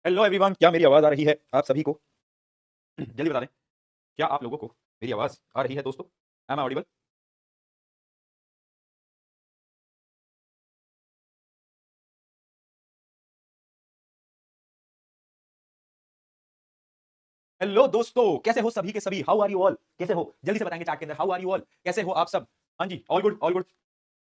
Hello everyone, क्या मेरी आवाज आ रही है आप सभी को? जल्दी बता दें, क्या आप लोगों को मेरी आवाज आ रही है दोस्तों? M I audible? हेलो दोस्तों, कैसे हो सभी के सभी? How are you all? कैसे हो? जल्दी से बताएंगे चैट के अंदर, हाउ आर यू ऑल? कैसे हो आप सब? हाँ जी, ऑल गुड ऑल गुड।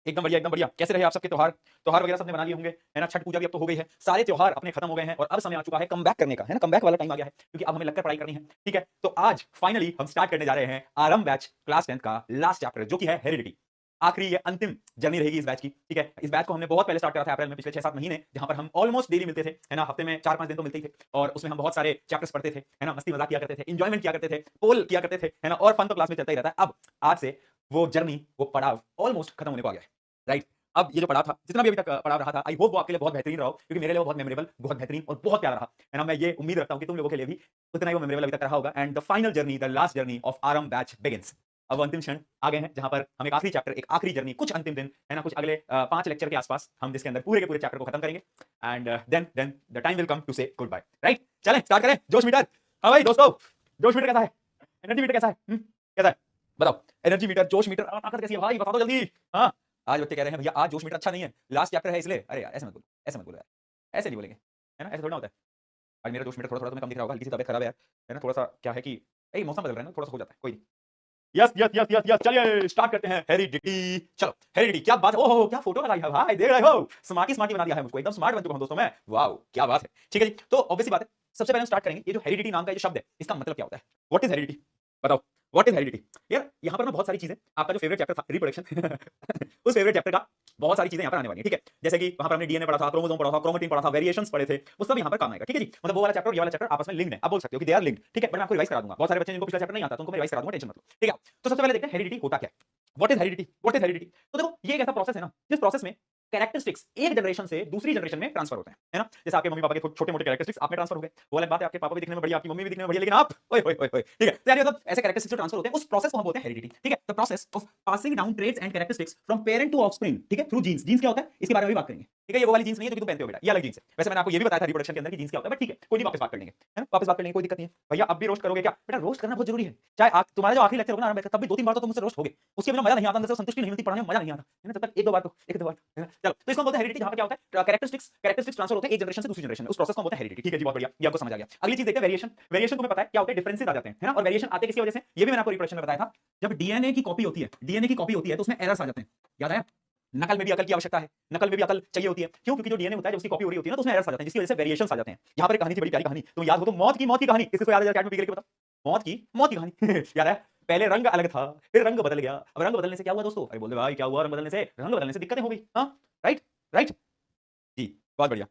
एकदम बढ़िया एकदम बढ़िया। कैसे रहे आप सबके त्योहार? त्योहार वगैरह सबने बना लिए होंगे, है ना? छठ पूजा भी अब तो हो गई है, सारे त्योहार अपने खत्म हो गए हैं और अब समय आ चुका है कम बैक करने का, है ना? कम बैक वाला टाइम आ गया है क्योंकि अब हमें लगकर पढ़ाई करनी है। ठीक है, तो आज फाइनली हम स्टार्ट करने जा रहे हैं आरंभ बैच क्लास 10 का लास्ट चैप्टर, जो कि है हेरिडिटी। आखिरी ये अंतिम जर्नी रहेगी इस बैच की। ठीक है, इस बैच को हमने बहुत पहले स्टार्ट करा था अप्रैल में, पिछले 6-7 महीने, जहां पर हम ऑलमोस्ट डेली मिलते थे, है ना? हफ्ते में 4-5 दिन तो मिलते ही थे और उसमें हम बहुत सारे चैप्टर्स पढ़ते थे, है ना? मस्ती मजाक किया करते थे, एंजॉयमेंट किया करते थे, पोल किया करते थे, है ना? और फन तो क्लास में चलता ही रहता है। अब आज से वो जर्नी, वो पड़ाव ऑलमोस्ट खत्म होने को आ गया है, राइट? अब ये जो पड़ाव था, जितना भी अभी तक पड़ाव रहा था, आई होप वो आपके लिए बहुत बेहतरीन रहा हो, क्योंकि मेरे लिए वो बहुत मेमोरेबल, बहुत बेहतरीन और बहुत प्यारा रहा, है ना? मैं ये उम्मीद रखता हूं कि तुम लोगों के लिए भी उतना ही वो मेमोरेबल अभी तक रहा होगा। And the final journey, the last journey of आरम बैच बिगिंस। अब वो अंतिम क्षण आ गए हैं जहां पर हम एक आखिरी चैप्टर, एक आखिरी जर्नी, कुछ अंतिम दिन, है ना? कुछ अगले 5 लेक्चर के आसपास हम जिसके अंदर पूरे के पूरे चैप्टर को खत्म करेंगे। And then the time will come to say goodbye, right? चलें स्टार्ट करें। जोश मीटर, हाँ भाई दोस्तों, जोश मीटर कैसा है? एनर्जी मीटर कैसा है? कैसा है? बताओ। एनर्जी मीटर, जोश मीटर, ताकत कैसी है भाई? बता दो जल्दी। हाँ, आज बच्चे कह रहे हैं भैया आज जोश मीटर अच्छा नहीं है, लास्ट चैप्टर है इसलिए। अरे यार ऐसे मत बोलो, ऐसे मत बोलो यार, ऐसे नहीं बोलेंगे, है ना? ऐसे थोड़ा ना होता है। आज मेरा जोश मीटर थोड़ा थोड़ा तुम्हें कम दिख रहा होगा, हल्की सी तबीयत खराब है यार, है ना? थोड़ा सा क्या है कि मौसम बदल रहा है ना, थोड़ा सा हो जाता है, कोई नहीं। Yes yes yes yes yes, चलिए स्टार्ट करते हैं हेरिडिटी। चलो हेरिडिटी, क्या बात है! ओहो क्या फोटो लगाई है भाई, देख रहे हो? स्मार्टी स्मार्टी बना दिया है मुझको, एकदम स्मार्ट बन चुका हूं दोस्तों मैं। वाओ क्या बात है! ठीक है जी, तो ऑब्वियसली बात है, सबसे पहले हम स्टार्ट करेंगे, ये जो हेरिडिटी नाम का ये जो शब्द है, इसका मतलब क्या होता है? What is heredity? बताओ, व्हाट इज हेरिडिटी? यार यहाँ पर ना बहुत सारी चीजें, आपका जो फेवरेट चैप्टर था रिप्रोडक्शन उस फेवरेट चैप्टर का बहुत सारी चीजें यहाँ पर आने वाली है। ठीक है, जैसे कि वहां पर हमने डीएनए पढ़ा था, क्रोमोसोम पढ़ा था, क्रोमेटिन पढ़ा था, वेरिएशंस पढ़े थे, वो सब यहाँ पर काम आएगा। ठीक है जी, मतलब वो वाला चैप्टर और ये वाला चैप्टर आपस में लिंक्ड है, आप बोल सकते हो कि दे आर लिंक्ड। ठीक है, बट मैं आपको रिवाइज करा दूंगा, बहुत सारे बच्चे जिनको पिछला चैप्टर नहीं आता तो उनको मैं रिवाइज करा दूंगा, टेंशन मत लो। ठीक है, तो सबसे पहले देखते हैं हेरिडिटी होता क्या है। What is heredity? What is heredity? तो देखो, ये एक ऐसा प्रोसेस है ना, जिस प्रोसेस में कैरेक्टरिस्टिक्स एक जनरेशन से दूसरी जनरेशन में ट्रांसफर होते हैं, है ना? जैसे आपके मम्मी पापा के छोटे मोटे कैरेक्टरिस्टिक्स आप में ट्रांसफर हो गए, वो अलग बात है, आपके पापा भी दिखने में बढ़िया, आपकी मम्मी भी दिखने में बढ़िया, लेकिन आप ओए ओए ओए ओए, ठीक है? तो यानी मतलब ऐसे कैरेक्टरिस्टिक्स जो ट्रांसफर होते हैं, उस प्रोसेस को हम बोलते हैं हेरिडिटी। ठीक है, the process of passing down traits and characteristics from parent to offspring, ठीक है, थ्रू जीन्स। जीन्स क्या होता है इसके बारे में भी बात करेंगे। ठीक है, ये वो वाली जीन्स नहीं है जो कि तुम पहनते हो बेटा, ये अलग जीन्स है। वैसे मैंने आपको ये भी बताया था रिप्रोडक्शन के अंदर कि जीन्स क्या होता है, बट ठीक है, कोई नहीं, वापस बात कर लेंगे, है ना? वापस बात कर लेंगे, कोई दिक्कत नहीं है। भैया अब भी रोस्ट करोगे क्या? बेटा रोस्ट करना बहुत जरूरी है, चाहे तुम्हारा जो आखिरी लेक्चर होगा ना, तब भी 2-3 बार तो तुम मुझसे रोस्ट होगे, उसके बिना मजा नहीं आता, अंदर से संतुष्टि नहीं मिलती, पढ़ाने में मजा नहीं आता, है ना? जब तक एक दो बार तो, एक दो बार, है ना? चलो, तो इसको हम बोलते हैं हेरिडिटी, जहां पर क्या होता है कैरेक्टरिस्टिक्स ट्रांसफर होते हैं एक जनरेशन से दूसरी जनरेशन में, उस प्रोसेस को हम बोलते हैं हेरिडिटी। ठीक है जी, बहुत बढ़िया, ये आपको समझ आ गया। अगली चीज देखते हैं वेरिएशन। वेरिएशन तुम्हें पता है क्या होता है? डिफरेंसेस आ जाते हैं, है ना? और वेरिएशन आते किसकी वजह से, ये भी मैंने आपको रिप्रोडक्शन में बताया था। जब डीएनए की कॉपी होती है, डीएनए की कॉपी होती है तो उसमें एरर्स आ जाते हैं, याद आया? नकल में भी अकल की आवश्यकता है, नकल में भी अकल चाहिए होती है। क्यों? क्योंकि जो डीएनए होता है, जब उसकी कॉपी हो रही होती है ना, तो उसमें एरर्स आ जाते हैं, जिसकी वजह से वेरिएशंस आ जाते हैं। यहाँ पर एक कहानी थी, बड़ी प्यारी कहानी, तुम्हें याद हो तो, मौत की कहानी। किसको याद है? चैट में लिख के बताओ। मौत की कहानी याद है? पहले रंग अलग था, फिर रंग बदल गया। अब रंग बदलने से क्या हुआ दोस्तों? अरे बोलते भाई क्या हुआ? रंग बदलने से, रंग बदलने से दिक्कतें हो गई। हाँ, राइट राइट जी, बहुत बढ़िया,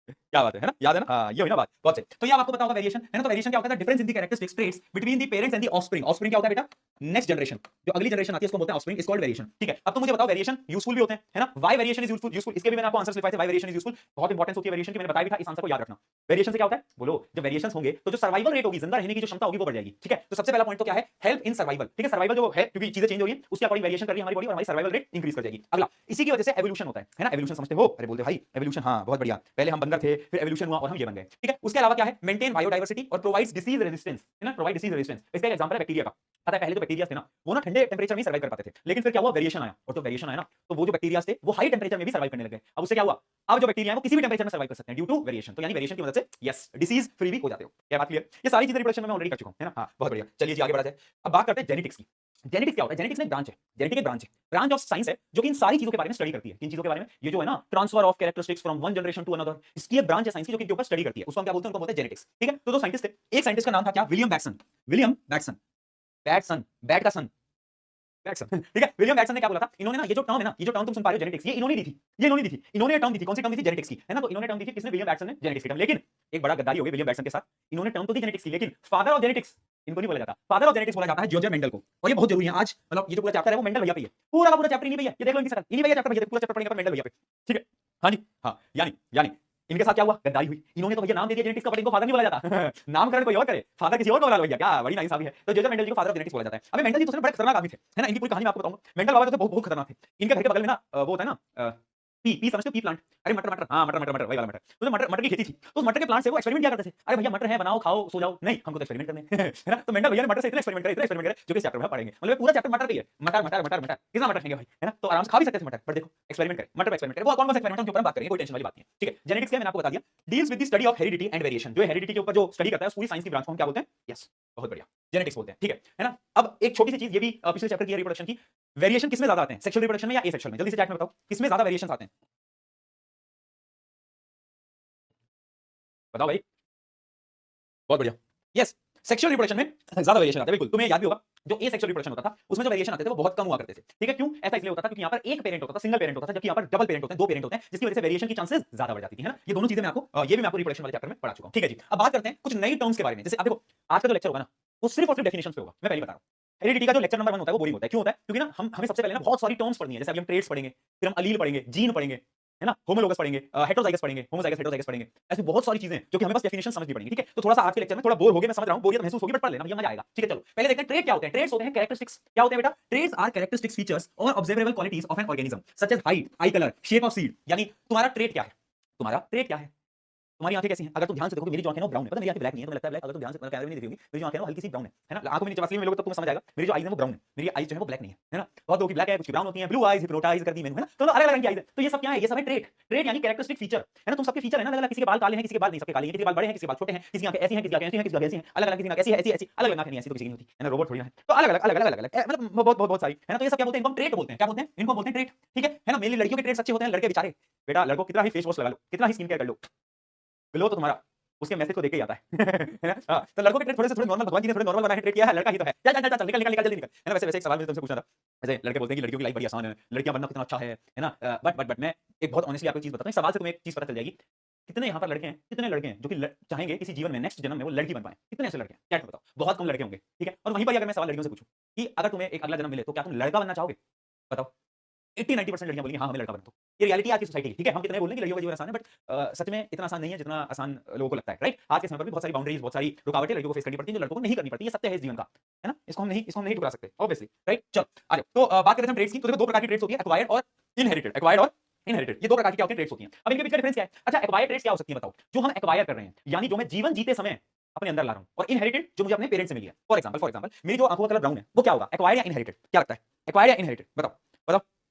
क्या बात है ना? याद है ना? हाँ, ये हुई ना बात, बहुत सही। तो ये अब आपको पता होगा वेरिएशन, है ना? तो वेरिएशन क्या होता है? Difference in the characteristics traits between the parents and the offspring. Offspring क्या होता है बेटा? नेक्स्ट जनरेशन, जो अगली जनरेशन आती है उसको बोलते हैं ऑफस्प्रिंग, इज कॉल्ड वेरिएशन। ठीक है, अब तुम मुझे बताओ, वेरिएशन यूजफुल भी होते हैं, है ना? Why variation is useful? Useful इसके भी मैंने आपको आंसर्स लिखवाए थे, व्हाई वेरिएशन इज यूजफुल। बहुत इंपॉर्टेंस होती है वेरिएशन की, मैंने बताया भी था, इस आंसर को याद रखना। वेरिएशन से क्या होता है बोलो? जब वेरिएशंस होंगे तो जो सर्वाइवल रेट होगी, जिंदा रहने की जो क्षमता होगी वो बढ़ जाएगी। ठीक है, तो सबसे पहला पॉइंट तो क्या है? Help in survival. ठीक है, सर्वाइवल जो है, क्योंकि चीजें चेंज हो रही हैं, उसके अकॉर्डिंग वेरिएशन कर रही है हमारी बॉडी और हमारी सर्वाइवल रेट इंक्रीज कर जाएगी। अगला, इसी की वजह से एवोल्यूशन होता है ना? एवोल्यूशन समझते हो? अरे बोलते भाई एवोल्यूशन, हाँ बहुत बढ़िया, पहले हम बंदर थे, फिर एवोल्यूशन हुआ और हम ये बन गए। ठीक है, उसके अलावा क्या है? मेंटेन बायोडायवर्सिटी और प्रोवाइड्स डिसीज रेजिस्टेंस, है ना? Provide disease resistance. इसका एक एग्जांपल है बैक्टीरिया का। पता है पहले जो बैक्टीरिया थे ना, वो ना ठंडे टेंपरेचर में सर्वाइव कर पाते थे, लेकिन फिर क्या हुआ? वेरिएशन आया, और तो वेरिएशन आया ना, तो वो जो बैक्टीरिया थे वो हाई टेंपरेचर में भी सर्वाइव करने लगे। अब उससे क्या हुआ? अब जो बैक्टीरिया है वो किसी भी टेंपरेचर में सर्वाइव कर सकते हैं ड्यू टू वेरिएशन। तो यानी वेरिएशन की मदद से यस, डिसीज फ्री भी हो जाते हो। क्या बात क्लियर? ये सारी चीजें रिप्रोडक्शन में मैं ऑलरेडी कर चुका हूं, है ना? हाँ बहुत बढ़िया, चलिए जी आगे बढ़ा जाए। अब बात करते हैं जेनेटिक्स की। जेनेटिक्स क्या होता है? जेनेटिक्स में एक ब्रांच है, जेनेटिक एक ब्रांच है, ब्रांच ऑफ साइंस है, जो कि इन सारी चीजों के बारे में स्टडी करती है। किन चीजों के बारे में? ये जो है ना, transfer of characteristics from one generation to another, इसकी एक ब्रांच है साइंस की जो कि के ऊपर स्टडी करती है। उसको हम क्या बोलते हैं? उनको बोलते हैं जेनेटिक्स। ठीक है, तो दो साइंटिस्ट थे, एक साइंटिस्ट का नाम था क्या? William Bateson. William Bateson, Bateson, bat का सन, बैटसन ठीक है, विलियम बैटसन ने क्या बोला था? इन्होंने ना ये जो टर्म है ना, ये जो टर्म तुम सुन पा रहे हो जेनेटिक्स, ये इन्होंने दी थी, ये इन्होंने दी थी। इन्होंने ये टर्म दी थी, कौन सी टर्म दी थी? जेनेटिक्स की, है ना? तो इन्होंने टर्म दी थी, किसने? विलियम बैटसन ने, जेनेटिक्स की टर्म। लेकिन एक बड़ा गद्दारी हो गई विलियम बैटसन के साथ, इन्होंने टर्म तो दी जेनेटिक्स की, लेकिन फादर ऑफ जेनेटिक्स इनको नहीं बोला जाता। फादर ऑफ जेनेटिक्स बोला जाता है जॉर्ज मेंडल को, और ये बहुत जरूरी है आज, मतलब ये जो पूरा चैप्टर है वो मेंडल भैया पे ही है, पूरा का पूरा चैप्टर इन्हीं भैया, ये देख लो इनकी शकल, इन्हीं भैया चैप्टर भैया, पूरा चैप्टर पढ़ेंगे पर मेंडल भैया पे। ठीक है, हाँ जी, हाँ, यानी इनके साथ क्या हुआ? गद्दारी हुई। इन्होंने तो भैया नाम दे दिया जेनेटिक्स का, बट इनको फादर नहीं बोला जाता नामकरण कोई और करे, फादर किसी और को बोला भैया, क्या बड़ी नाइंसाफी है। तो जॉर्ज मेंडल जी को फादर ऑफ जेनेटिक्स बोला जाता है। अबे मेंडल जी तो बड़े खतरनाक आदमी थे, है ना? इनकी पूरी कहानी मैं आपको बताऊंगा। मेंडल बाबा तो बहुत बहुत खतरनाक थे। इनके घर के बगल में ना वो होता है ना पी समझते हो, पी प्लांट। अरे मटर मटर, हाँ मटर मटर मटर, वही वाला मटर। तो मटर मटर की खेती थी, तो उस मटर के प्लांट से वो एक्सपेरिमेंट क्या करते थे, अरे भैया मटर है, बनाओ खाओ सो जाओ, नहीं हमको तो एक्सपेरिमेंट करने हैं। है ना? तो मेंढक भैया ने मटर से इतने एक्सपेरिमेंट करे जो कि इस चैप्टर में हम पढ़ेंगे। मतलब पूरा चैप्टर मटर का ही है, मटर मटर मटर मटर, कितना मटर खाएंगे भाई, है ना? तो आराम से खा भी सकते थे मटर, पर देखो एक्सपेरिमेंट करें, मटर पे एक्सपेरिमेंट करें, वो कौन-कौन सा एक्सपेरिमेंट है उनके ऊपर हम बात करेंगे, कोई टेंशन वाली बात नहीं है, ठीक है? जेनेटिक्स क्या है मैंने आपको बता दिया, deals with the study of heredity and variation, जो हेरिडिटी के ऊपर जो स्टडी करता है, उस पूरी साइंस की ब्रांच को हम क्या बोलते हैं? यस, बहुत बढ़िया, जेनेटिक्स बोलते हैं, ठीक है ना? अब एक छोटी सी चीज ये भी पिछले चैप्टर की है रिप्रोडक्शन की, वेरिएशन किसमें ज्यादा आते हैं, सेक्सुअल रिप्रोडक्शन में या एसेक्सुअल में? जल्दी से चैट में बताओ, किसमें ज्यादा वेरिएशंस आते हैं? बताओ भाई। बहुत बढ़िया। यस, सेक्सुअल रिप्रोडक्शन में ज्यादा वेरिएशन आता है, बिल्कुल। तुम्हें याद भी होगा, जो एसेक्सुअल रिप्रोडक्शन होता था, उसमें जो वेरिएशन आते थे वो बहुत कम हुआ करते थे। ठीक है, क्यों ऐसा इसलिए होता था? क्योंकि यहाँ पर एक पेरेंट होता था, सिंगल पेरेंट होता था, जबकि यहाँ पर डबल पेरेंट होते हैं, दो पेरेंट होते हैं, जिसकी वजह से वेरिएशन की चांसेस ज्यादा बढ़ जाती थी, है ना? ये दोनों चीजें मैं आपको ये भी मैं आपको रिप्रोडक्शन वाले चैप्टर में पढ़ा चुका हूं। ठीक है जी, अब बात करते हैं कुछ नई टर्म्स के बारे में। जैसे आप देखो, आज का जो लेक्चर होगा ना, वो सिर्फ और सिर्फ डेफिनेशंस पे होगा, मैं पहले बता रहा हूं। हेरिडिटी का जो लेक्चर नंबर 1 होता है वो बोरिंग होता है। क्यों होता है? क्योंकि ना हमें सबसे पहले ना बहुत सारी टर्म्स पढ़नी है। जैसे अभी हम ट्रेड्स पढ़ेंगे, फिर हम अलील पढ़ेंगे, जीन पढ़ेंगे, है ना? होमोलोगस पढ़ेंगे, हेटेरोजाइगस पढ़ेंगे, होमोजाइगस हेटेरोजाइगस पढ़ेंगे। ऐसी बहुत सारी चीजें जो कि हमें बस डेफिनेशन समझनी पड़ेंगी। ठीक है, तो थोड़ा सा आज के लेक्चर में थोड़ा बोर हो गए, मैं समझ रहा हूं, बोरियत महसूस होगी, बट पढ़ लेना, भैया मजा आएगा। ठीक है, चलो पहले देखते हैं ट्रेड क्या होते हैं। ट्रेड्स होते हैं कैरेक्टरिस्टिक्स। क्या होते हैं बेटा? ट्रेड्स आर कैरेक्टरिस्टिक्स, फीचर्स और observable qualities of an organism such as height, eye colour, shape of seed. यानी तुम्हारा ट्रेड क्या है? तुम्हारा ट्रेड क्या है? तुम्हारी आंखें कैसी हैं? अगर तुम ध्यान से देखो, मेरी जो आंखें ना ब्राउन है, पता है मेरी आंखें ब्लैक नहीं है, तुम्हें लगता है ब्लैक, अगर तुम ध्यान से कैमरे में नहीं देखोगी, मेरी जो आंखें ना हल्की सी ब्राउन है ना? आंखों में नीचे असली में लोगे तब तुम्हें समझ आएगा, मेरी जो आईज है वो ब्राउन है, मेरी आईज जो है वो ब्लैक नहीं है ना? बहुत लोगों की ब्लैक है, कुछ की ब्राउन होती है, ब्लू आईज हिप्नोटाइज कर दी मैंने, है ना? तो अलग अलग रंग की आईज है, तो ये सब क्या है? ये सब है ट्रेड। ट्रेड यानी कैरेक्टरिस्टिक फीचर, है ना? तुम सबके फीचर है ना अलग अलग, किसी के बाल काले हैं, किसी के बाल नहीं, सबके काले हैं, किसी के बाल बड़े हैं, किसी के बाल छोटे हैं, किसी की आंखें ऐसी हैं, किसी की आंखें ऐसी हैं, किसी की आंखें ऐसी हैं, अलग अलग, किसी की आंखें ऐसी है, ऐसी ऐसी, अलग अलग आंखें नहीं, ऐसी तो किसी की नहीं होती, है ना? रोबोट थोड़ी ना है, तो अलग अलग अलग अलग अलग मतलब बहुत बहुत बहुत सारी, है ना? तो ये सब क्या बोलते हैं? इनको हम ट्रेड बोलते हैं। क्या बोलते हैं? इनको बोलते हैं ट्रेड। ठीक है ना? मेनली लड़कियों के ट्रेड्स अच्छे होते हैं, लड़के बेचारे, बेटा लड़कों कितना ही फेस वॉश लगा लो, कितना ही स्किन केयर कर लो, ग्लो तो तुम्हारा उसके मैसेज को देख के ही आता है। है ना? हाँ, तो लड़कों के ट्रेड थोड़े से थोड़े नॉर्मल, भगवान जी ने थोड़े नॉर्मल बनाए हैं, ट्रेड किया है, लड़का ही तो है। चल चल चल चल निकल निकल निकल जल्दी निकल, है ना? वैसे वैसे एक सवाल मुझे तुमसे पूछना था। ऐसे लड़के बोलते हैं कि लड़कियों की लाइफ बड़ी आसान है, लड़कियां बनना कितना अच्छा है ना? बट मैं एक बहुत ऑनेस्टली आपको एक चीज बताता हूँ, इस सवाल से तुम्हें एक चीज पता चल जाएगी। कितने यहाँ पर लड़के हैं, कितने लड़के हैं जो कि चाहेंगे किसी जीवन में नेक्स्ट जन्म में वो लड़की बन पाए? कितने ऐसे लड़के हैं? चैट में बताओ। बहुत कम लड़के होंगे, ठीक है? और वहीं पर अगर मैं सवाल लड़कियों से पूछूं कि अगर तुम्हें एक अगला जन्म मिले तो क्या तुम लड़का बनना चाहोगे? बताओ। 80-90% लड़कियां बोलेंगी हाँ हमें लड़का बनना। तो ये रियलिटी आज की सोसाइटी की, ठीक है? हम कितने बोल रहे हैं कि लड़कियों का जीवन आसान है, बट सच में इतना आसान नहीं है जितना आसान लोगों को लगता है, राइट? आज के समय पर भी बहुत सारी बाउंड्रीज, बहुत सारी रुकावटें लड़कियों को फेस करनी पड़ती हैं जो लड़कों को नहीं करनी पड़ती। ये सत्य है इस जीवन का, है ना? इसको हम नहीं ठुकरा सकते ऑब्वियसली, राइट? चलो आ जाओ, तो बात करते हैं ट्रेड्स की। तो देखो दो प्रकार की ट्रेड्स होती है, एक्वायर्ड और इनहेरिटेड। एक्वायर्ड और इनहेरिटेड, ये दो प्रकार की क्या होती है? ट्रेड्स होती हैं। अब इनके बीच का डिफरेंस क्या है? अच्छा, एक्वायर्ड ट्रेड्स क्या हो सकती है बताओ? जो हम एक्वायर कर रहे हैं, यानी जो मैं जीवन जीते समय अपने अंदर ला रहा हूं, और इनहेरिटेड जो मुझे अपने पेरेंट्स से मिली है। फॉर एग्जांपल मेरी जो आंखों का कलर ब्राउन है, वो क्या होगा? एक्वायर्ड या इनहेरिटेड? क्या लगता है? एक्वायर्ड या इनहेरिटेड? बताओ बताओ।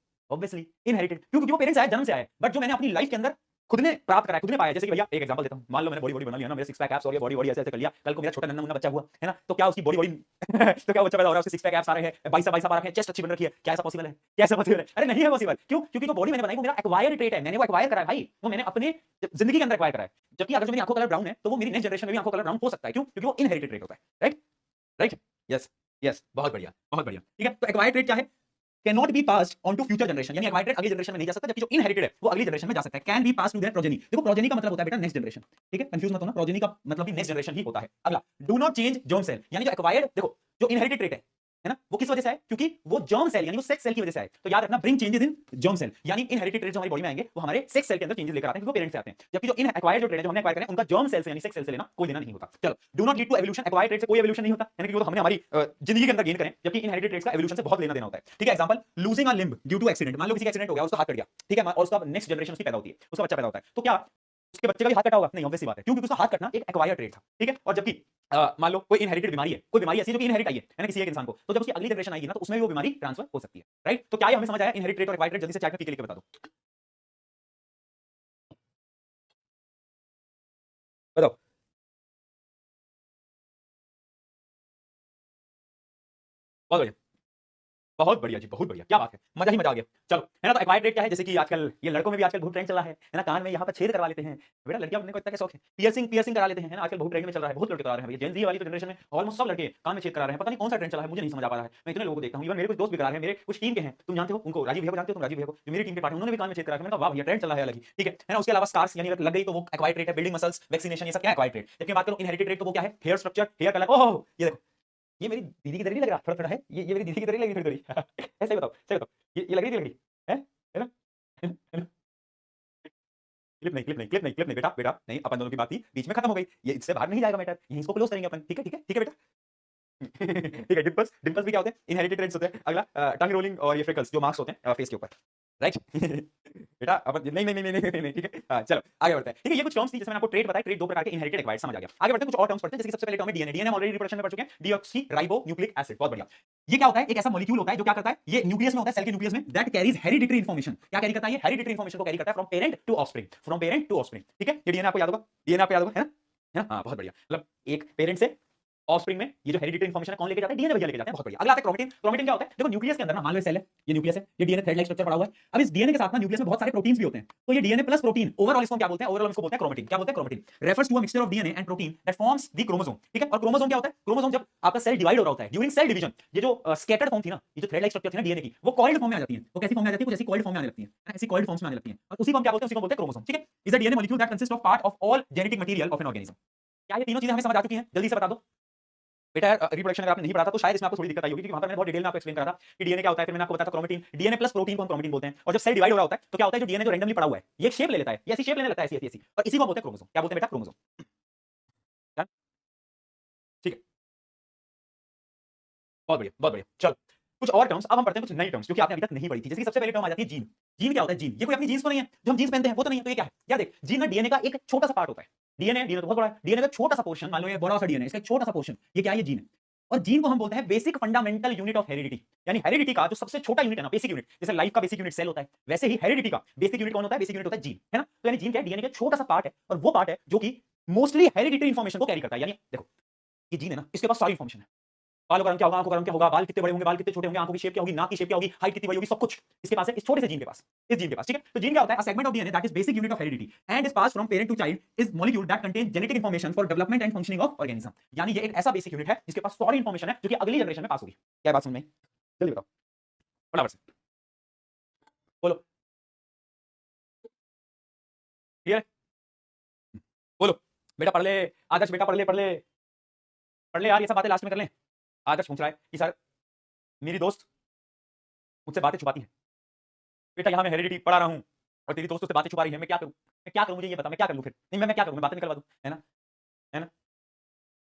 ऑब्वियसली इनहेरिटेड, क्यों? क्योंकि वो पेरेंट्स से आया, जन्म से आया है, बट जो मैंने अपनी लाइफ के अंदर खुद ने प्राप्त करा है, खुद ने पाया है। जैसे कि भैया एक एग्जांपल देता हूं, मान लो मैंने बॉडी बना लिया ना, मेरे सिक्स पैक एब्स और ये बॉडी बॉडी ऐसे ऐसे कर लिया, कल को मेरा छोटा नन्हा मुन्ना बच्चा हुआ, है ना? तो क्या उसकी बॉडी बॉडी तो क्या बच्चा पैदा हो रहा है, उसके सिक्स पैक एब्स आ रहे हैं, बाइसेप बाइसेप आ रखे हैं, चेस्ट अच्छी बन रखी है, क्या ऐसा पॉसिबल है? कैसे पॉसिबल है? अरे नहीं है पॉसिबल। क्यों? क्योंकि जो बॉडी मैंने बनाई वो मेरा एक्वायर्ड ट्रेट है, मैंने वो एक्वायर करा है भाई, वो मैंने अपने जिंदगी के अंदर एक्वायर करा है। जबकि अगर जो मेरी आंखों का कलर ब्राउन है, तो वो मेरी नेक्स्ट जनरेशन में भी आंखों का कलर ब्राउन हो सकता है। क्यों? क्योंकि वो इनहेरिटेड ट्रेट होता है, राइट? राइट, यस यस, बहुत बढ़िया बहुत बढ़िया। ठीक है, तो एक्वायर्ड ट्रेट क्या है? Can not be passed on to future generation, यानी एक्वायर्ड ट्रेट अगली जनरेशन में नहीं जा सकता, जबकि जो इनहेरिटेड है वो अगली जनरेशन में जा सकता है। Can be pass to their progeny. देखो प्रोजेनी का मतलब होता है बेटा नेक्स्ट जनरेशन, ठीक है? कंफ्यूज मत होना, प्रोजेनी का मतलब भी नेक्स्ट जनरेशन ही होता है। अगला, do not change germ cell, यानी जो एक्वायर्ड, देखो जो इनहेरिटेड ट्रेट है ना, वो किस वजह से है? क्योंकि वो जर्म सेल यानी वो सेक्स सेल की वजह से है। तो याद रखना, bring changes in germ cell, यानी इनहेरिटेड ट्रेट जो हमारी बॉडी में आएंगे वो हमारे सेक्स सेल के अंदर चेंजेस लेकर आते हैं, क्योंकि वो पेरेंट्स से आते हैं। जबकि जो इन एक्वायर्ड जो ट्रेट है, जो हमने एक्वायर करें, उनका जर्म सेल से यानी सेक्स सेल से लेना कोई लेना नहीं होता। चलो, do not lead to evolution, acquired trait से कोई एवोल्यूशन नहीं होता, यानी कि वो तो हमने हमारी जिंदगी के अंदर गेन करें, जबकि इनहेरिटेड ट्रेट्स का एवोल्यूशन से बहुत लेना देना होता है। ठीक है, example, losing a limb due to accident. मान लो किसी का एक्सीडेंट हो गया, उसका हाथ कट गया, ठीक है, और उसका नेक्स्ट जनरेशन उसकी पैदा होती है, उसका बच्चा पैदा होता है, तो क्या उसके बच्चे का भी हाथ कटा होगा? नहीं, ऑब्वियस सी बात है। क्यों? क्योंकि उसका हाथ कटना एक एक्वायर्ड ट्रेट था, ठीक है? और जबकि मान लो कोई इनहेरिटेड बीमारी है, कोई बीमारी ऐसी जो कि इनहेरिट आई है ना किसी एक इंसान को, तो जब उसकी अगली जनरेशन आएगी ना, तो उसमें भी वो बीमारी ट्रांसफर हो सकती है, राइट? तो क्या ये हमें समझ आया इनहेरिट ट्रेट और एक्वायर्ड ट्रेट? जल्दी से चैट में पीके लिख के बता दो, बताओ। बहुत बढ़िया, बहुत बढ़िया जी, बहुत बढ़िया, क्या बात है, मजा ही मजा आ गया। चलो, है ना? तो एक्वायर्ड ट्रेट क्या है? जैसे कि आजकल ये लड़कों में भी आजकल बहुत ट्रेंड चला है ना? कान में यहाँ पर छेद करवा लेते हैं, बेटा लड़कियां बनने को इतना क्या शौक है, पियर्सिंग पियर्सिंग करा लेते हैं, है ना? आजकल बहुत ट्रेंड में चल रहा है, बहुत लड़के करा रहे हैं भैया, जेन जी वाली तो जनरेशन में ऑलमोस्ट सब लड़के कान में छेद करा रहे हैं। पता नहीं कौन सा ट्रेंड चला है, मुझे नहीं समझ आ पा रहा है। मैं इतने लोगों को देखता हूं, इवन मेरे कुछ दोस्त भी करा रहे हैं, मेरे कुछ टीम के हैं, तुम जानते हो उनको, राजीव भैया को जानते हो तुम? राजीव भैया को, जो मेरी टीम के पार्ट है, उन्होंने भी कान में छेद करा है। मैंने कहा वाह भैया, ट्रेंड चला है अलग ही, ठीक है ना? उसके अलावा स्कार्स यानी अगर लग गई तो वो एक्वायर्ड ट्रेट है, बिल्डिंग मसल्स, वैक्सीनेशन, ये सब क्या एक्वायर्ड ट्रेट। लेकिन बात करो इनहेरिटेड ट्रेट, तो वो क्या है? Hair structure, hair colour. ओहो, ये देखो, ये मेरी दीदी की तरह नहीं लग रहा? थोड़ा थोड़ा है, ये मेरी दीदी की तरह लग रही थोड़ी थोड़ी। ऐसे ही बताओ, सही बताओ, ये लग रही थी लग रही है ना? है ना? क्लिप नहीं बेटा बेटा नहीं, अपन दोनों की बात थी बीच में खत्म हो गई, ये इससे बाहर नहीं जाएगा मैटर, यहीं इसको क्लोज करेंगे अपन, ठीक है ठीक है ठीक है बेटा। ठीक है, डिंपल्स डिंपल्स भी क्या होते हैं? इनहेरिटेड ट्रेट्स होते हैं। अगला, टंग रोलिंग और ये फ्रिकल्स जो मार्क्स होते हैं फेस के ऊपर। राइट। बेटा अपन नहीं नहीं नहीं नहीं नहीं नहीं, ठीक है। हाँ, चलो आगे बढ़ते हैं। ठीक है, ये कुछ टर्म्स थी जैसे मैंने आपको ट्रेट बताया, ट्रेट दो प्रकार के इनहेरिटेड एक्वायर्ड, समझ आ गया। आगे बढ़ते हैं, कुछ और टर्म्स पढ़ते हैं, जैसे कि सबसे पहले टर्म है डीएनए। डीएनए हम ऑलरेडी रिप्रोडक्शन में पढ़ चुके हैं, डीऑक्सी राइबो न्यूक्लिक एसिड, बहुत बढ़िया। ये क्या होता है, एक ऐसा मॉलिक्यूल होता है जो क्या करता है, ये न्यूक्लियस में होता है, सेल के न्यूक्लियस में, दैट कैरीज हेरिडिटरी इन्फॉर्मेशन। क्या कैरी करता है, ये हेरिडिटरी इन्फॉर्मेशन को कैरी करता है from parent to offspring, from parent to offspring. ठीक है, ये डीएनए आपको याद होगा, डीएनए आपको याद होगा, है ना? हाँ, बहुत बढ़िया। मतलब एक पेरेंट से ऑफस्प्रिंग में ये जो हेरिडिटरी इन्फॉर्मेशन है कौन लेके जाता है, डीएनए भैया लेके जाते हैं, बहुत बढ़िया। अगला आता है क्रोमेटिन। क्रोमेटिन क्या होता है, देखो न्यूक्लियस के अंदर ना, मान लो सेल है, ये न्यूक्लियस है, ये डीएनए थ्रेड लाइक स्ट्रक्चर पड़ा हुआ है। अब इस डीएनए के साथ ना न्यूक्लियस में बहुत सारे प्रोटीन्स भी होते हैं, तो ये डीएनए प्लस प्रोटीन ओवरऑल इसको क्या बोलते हैं, ओवरऑल इसको बोलते हैं क्रोमेटिन। क्या बोलते हैं, chromatin refers to a mixture of DNA and protein that forms the chromosome. ठीक है, और क्रोमोसोम क्या होता है, क्रोमोसोम जब आपका सेल डिवाइड हो रहा होता है, ड्यूरिंग सेल डिवीजन, ये जो स्कैटर्ड फॉर्म थी ना, ये जो थ्रेड लाइक स्ट्रक्चर थी ना डीएनए की, वो कॉइल्ड फॉर्म में आ जाती है। तो कैसी फॉर्म में आ जाती है, कुछ ऐसी कॉइल्ड फॉर्म में आने लगती है, ऐसी कॉइल्ड फॉर्म्स में आने लगती है, और उसी को हम क्या बोलते हैं, उसी को बोलते हैं क्रोमोसोम। ठीक है, is a DNA molecule that consist of part of all genetic material of an organism. क्या ये तीनों चीजें हमें समझ आ चुकी हैं, जल्दी से बता दो बेटा। रिप्रोडक्शन अगर आपने नहीं पढ़ा था तो शायद इसमें आपको थोड़ी दिक्कत आई होगी, क्योंकि वहां पर मैंने बहुत डिटेल में आपको एक्सप्लेन करा था कि डीएनए क्या होता है, फिर मैंने आपको बताया था क्रोमेटिन, डीएनए प्लस प्रोटीन को हम क्रोमेटिन बोलते हैं। और जब सेल डिवाइड हो रहा होता है तो क्या होता है, जो डीएनए जो रैंडमली पड़ा हुआ है ये एक शेप ले लेता है, ये ऐसी शेप लेने लगता है, ऐसी ऐसी ऐसी, और इसी को बोलते हैं क्रोमोसोम। क्या बोलते हैं बेटा, क्रोमोसोम। ठीक है, बहुत बढ़िया बहुत बढ़िया। चलो कुछ और टर्म्स अब हम पढ़ते हैं, कुछ नई टर्म्स जो कि आपने अभी तक नहीं पढ़ी थी। जैसे कि सबसे पहले टर्म आ जाती है जीन। जीन क्या होता है, जीन ये कोई अपनी जीन्स तो नहीं है जो हम जीन्स पहनते हैं, वो तो नहीं है। तो ये क्या है, यार देख, जीन में डीएनए का एक छोटा सा पार्ट होता है। डीएनए डीएनए तो बहुत बड़ा है, डीएनए का छोटा सा पोर्शन, मान लो ये बड़ा सा डीएनए, इसका एक छोटा सा पोर्शन, ये क्या है, ये जीन है। और जीन को हम बोलते हैं basic fundamental unit of heredity. यानी हेरिडिटी का जो सबसे छोटा यूनिट है ना, बेसिक यूनिट, जैसे लाइफ का बेसिक यूनिट सेल होता है, वैसे ही हेरिडिटी का बेसिक यूनिट कौन होता है, बेसिक यूनिट होता है जीन, है ना। तो यानी जीन क्या है, डीएनए का छोटा सा पार्ट है, और वो पार्ट है जो कि मोस्टली हेरिडिटरी इन्फॉर्मेशन को कैरी करता है। यानी देखो, ये जीन है ना, इसके पास सारी इन्फॉर्मेशन है, बालों का रंग क्या होगा, आंखों का रंग क्या होगा, बाल कितने बड़े होंगे, बाल कितने छोटे होंगे, आंखों की शेप क्या होगी, नाक की शेप क्या होगी, हाइट कितनी बड़ी होगी, सब कुछ इसके पास है, इस छोटे से जीन के पास, इस जीन के पास। ठीक है, तो जीन क्या होता है, a segment of DNA that is basic unit of heredity and is passed from parent to child, is molecule that contain genetic information for development and functioning of organism. यानी ये एक ऐसा बेसिक यूनिट है जिसके पास सारी information है जो कि अगली जनरेशन में पास होगी। क्या बात समझ में आई? जल्दी बताओ फटाफट से, बोलो, क्लियर है? बोलो बेटा, पढ़ ले आदर्श, बेटा पढ़ ले, पढ़ ले, पढ़ ले यार, ये सब बातें लास्ट में कर लें। आदर्श पूछ रहा है कि सर मेरी दोस्त मुझसे बातें छुपाती है, बेटा यहाँ मैं हेरिडिटी पढ़ा रहा हूँ और तेरी दोस्तों से बातें छुपा रही है, मैं क्या करूँ, मैं क्या करूँ, मुझे ये बता, मैं क्या कर लूँ फिर, नहीं मैं क्या करूँ, मैं बातें निकलवा दूँ, है ना, है ना।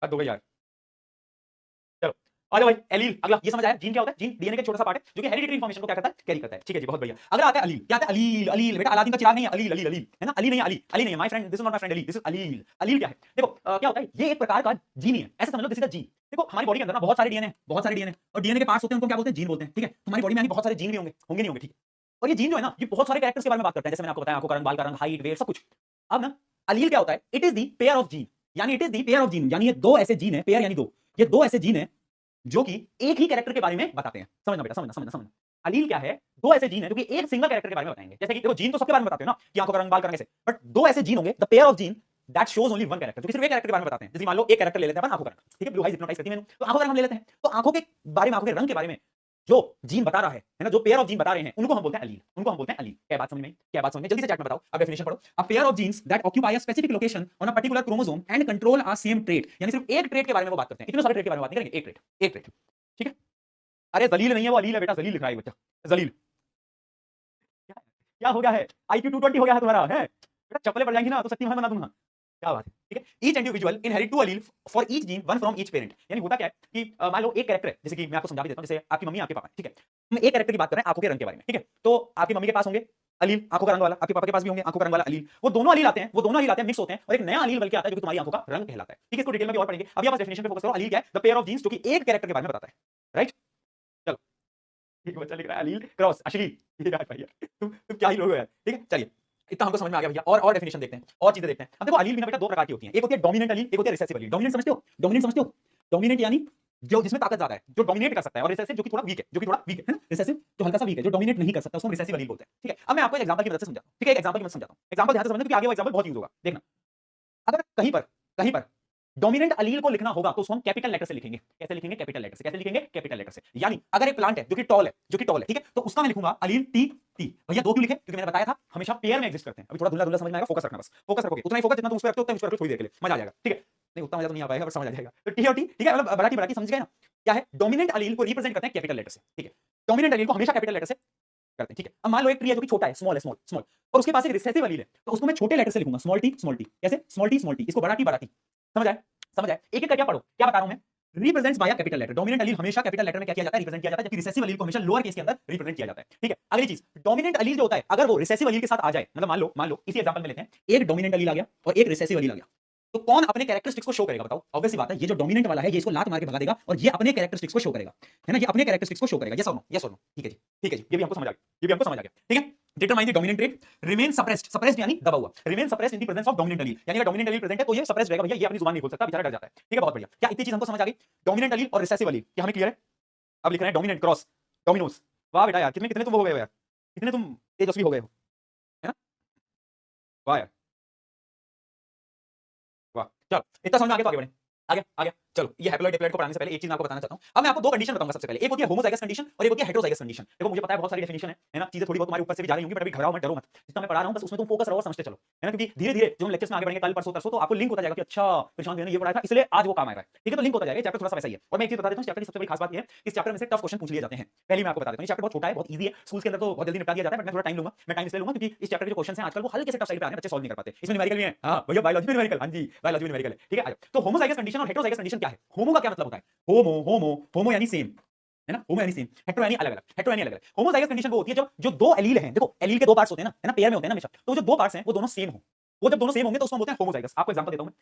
हद हो गई यार। चलो आ जाओ भाई, एलील अगला, ये समझ आया, जीन क्या होता है, जीन डीएनए का छोटा सा पार्ट है जो कि हेरिडिटरी इन्फॉर्मेशन को क्या करता है, कैरी करता है। ठीक है जी, बहुत बढ़िया। अगला आता है अलील। क्या आता है, अलील, अलील बेटा अलादीन का चिराग नहीं है, अलील अलील अलील, है ना, अली नहीं है, अली अली नहीं है, my friend this is not my friend Ali, this is allele. Allele क्या है, देखो क्या होता है, ये एक प्रकार का जीन ही है, ऐसा समझ लो दिस इज अ जीन। देखो हमारी बॉडी के अंदर ना बहुत सारे डीएनए, बहुत सारे डीएनए, और डीएनए के पार्ट्स होते हैं, उनको क्या बोलते हैं, जीन बोलते हैं। ठीक है, हमारी बॉडी में यानी बहुत सारे जीन भी होंगे, होंगे नहीं होंगे, ठीक है। और ये जीन जो है ना, ये बहुत सारे कैरेक्टर्स के बारे में बात करते हैं, जैसे मैंने आपको बताया, आंखों का रंग, बाल का रंग, हाइट, वेट, सब कुछ। अब ना अलील क्या होता है, it is the pair of gene, यानी it is the pair of gene, यानी ये दो ऐसे जीन है, पेयर यानी दो, ये दो ऐसे जीन है जो कि एक ही कैरेक्टर के बारे में बताते हैं। समझना बेटा, समझना समझना समझना। अलील क्या है, दो ऐसे जीन है जो कि एक सिंगल कैरेक्टर के बारे में बताएंगे। जैसे कि देखो जीन तो सबके बारे में बताते हो ना, कि आंखों का रंग, बाल का रंग ऐसे, बट दो ऐसे जीन होंगे, the pair of gene that shows only one character, जो कि सिर्फ एक कैरेक्टर के बारे में बताते हैं। जैसे मान लो एक कैरेक्टर ले लेते हैं अपन, आंखों का रंग, ठीक है, ब्लू आइज हिप्नोटाइज करती है मैंने, तो आंखों का रंग हम ले लेते हैं, तो आंखों के बारे में, आंखों के रंग के बारे में जो जीन बता रहा है ना, जो पेयर ऑफ जीन बता रहे हैं, उनको हम बोलते हैं अलील, उनको हम बोलते हैं अलील। क्या बात समझ में, क्या बात समझ में, जल्दी से चैट में बताओ, अब डेफिनेशन पढ़ो। A pair of genes that occupy a specific location on a particular chromosome and control a same trait, यानी सिर्फ एक ट्रेट के बारे में वो बात करते हैं, इतने सारे ट्रेट के बारे में बात नहीं करेंगे, एक ट्रेट, एक ट्रेट। ठीक है, अरे जलील नहीं है वो, अलील है बेटा, जलील लिख रहा है बच्चा, जलील। क्या क्या हो गया है, IQ 220 हो गया है तुम्हारा, है बेटा, चप्पलें पड़ जाएंगी ना तो सच्ची मैं बना दूंगा। क्या बात है, ठीक है। Each individual inherit two allele for each gene, one from each parent. यानी होता क्या है कि मान लो एक कैरेक्टर है, जैसे कि मैं आपको समझा भी देता हूं, जैसे आपकी मम्मी आपके पापा, ठीक है, हम एक कैरेक्टर की बात कर रहे हैं आंखों के रंग के बारे में, ठीक है। तो आपकी मम्मी के पास होंगे अलील, आंखों का रंग वाला, आपके पापा के पास भी होंगे आंखों का रंग वाला अलील, वो दोनों अलील आते हैं, वो दोनों अलील आते हैं, मिक्स होते हैं, और एक नया अलील बल्कि आता है जो कि तुम्हारी आंखों का रंग कहलाता है। ठीक है, इसको डिटेल में भी और पढ़ेंगे, अभी आप बस डेफिनेशन पे फोकस करो। अलील क्या है, द पेयर ऑफ जीन्स जो कि एक कैरेक्टर के बारे में बताता है, राइट। चलो, ठीक बच्चा लिख रहा है अलील क्रॉस अश्लील, ये यार भैया तुम क्या ही लोग हो यार। ठीक है, चलिए इतना हमको समझ में आ गया भैया, और डेफिनेशन देखते हैं, और चीजें देखते हैं। अब देखो अलील भी ना बेटा दो प्रकार की होती है, एक होती है डोमिनेंट अलील, एक होती है रिसेसिव अलील। डोमिनेंट समझते हो, डोमिनेंट समझते हो, डोमिनेंट यानी जो जिसमें ताकत ज्यादा है, जो डोमिनेट कर सकता है, और रिसेसिव जो कि थोड़ा वीक है, जो कि थोड़ा वीक है ना, रिसेसिव जो हल्का सा वीक है, जो डोमिनेट नहीं कर सकता, उसको रिसेसिव अलील बोलते हैं। ठीक है, अब मैं आपको एक एग्जांपल की मदद से समझाता हूं, ठीक है, एक एग्जांपल की मदद से समझाता हूं, एग्जांपल ध्यान से समझना क्योंकि आगे वो एग्जांपल बहुत यूज होगा, देखना। अगर कहीं पर डोमिनेंट अलील को लिखना होगा तो उसको हम कैपिटल लेटर से लिखेंगे। कैसे लिखेंगे, कैपिटल लेटर से। कैसे लिखेंगे, कैपिटल लेटर से। यानी अगर एक प्लांट है जो कि टॉल है, जो कि टॉल है, ठीक है, तो उसका मैं लिखूंगा अलील टी टी। भैया दो क्यों लिखे, क्योंकि मैंने बताया था हमेशा पेयर में एग्जिस्ट करते हैं। अभी थोड़ा धुंधला धुंधला समझ में आएगा, फोकस रखना, बस फोकस रखोगे, उतना ही फोकस जितना तुम उस पर रखते हो, उतना उस पर रखो, थोड़ी देर के लिए मजा आ जाएगा। ठीक है, नहीं उतना मजा तो नहीं आ पाएगा, पर समझ आ जाएगा। तो टी और टी, ठीक है, मतलब बड़ा टी समझ गए ना। क्या है, डोमिनेंट अलील को रिप्रेजेंट करते हैं कैपिटल लेटर से। ठीक है, डोमिनेंट अलील को हमेशा कैपिटल लेटर से करते हैं। ठीक है, अब मान लो एक ट्री है जो कि छोटा है, स्मॉल है, स्मॉल स्मॉल, और उसके पास एक रिसेसिव अलील है, तो उसको मैं छोटे लेटर से लिखूंगा, स्मॉल टी स्मॉल टी। कैसे, स्मॉल टी स्मॉल टी, इसको बड़ा टी बड़ा टी। समझ आए, समझ आए, एक एक करके पढ़ो। क्या बता रहा हूं मैं, represents by capital letter. Dominant allele हमेशा कैपिटल लेटर में क्या किया जाता है, रिप्रेजेंट किया जाता है, जबकि रिसेसिव एलील को हमेशा लोअर केस के अंदर रिप्रेजेंट किया जाता है। ठीक है, अगली चीज, डोमिनेंट एलील जो होता है अगर वो रिसेसिव एलील के साथ आ जाए, मतलब मान लो इसी एग्जांपल में लेते हैं, एक डोमिनेंट एलील आ गया और एक रिसेसिव एलील आ गया, तो कौन अपने कैरेक्टरिस्टिक्स को शो करेगा? बताओ, ऑब्वियस सी बात है, ये जो डोमिनेंट वाला है ये इसको लात मार के भगा देगा और ये अपने कैरेक्टरिस्टिक्स को शो करेगा, है ना, ये अपने कैरेक्टरिस्टिक्स को शो करेगा। यस और नो, यस और नो, ठीक है जी, ठीक है जी, ये भी हमको समझ आ गया, ये भी हमको समझ आ गया। ठीक है, determine the dominant trait, remain suppressed, suppressed यानी दबा हुआ, remain suppressed in the presence of dominant allele, यानी अगर डोमिनेंट एलील प्रेजेंट है तो ये सप्रेस्ड रहेगा भैया, ये अपनी जुबान नहीं खोल सकता, बेचारा डर जाता है। ठीक है, बहुत बढ़िया, क्या इतनी चीज हमको समझ आ गई? डोमिनेंट एलील और रिसेसिव एलील, क्या हमें क्लियर है? अब लिख रहे हैं डोमिनेंट क्रॉस डोमिनोज। वाह बेटा यार, कितने कितने तुम हो गए हो यार, कितने तुम तेजस्वी हो गए हो, है ना, वाह यार, वाह। चलो इतना समझ में आ गया तो आगे बढ़े, आगे चलो, ये हैप्लॉइड डिप्लॉइड को पढ़ाने से पहले एक चीज मैं आपको बताना चाहता हूं। अब मैं आपको दो कंडीशन बताऊंगा सबसे पहले, एक होती है होमोजाइगस कंडीशन और एक होती है हेटेरोजाइगस कंडीशन। देखो मुझे पता है बहुत सारी डेफिनेशन है ना, चीजें थोड़ी बहुत तुम्हारे ऊपर से भी जा रही होंगी, बट अभी घबराओ मत, डरो मत, जितना मैं पढ़ा रहा हूं बस उसमें तुम फोकस रहो और समझते चलो, है ना, क्योंकि धीरे धीरे जो हम लेक्चर्स में आगे बढ़ेंगे कल परसों तरसों तो आपको लिंक होता जाएगा कि अच्छा प्रशांत भैया ने ये पढ़ाया था इसलिए आज वो काम आएगा। ठीक है, तो लिंक होता जाएगा, चैप्टर थोड़ा सा वैसा ही है। और मैं एक चीज बता देता हूं, चैप्टर की सबसे बड़ी खास बात ये है, इस चैप्टर में से टफ क्वेश्चन पूछ लिए जाते हैं। पहले मैं आपको बता देता हूं, ये चैप्टर बहुत छोटा है, बहुत इजी है, स्कूल के अंदर तो बहुत जल्दी निपटा दिया जाता है, बट मैं थोड़ा टाइम लूंगा, मैं टाइम इसलिए लूंगा क्योंकि इस चैप्टर के जो क्वेश्चन हैं आजकल वो हल्के से टफ साइड पे आ रहे हैं, बच्चे सॉल्व नहीं कर पाते। इसमें न्यूमेरिकल भी है, हां भैया बायोलॉजी में न्यूमेरिकल, हां जी बायोलॉजी में न्यूमेरिकल है। ठीक है, तो होमोजाइगस कंडीशन और हेटेरोजाइगस कंडीशन क्या है? होमो का क्या मतलब होता है? होमो होमो होमो यानी सेम, है ना, होमो यानी सेम, हेटेरो यानी अलग अलग, हेटेरो यानी अलग अलग। होमोजाइगस कंडीशन वो होती है जब जो दो एलील हैं, देखो एलील के दो पार्ट्स होते हैं ना, है ना, पेयर में होते हैं ना हमेशा, तो जो दो पार्ट्स हैं वो दोनों सेम हो, वो जब दोनों सेम होंगे तो उसको हम बोलते हैं होमोजाइगस। आपको एग्जांपल देता हूं मैं,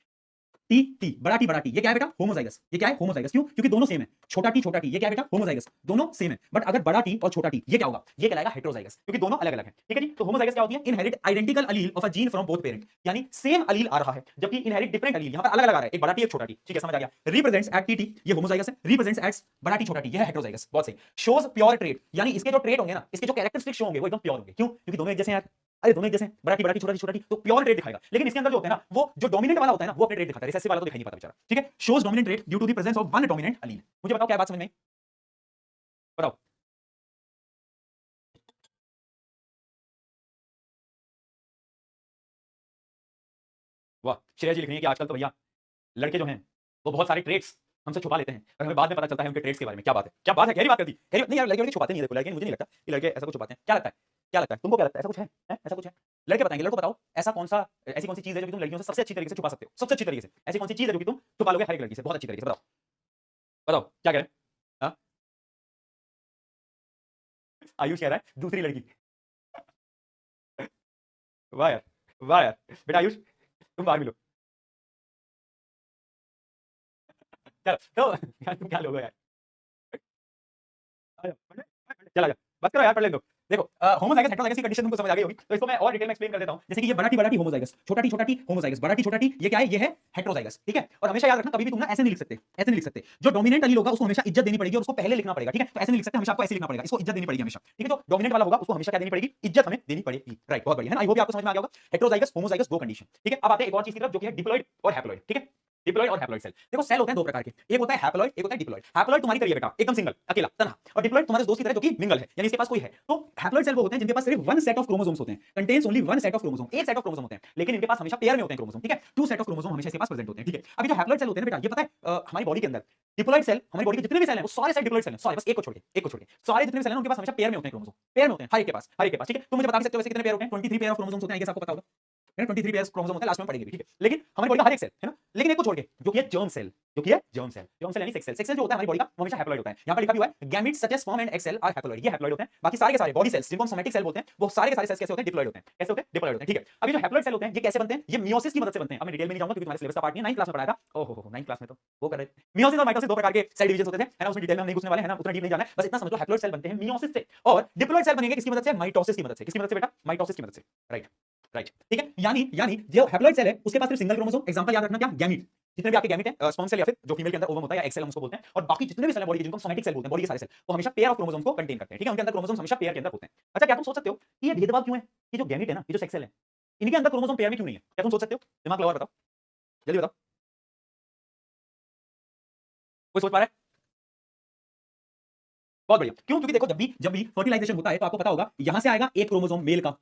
टी टी बड़ा टी, ये क्या है बेटा? होमोजाइगस। ये क्या है? होमोजाइगस। क्यों? क्योंकि दोनों सेम है। छोटा टी, ये क्या है बेटा? होमोजाइगस। दोनों सेम है, बट अगर बड़ा टी और छोटा टी, ये क्या होगा? ये कहलाएगा हेटेरोजाइगस, क्योंकि दोनों अलग अलग है। ठीक है जी, तो होमोजाइगस क्या होती है? Inherit identical Aleel of a gene from both parent, यानी सेम अलील आ रहा है जबकि इनहेरिट डिफरेंट अलील, यहां पर अलग अलग आ रहा है, एक बड़ा टी एक छोटा टी। ठीक है, समझ आ गया। रिप्रेजेंट्स एट टी, ये होमोजाइगस है, रिप्रेजेंट्स एट बड़ा टी छोटा टी, ये है हेटेरोजाइगस। बहुत सही। शोज प्योर ट्रेट, यानी इसके जो ट्रेट होंगे ना, इसके जो कैरेक्टरिस्टिक्स होंगे वो एकदम प्योर होंगे। क्यों? क्योंकि दोनों एक जैसे हैं यार, अरे दोनों एक जैसे हैं, बड़ा टी छोटा टी, तो प्योर ट्रेट दिखाएगा। लेकिन इसके अंदर जो होता है ना, वो जो डोमिनेंट वाला होता है ना, वो अपने ट्रेट दिखाता है, रिसेसिव वाला तो दिखाई नहीं पाता बेचारा। ठीक है, shows dominant trait due to the presence of one dominant allele. मुझे बताओ क्या बात समझ में आई? बताओ। वाह, श्रेया जी लिख रही है कि आजकल तो भैया लड़के जो हैं वो बहुत सारे ट्रेट्स हमसे छुपा लेते हैं और हमें बाद में पता चलता है उनके ट्रेट्स के बारे में। क्या बात है, क्या बात है, गहरी बात कर दी, गहरी नहीं यार, लड़के छुपाते नहीं है, देखो लड़के, मुझे नहीं लगता कि लड़के ऐसा कुछ छुपाते हैं। क्या लगता है, क्या लगता है तुमको, क्या लगता है ऐसा कुछ है? ऐसा कुछ है? लड़के बताएंगे, लड़को बताओ ऐसा कौन सा, ऐसी कौन सी चीज है जो कि तुम लड़कियों से सबसे अच्छी तरीके से छुपा सकते हो, सबसे अच्छी तरीके से, ऐसी कौन सी चीज है जो कि तुम छुपा लोगे हर एक लड़की से बहुत अच्छी तरीके से? बताओ, बताओ क्या कह रहे हैं? हाँ? आयुष कह रहा है दूसरी लड़की। वाह यार, वाह यार, बेटा आयुष तुम बाहर मिलो। चलो तो यार तुम क्या लोगे यार, आ जाओ, चल आ जा, बस करो यार, पढ़ ले दो। देखो होमोजाइगस हेटेरोजाइगस की कंडीशन तुमको समझ आ गई होगी, तो इसको मैं और डिटेल में एक्सप्लेन कर देता हूं। जैसे कि ये बड़ा टी होमोजाइगस, छोटा टी होमोजाइगस, बड़ा टी ये क्या है? ये है हेटेरोजाइगस। ठीक है, और हमेशा याद रखना कभी भी तुम ना ऐसे नहीं लिख सकते, ऐसे नहीं लिख सकते। जो डोमिनेंट एलील होगा उसको हमेशा इज्जत देनी पड़ेगी और उसको पहले लिखना पड़ेगा। ठीक है, तो ऐसे नहीं लिख सकते, हमेशा आपको ऐसे लिखना पड़ेगा, इसको इज्जत देनी पड़ेगी हमेशा। ठीक है, जो डोमिनेंट वाला होगा उसको हमेशा क्या देनी पड़ेगी? इज्जत हमें देनी पड़ेगी। राइट, बहुत बढ़िया है ना, आई होप आपको समझ में आ गया होगा। हेटेरोजाइगस होमोजाइगस दो कंडीशन। ठीक है, अब आते हैं एक और चीज की तरफ जो कि है डिप्लॉइड और हैप्लॉइड। ठीक है, डिप्लॉइड और हैप्लॉइड सेल। देखो सेल होते हैं दो प्रकार के, एक होता है हैप्लॉइड, एक होता है डिप्लॉइड। हैप्लॉइड तुम्हारी तरह है बेटा, एकदम सिंगल, अकेला, तन्हा, और डिप्लॉइड तुम्हारे दोस्त की तरह जो कि मिंगल है, यानी इसके पास कोई है। तो हैप्लॉइड सेल वो होते हैं जिनके पास सिर्फ वन सेट ऑफ क्रोमोसोम्स होते हैं, contains only one set of chromosome, एक सेट ऑफ क्रोमोसोम होते हैं, लेकिन इनके पास हमेशा पेयर में होते हैं क्रोमोसोम। ठीक है, टू सेट ऑफ क्रोमोसोम हमेशा इसके पास प्रेजेंट होते हैं। ठीक है, अभी जो हैप्लॉइड सेल होते हैं बेटा, ये पता है हमारी बॉडी के अंदर डिप्लॉइड सेल, हमारी बॉडी के जितने भी सेल हैं वो सारे सेल डिप्लॉइड सेल हैं, सारे, बस एक को छोड़ के, एक को छोड़ के सारे जितने भी सेल हैं उनके पास हमेशा पेयर में होते हैं क्रोमोसोम, पेयर में होते हैं हर एक के पास, हर एक के पास। ठीक है, तुम मुझे बता सकते हो वैसे कितने पेयर होते हैं? 23 पेयर ऑफ क्रोमोसोम्स होते हैं, ये आपको पता होगा, है ना, 23 पेयर क्रोमोसोम होते हैं, लास्ट में पढ़ेंगे भी। ठीक है, लेकिन हमारी बॉडी का हर एक सेल, है ना, लेकिन एक को छोड़ के जो कि है जर्म सेल, जो कि है जर्म सेल, जर्म सेल यानी सेक्स सेल। सेक्स सेल जो होता है हमारी बॉडी का वो हमेशा हैप्लॉइड होता है। यहां पर लिखा भी हुआ है gametes such as sperm and egg cell are haploid, ये हैप्लॉइड होते हैं। बाकी सारे के सारे बॉडी सेल्स जिनको हम सोमैटिक सेल बोलते हैं वो सारे के सारे सेल्स कैसे होते हैं? डिप्लॉइड होते हैं। कैसे होते हैं? डिप्लॉइड होते हैं। ठीक है, अभी जो हैप्लॉइड सेल होते हैं ये कैसे बनते हैं? ये मियोसिस की मदद से बनते हैं। अब मैं डिटेल में नहीं जाऊंगा क्योंकि तुम्हारे सिलेबस का पार्ट नहीं है, 9th क्लास में पढ़ाया था। ओहो 9th क्लास में तो वो कर रहे थे। मियोसिस और माइटोसिस दो प्रकार के सेल डिवीजन होते थे, है ना, उसमें डिटेल में हम नहीं घुसने वाले हैं ना, उतना डीप नहीं जाना है, बस इतना समझ लो हैप्लॉइड सेल बनते हैं मियोसिस से, और डिप्लॉइड सेल बनेंगे किसकी मदद से? माइटोसिस की मदद से। किसकी मदद से बेटा? माइटोसिस की मदद से। राइट, राइट, ठीक है, यानी जो हैप्लॉइड सेल है उसके पास सिर्फ सिंगल क्रोमोसोम, एग्जांपल याद रखना क्या? गैमीट, जितने भी आपके गैमीट है, स्पर्म सेल या फिर जो फीमेल के अंदर ओवम होता है या एग सेल हम उसको बोलते हैं, और बाकी जितने भी सेल है बॉडी के जिनको हम सोमैटिक सेल बोलते हैं, बॉडी के सारे सेल वो हमेशा पेयर ऑफ क्रोमोसोम्स को कंटेन करते हैं। ठीक है, उनके अंदर क्रोमोसोम्स हमेशा पेयर के अंदर होते हैं। अच्छा, क्या तुम सोच सकते हो कि ये भेदभाव क्यों है? ये जो गैमीट है ना, ये जो सेक्स सेल है, इनके अंदर क्रोमोसोम पेयर में क्यों नहीं है? क्या तुम सोच सकते हो? दिमाग लगाओ और बताओ, जल्दी बताओ, कोई सोच पा रहा है? बहुत बढ़िया, क्यों? क्योंकि देखो जब भी फर्टिलाइजेशन होता है तो आपको पता होगा यहां से आएगा एक क्रोमोसोम मेल का,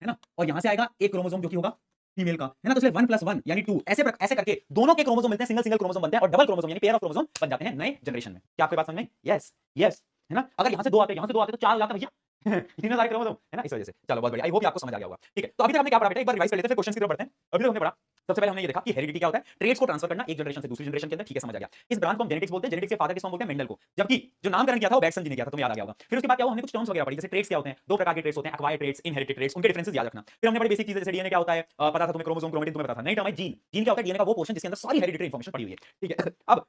है ना, और यहां से आएगा एक क्रोमोसोम जो कि होगा फीमेल का, है ना, तो इसलिए 1 + 1 यानी 2, ऐसे करके दोनों के क्रोमोसोम मिलते हैं, सिंगल सिंगल क्रोमोसोम बनते हैं और डबल क्रोमोसोम यानी पेयर ऑफ क्रोमोसोम बन जाते हैं नए जनरेशन में। क्या आपकी बात समझ में? यस, यस, है ना, अगर यहां से दो आते तो 4 हो जाता भैया। इतने सारे क्रोमोसोम, है ना, इस वजह से। चलो बहुत बढ़िया, आई होप आपको समझ आ गया होगा। ठीक है, तो अभी तक हमने क्या पढ़ा बेटा, एक बार रिवाइज कर लेते हैं, फिर क्वेश्चन की तरफ बढ़ते हैं। अभी तक हमने पढ़ा सबसे पहले हमने ये देखा कि हेरिडिटी क्या होता है, ट्रेड्स को ट्रांसफर करना एक जनरेशन से दूसरी जनरेशन के अंदर, ठीक है समझ आ गया। इस ब्रांच को हम जेनेटिक्स बोलते हैं, जेनेटिक्स के फादर किसको बोलते हैं, मेंडल को, जबकि जो नामकरण किया था वो बैटसन जी ने किया था, तुम्हें याद आ गया होगा। फिर उसके बाद क्या हुआ, हमने कुछ टर्म्स वगैरह पढ़ी, जैसे ट्रेड्स क्या होते हैं, दो प्रकार के ट्रेड्स होते हैं, एक्वायर्ड ट्रेड्स, इनहेरिटेड ट्रेड्स, उनके डिफरेंसेस याद रखना। फिर हमने बड़ी बेसिक चीजें, जैसे डीएनए क्या होता है पता था तुम्हें, क्रोमोसोम क्रोमेटिन तुम्हें पता था, नहीं टर्म है जीन, जीन क्या होता है, डीएनए का वो पोर्शन जिसके अंदर सारी हेरिडिटरी इंफॉर्मेशन पड़ी हुई है, ठीक है। अब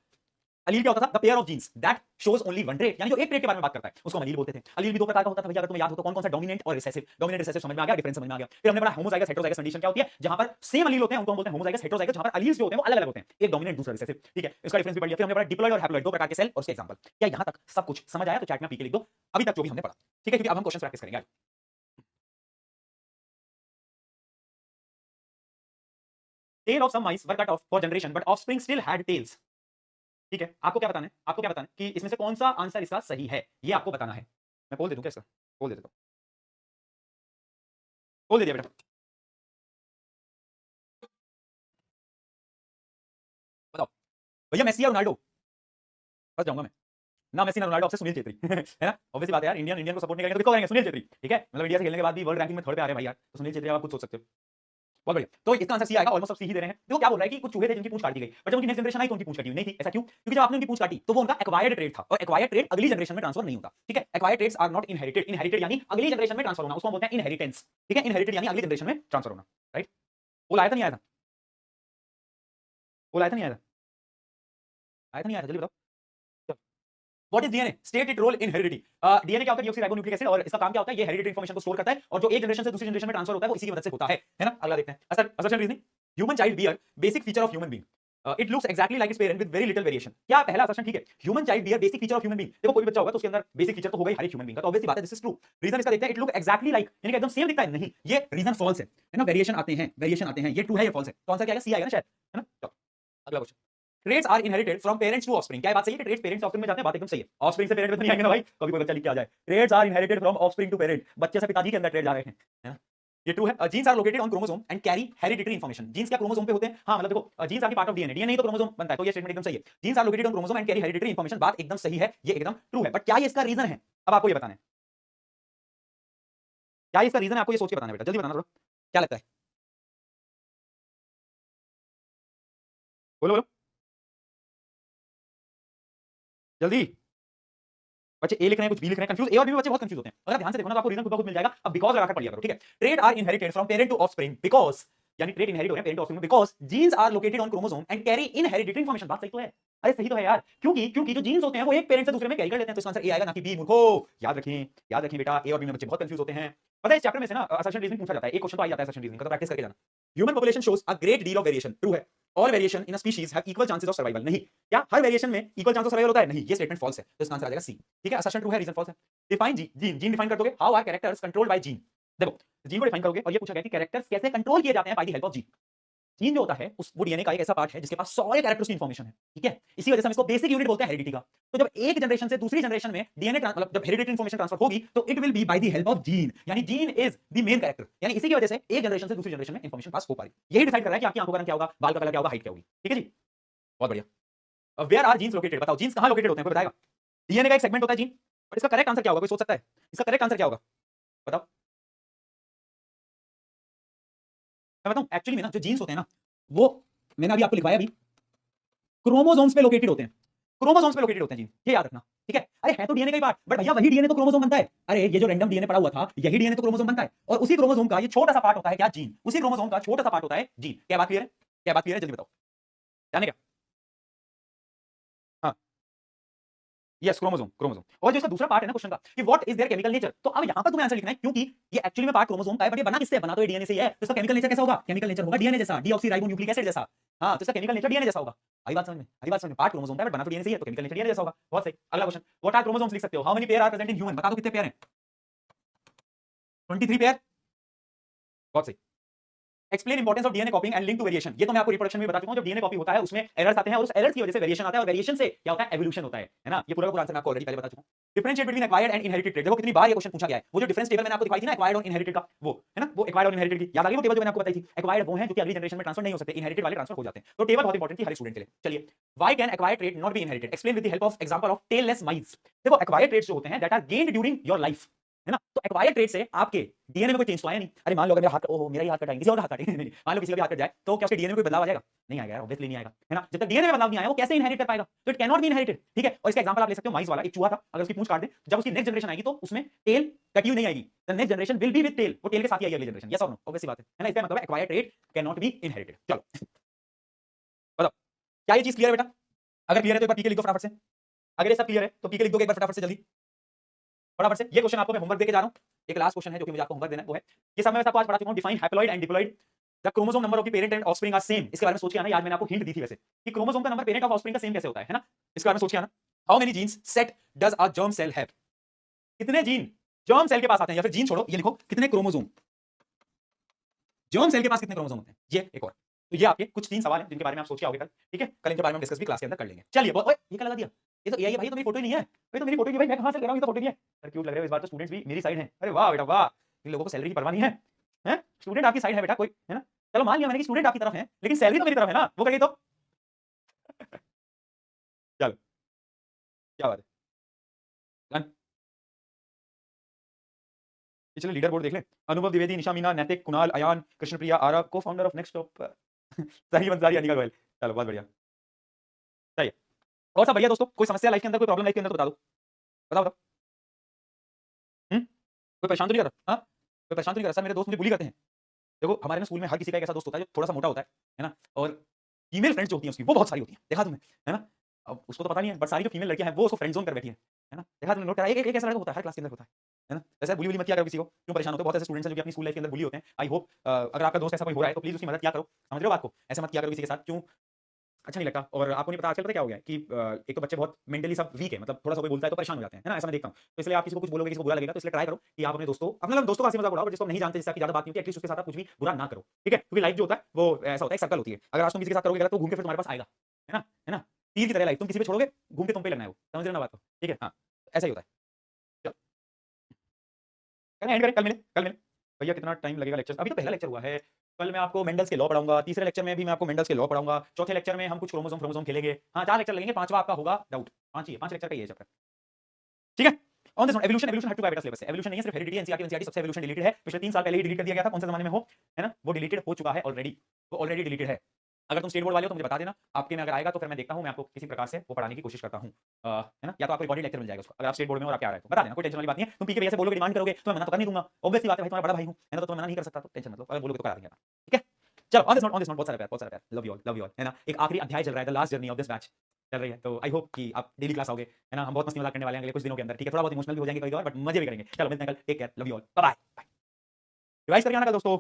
अलील क्या होता था, the pair of genes that shows only one trait, यानी जो एक ट्रेट के बारे में बात करता है उसको हम अलील बोलते थे। अलील भी दो प्रकार का होता था भैया, अगर तुम्हें याद हो तो, कौन कौन सा, डोमिनेंट और रिसेसिव। डोमिनेंट रिसेसिव समझ में आ गया, डिफरेंस समझ में आ गया। फिर हमने पढ़ा होमोजाइगस हेटेरोजाइगस कंडीशन क्या होती है, जहां पर सेम अलील होते हैं उनको हम बोलते हैं होमोजाइगस हेटेरोजाइगस, जहां पर अलील्स जो होते हैं वो अलग अलग होते हैं, एक डोमिनेंट दूसरा रिसेसिव, ठीक है, इसका डिफरेंस भी पढ़ लिया। फिर हमने पढ़ा डिप्लॉइड और हैप्लॉइड, दो प्रकार के सेल और उसके एग्जांपल। क्या यहां तक सब कुछ समझ आया? तो चैट में पी के लिख दो अभी तक जो भी हमने पढ़ा, ठीक है, क्योंकि अब हम क्वेश्चन प्रैक्टिस करेंगे। Tail of some mice were cut off for generation but offspring still had tails, ठीक है। आपको क्या बताना है, आपको क्या बताना है कि इसमें से कौन सा आंसर इसका सही है, ये आपको बताना है। मैं बोल दे दूं क्या इसका, बोल दे देता हूं, बोल दे दिया बेटा, बताओ भैया मेसी या रोनाल्डो, फंस जाऊंगा मैं ना, मेसी ना रोनाल्डो, आपसे सुनील छेत्री है ना, ऑब्वियस बात है यार, इंडियन को सपोर्ट नहीं करेंगे तो किसको करेंगे, सुनील छेत्री, ठीक है, मतलब इंडिया से खेलने के बाद भी वर्ल्ड रैंकिंग में थर्ड पे आ रहे हैं भाई यार, तो सुनील छेत्री आप खुद सोच सकते हो। बहुत बढ़िया, तो इसका आंसर सी आएगा, ऑलमोस्ट सब सी ही दे रहे हैं। देखो क्या बोल रहा है कि कुछ चूहे थे जिनकी पूंछ काट दी गई, बट जब उनकी नेक्स्ट जनरेशन आई तो उनकी पूंछ कटी हुई नहीं थी। ऐसा क्यों? क्योंकि जब आपने उनकी पूंछ काटी तो वो उनका एक्वायर्ड ट्रेड था, और एक्वायर्ड ट्रेड अगली जनरेशन में ट्रांसफर नहीं होता, ठीक है। Acquired traits are not inherited, inherited यानी अगली जनरेशन में ट्रांसफर होना, उसको हम बोलते हैं इनहेरिटेंस, ठीक है, इनहेरिटेड यानी अगली जनरेशन में ट्रांसफर होना, राइट। वो आया था नहीं आया था, वो आया था नहीं आया था, आया था नहीं आया था, जल्दी बताओ। What is DNA? State its role in heredity. DNA क्या होता है? डीऑक्सीराइबोन्यूक्लिक एसिड, और इसका काम क्या होता है? ये हेरिडिटरी इंफॉर्मेशन को स्टोर करता है, और जो एक जनरेशन से दूसरी जनरेशन में ट्रांसफर होता है वो इसी की मदद से होता है ना। अगला देखते हैं, assertion reasoning. Human child bear basic feature of human being, it looks exactly like its parent with very little variation. क्या पहला असर्शन ठीक है? Human child bear basic feature of human being, देखो कोई भी बच्चा होगा तो उसके अंदर बेसिक फीचर तो होगा ही हर एक ह्यूमन बीइंग का, तो ऑब्वियसली बात है दिस इज ट्रू। रीजन इसका देखते हैं, इट लुक एक्जैक्टली लाइक, यानी कि एकदम सेम दिखता है, नहीं, ये रीजन फॉल्स है ना, वेरिएशन आते हैं, वेरिएशन आते हैं, ये ट्रू है, ये फॉल्स है, तो आंसर क्या आएगा? सी आएगा ना शायद, है ना। अगला question, traits are inherited from parents to offspring, क्या बात सही है कि ट्रेड्स पेरेंट्स से ऑफस्प्रिंग में जाते हैं? बात एकदम सही है, ऑफस्प्रिंग से पेरेंट में तो नहीं आएंगे ना भाई, कभी कोई बच्चा लिख के आ जाए traits are inherited from offspring to parent, बच्चे से पिताजी के अंदर ट्रेड जा रहे हैं, है ना, ये ट्रू है। Genes are located on chromosome and carry hereditary information, genes क्या क्रोमोसोम पे होते हैं? हाँ मतलब देखो genes are part of DNA, DNA ही तो क्रोमोसोम बनता है, तो ये स्टेटमेंट एकदम सही है, genes are located on chromosome and carry hereditary information, बात एकदम सही है, ये एकदम ट्रू है। बट क्या ये इसका रीजन है? अब आपको ये बताना है, क्या इसका रीजन है, आपको ये सोच के बताना है बेटा, जल्दी बताना थोड़ा, क्या लगता है, बोलो बोलो जल्दी। बच्चे ए लिख रहे हैं, कुछ बी लिख रहे हैं, कंफ्यूज, ए और बी में बच्चे बहुत कंफ्यूज होते हैं। अगर ध्यान से देखो ना तो आपको रीजन खुद ब खुद मिल जाएगा। अब बिकॉज लगाकर पढ़िया करो, ठीक है। Trait are inherited from parent to offspring because, यानी ट्रेड इनहेरिट हो रहे हैं parent to offspring because genes are located on chromosome and carry hereditary information, बात सही तो है, अरे सही तो है यार, क्योंकि जो जीन्स होते हैं वो एक पेरेंट से दूसरे में कैरी कर लेते हैं, तो इसका आंसर ए आएगा, ना कि बी। मूर्खो, याद रखें बेटा, ए और बी में बच्चे बहुत कंफ्यूज होते हैं। पता है इस चैप्टर में से ना असर्शन रीजनिंग पूछा जाता है, एक क्वेश्चन तो आ जाता है असर्शन रीजनिंग का, तो प्रैक्टिस करके जाना। Human population shows a great deal of variation, true है। All variation in a species have equal chances of survival, नहीं, क्या हर वेरिएशन में इक्वल चांस ऑफ सर्वाइवल होता है? नहीं, ये स्टेटमेंट फॉल्स है, तो इसका आंसर आ जाएगा सी, ठीक है। असर्शन ट्रू है, रीजन फॉल्स है। डिफाइन जीन, जीन डिफाइन कर दोगे, how are characters controlled by gene, देखो जीन को डिफाइन करोगे और ये पूछा गया कि कैरेक्टर्स कैसे कंट्रोल किए जाते हैं bye the help of gene. Gene जो होता है उस वो डीएनए का एक ऐसा पार्ट है जिसके पास सारे कैरेक्टर्स की इंफॉर्मेशन है, ठीक है, इसी वजह से हम इसको बेसिक यूनिट बोलते हैं हेरिडिटी का। तो जब एक जनरेशन से दूसरी जनरेशन में डीएनए मतलब जब हेरिडिटरी इंफॉर्मेशन ट्रांसफर होगी तो it will be by the help of gene, यानी gene is the main character, यानी इसी की वजह से एक जनरेशन से दूसरी जनरेशन में इंफॉर्मेशन पास हो पा रही है। यही डिसाइड कर रहा है कि आपकी आंखों का रंग क्या होगा, बाल का कलर क्या होगा, हाइट क्या होगी, ठीक है जी, बहुत बढ़िया। वेयर आर जीन्स लोकेटेड, बताओ जीन्स कहां लोकेटेड होते हैं, कोई बताएगा? डीएनए का एक सेगमेंट होता है जीन, और इसका करेक्ट आंसर क्या होगा, कोई सोच सकता है? इसका करेक्ट आंसर क्या होगा, बताओ। मैं बताऊं, एक्चुअली में ना जो जीन्स होते हैं ना वो मैंने अभी आपको लिखवाया, अभी क्रोमोसोम्स पे लोकेटेड होते हैं, क्रोमोसोम्स पे लोकेटेड होते हैं जीन, ये याद रखना, ठीक है। अरे है तो डीएनए का ही पार्ट, बट भैया वही डीएनए तो क्रोमोसोम बनता है, अरे ये जो रैंडम डीएनए पड़ा हुआ था यही डीएनए तो क्रोमोसोम बनता है, और उसी क्रोमोसोम का ये छोटा सा पार्ट होता है क्या, जीन, उसी क्रोमोसोम का छोटा सा पार्ट होता है जीन। क्या बात क्लियर है, क्या बात क्लियर है, जल्दी बताओ, जाने क्या? हाँ यस, क्रोमोसोम, क्रोमोसोम। और जो इसका दूसरा पार्ट है ना क्वेश्चन का कि what is there chemical nature, तो अब यहां पर तुम्हें आंसर लिखना है, क्योंकि ये एक्चुअली में पार्ट क्रोमोसोम का है, बट ये बना किससे, बना तो ये डीएनए से ही है, तो इसका केमिकल नेचर कैसा होगा, केमिकल नेचर होगा डीएनए जैसा, डीऑक्सीराइबोन्यूक्लिक एसिड जैसा। हाँ तो इसका केमिकल नेचर डीएनए जैसा होगा। आई बात समझ में, आई बात समझ में, पार्ट क्रोमोसोम का है बट बना तो डीएनए से ही है, तो केमिकल नेचर डीएनए जैसा होगा, बहुत सही। अगला क्वेश्चन, व्हाट आर क्रोमोसोम्स लिख सकते हो, how many pair are present in human, बता दो कितने पेयर हैं? 23 पेयर, बहुत सही। Explain importance of DNA copying and link to variation, ये तो मैं आपको रिप्रोडक्शन में बता चुका हूं, जब डीएनए कॉपी होता है उसमें एरर्स आते हैं और उस एरर्स की वजह से वेरिएशन आता है, और वेरिएशन से क्या होता है, एवोल्यूशन होता है ना। ये पूरा का पूरा आंसर मैं आपको ऑलरेडी पहले बता चुका हूं। Differentiate between acquired and inherited trade, देखो कितनी बार ये क्वेश्चन पूछा गया है, वो जो डिफरेंस टेबल मैंने आपको दिखाई थी ना एक्वायर्ड और इनहेरिटेड का, वो है ना, वो एक्वायर्ड और इनहेरिटेड की याद आ गई, वो टेबल जो मैंने आपको बताई थी। एक्वायर्ड वो है जो कि अगली जनरेशन में ट्रांसफर नहीं हो सकते, इनहेरिटेड वाले ट्रांसफर हो जाते हैं, तो टेबल बहुत इंपॉर्टेंट थी हर स्टूडेंट के लिए। चलिए, why can acquired trait not be inherited, explain with the help of example of tailless mice. देखो एक्वायर्ड ट्रेड्स जो होते हैं that are gained during your life, है ना। तो एक्वायर्ड ट्रेट से आपके डीएनए में कोई चेंज तो आया नहीं। अरे मान लो अगर मेरा हाथ, ओहो मेरा ही हाथ कटाएंगे, किसी और का हाथ काटेंगे, नहीं, मान लो किसी का भी हाथ कट जाए तो क्या उसके डीएनए में कोई बदलाव आ जाएगा? नहीं आएगा यार, ऑब्वियसली नहीं आएगा, है ना। जब तक डीएनए में बदलाव नहीं आया वो कैसे इनहेरिट कर पाएगा? तो it can not be inherited, ठीक है। और इसका एग्जांपल आप ले सकते हो माइस वाला, एक चूहा था, अगर उसकी पूंछ काट दे, जब उसकी नेक्स्ट जनरेशन आएगी तो उसमें टेल कटी हुई नहीं आएगी, the next generation will be with tail, वो टेल के साथ ही आएगी अगली जनरेशन। यस और नो, ऑब्वियस सी बात है ना। इसका मतलब है acquired trait can not be inherited. चलो बताओ क्या ये चीज क्लियर है बेटा? अगर क्लियर है तो एक बार पीके लिख दो फटाफट से। अगर ये सब क्लियर है तो पीके लिख दो एक बार फटाफट से, जल्दी फटाफट से। ये क्वेश्चन आपको मैं होमवर्क देके जा रहा हूं, एक लास्ट क्वेश्चन है जो कि मुझे आपको होमवर्क देना है, वो है ये सब मैं आपको आज पढ़ा चुका हूं। Define haploid and diploid, the chromosome number of the parent and offspring are same. इसके बारे में सोच के आना, आज मैंने आपको हिंट दी थी वैसे कि क्रोमोसोम का नंबर पेरेंट और ऑफस्प्रिंग का सेम कैसे होता है ना। इसके बारे में सोच के आना। How many genes set does a germ cell have? कितने जीन जर्म सेल के पास आते हैं, या फिर जीन छोड़ो ये लिखो कितने क्रोमोसोम जर्म सेल के पास कितने क्रोमोसोम होते हैं। ये एक और, तो ये आपके कुछ 3 सवाल हैं जिनके बारे में आप सोच के आओगे कल, ठीक है। कल इनके बारे में डिस्कस भी क्लास के अंदर कर लेंगे। चलिए ओए ये क्या लगा दिया? ये तो एआई है भाई, ये तो मेरी फोटो ही नहीं है। ये तो मेरी फोटो ही भाई, मैं कहां से लगा रहा हूं? ये तो फोटो नहीं है। सर क्यूट लग रहे हो इस बार तो, स्टूडेंट्स भी मेरी साइड हैं। अरे वाह बेटा वाह, इन लोगों को सैलरी की परवाह नहीं है, हैं? स्टूडेंट आपकी साइड है बेटा कोई, है ना। चलो मान लिया मैंने कि स्टूडेंट आपकी तरफ है, लेकिन सैलरी तो मेरी तरफ है ना, वो करिए तो। चलो क्या बात है, डन। चलो लीडर बोर्ड देख ले। अनुभव द्विवेदी, निशा मीना, नैतिक, कुणाल, अयान, कृष्णप्रिया, आरव, को फाउंडर ऑफ नेक्स्ट स्टॉप, सही बंसारी, अनिका गोयल। चलो बहुत बढ़िया, सही है। और सब बढ़िया दोस्तों, कोई समस्या लाइफ के अंदर, कोई प्रॉब्लम लाइफ के अंदर तो बता दो, बताओ बताओ। कोई परेशान तो नहीं कर रहा? हाँ कोई परेशान तो नहीं कर रहा? सर मेरे दोस्त मुझे बुली करते हैं। देखो हमारे ना स्कूल में हर किसी का एक ऐसा दोस्त होता है जो थोड़ा सा मोटा होता है ना। और फीमेल फ्रेंड्स जो होती हैं उसकी वो बहुत सारी होती हैं, देखा तुमने, है ना। अब उसको तो पता नहीं है, बट सारी जो फीमेल लड़कियां हैं वो उसको फ्रेंड जोन कर बैठी है ना। देखा तुमने, नोट करा? एक ऐसा लड़का होता है हर क्लास के अंदर होता है ना। वैसे बुली बुली मत किया करो किसी को, क्यों परेशान होते हो? बहुत ऐसे स्टूडेंट्स हैं जो कि अपनी स्कूल लाइफ के अंदर बुली होते हैं। आई होप अगर आपका दोस्त ऐसा कोई हो रहा है तो प्लीज उसकी मदद किया करो, समझ रहे हो बात को? ऐसा मत किया करो किसी के साथ, क्यों अच्छा नहीं लगता। और आपको नहीं पता आजकल पता क्या हो गया है कि एक तो बच्चे बहुत मेंटली सब वीक है, मतलब थोड़ा सा कोई बोलता है तो परेशान हो जाते हैं, है ना। ऐसा मैं देखता हूं। तो इसलिए आप किसी को कुछ बोलोगे, किसी को बुरा लगेगा, तो इसलिए ट्राई करो कि आप अपने दोस्तों, अपने दोस्तों का हंसी मजाक उड़ाओ, और जिसको आप नहीं जानते, जिससे आपकी ज्यादा बात नहीं होती, एटलीस्ट उसके साथ आप कुछ भी बुरा ना करो, ठीक है। क्योंकि लाइफ जो होता है वो ऐसा होता है, एक सर्कल होती है। अगर आज तुम किसी के साथ करोगे गलत तो घूम के फिर तुम्हारे पास आएगा, है ना। तीर की तरह लाइफ, तुम किसी पे छोड़ोगे घूम के तुम पे लगना है वो, समझ रहे हो ना बात को? ठीक है हाँ, ऐसा ही होता है। चलो एंड करें, कल मिले भैया। कितना टाइम लगेगा लेक्चर? अभी तो पहला लेक्चर हुआ है। कल मैं आपको मेंडल्स के लॉ पढ़ाऊंगा, तीसरे लेक्चर में भी मैं आपको मेंडल्स के लॉ पढ़ाऊंगा, चौथे लेक्चर में हम कुछ क्रोमोसोम क्रोमोसोम खेलेंगे। हाँ 4 लेक्चर लगेंगे, पांचवा आपका होगा डाउट। 5 ही है, 5 लेक्चर का ये चैप्टर, ठीक है। On this note, evolution evolution हट टू बेटा सिलेबस है। एवोल्यूशन नहीं है, सिर्फ हेरिडिटी, एनसीईआरटी एनसीईआरटी सबसे एवोल्यूशन डिलीटेड है। पिछले 3 साल पहले ही डिलीट कर दिया गया था, कौन से जमाने में हो, है ना। वो डिलीटेड हो चुका है ऑलरेडी, वो ऑलरेडी डिलीटेड है। अगर तुम स्टेट बोर्ड वाले हो तो मुझे बता देना, आपके में अगर आएगा तो फिर मैं देखता हूं, मैं आपको किसी प्रकार से वो पढ़ाने की कोशिश करता हूं, है ना। या तो आपको रिकॉर्डेड लेक्चर मिल जाएगा उसका, अगर आप स्टेट बोर्ड में हो और आपके आ रहा है तो बता देना, कोई टेंशन वाली बात नहीं है। तुम पीके भैया से बोलोगे, डिमांड करोगे तो मैं मना तो कर नहीं दूंगा, ऑब्वियस सी बात है भाई, तुम्हारा बड़ा भाई हूं, है ना, तो तुम्हें मना नहीं कर सकता, तो टेंशन मत लो, अगर बोलोगे तो करा देंगे, ठीक है। चलो ऑन दिस नोट, बहुत सारा प्यार, बहुत सारा प्यार, लव यू ऑल, है ना। एक आखिरी अध्याय चल रहा है, the last journey of this batch चल रही है, तो आई होप कि आप डेली क्लास आओगे, है ना। हम बहुत मस्ती मजाक करने वाले हैं अगले कुछ दिनों के अंदर, ठीक है। थोड़ा बहुत इमोशनल भी हो जाएंगे कभी कभार, बट मजे भी करेंगे। चलो मिलते हैं कल, take care, love you all, bye bye. Revise करके आना कल दोस्तों।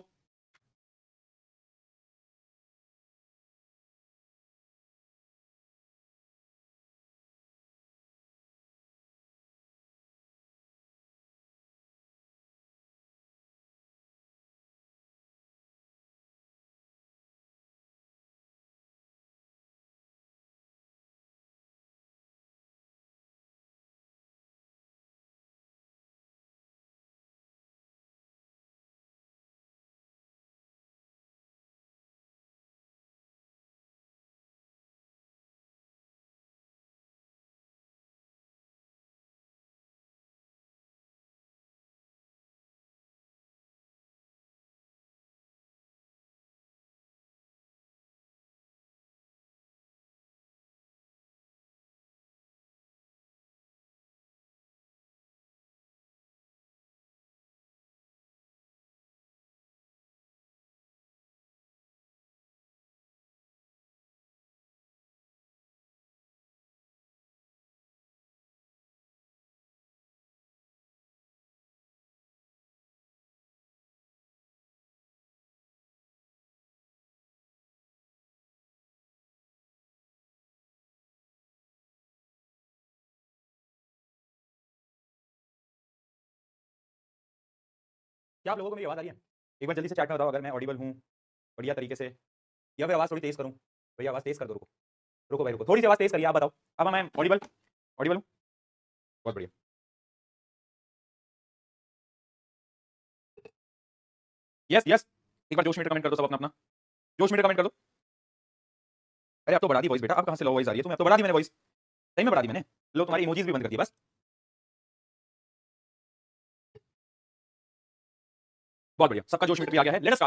क्या आप लोगों को मेरी आवाज आ रही है? एक बार जल्दी से चैट में बताओ अगर मैं ऑडिबल हूँ बढ़िया तरीके से, या फिर आवाज थोड़ी तेज करूँ। भैया आवाज तेज कर दो, रुको रुको भाई रुको, थोड़ी सी आवाज तेज करिए, आप बताओ अब मैं ऑडिबल, ऑडिबल हूँ? बहुत बढ़िया। यस यस, एक बार जोश मीटर कमेंट कर दो सब अपना अपना, जोश मीटर कमेंट कर दो। अरे अब तो बढ़ा दी वॉइस बेटा, अब कहाँ से लो वॉइस आ रही है तुम्हें? अब तो बढ़ा दी मैंने वॉइस, सही में बढ़ा दी मैंने। लो तुम्हारी इमोजीज भी बंद कर दी बस। बहुत बढ़िया, सबका जोश भी आ गया है। Let us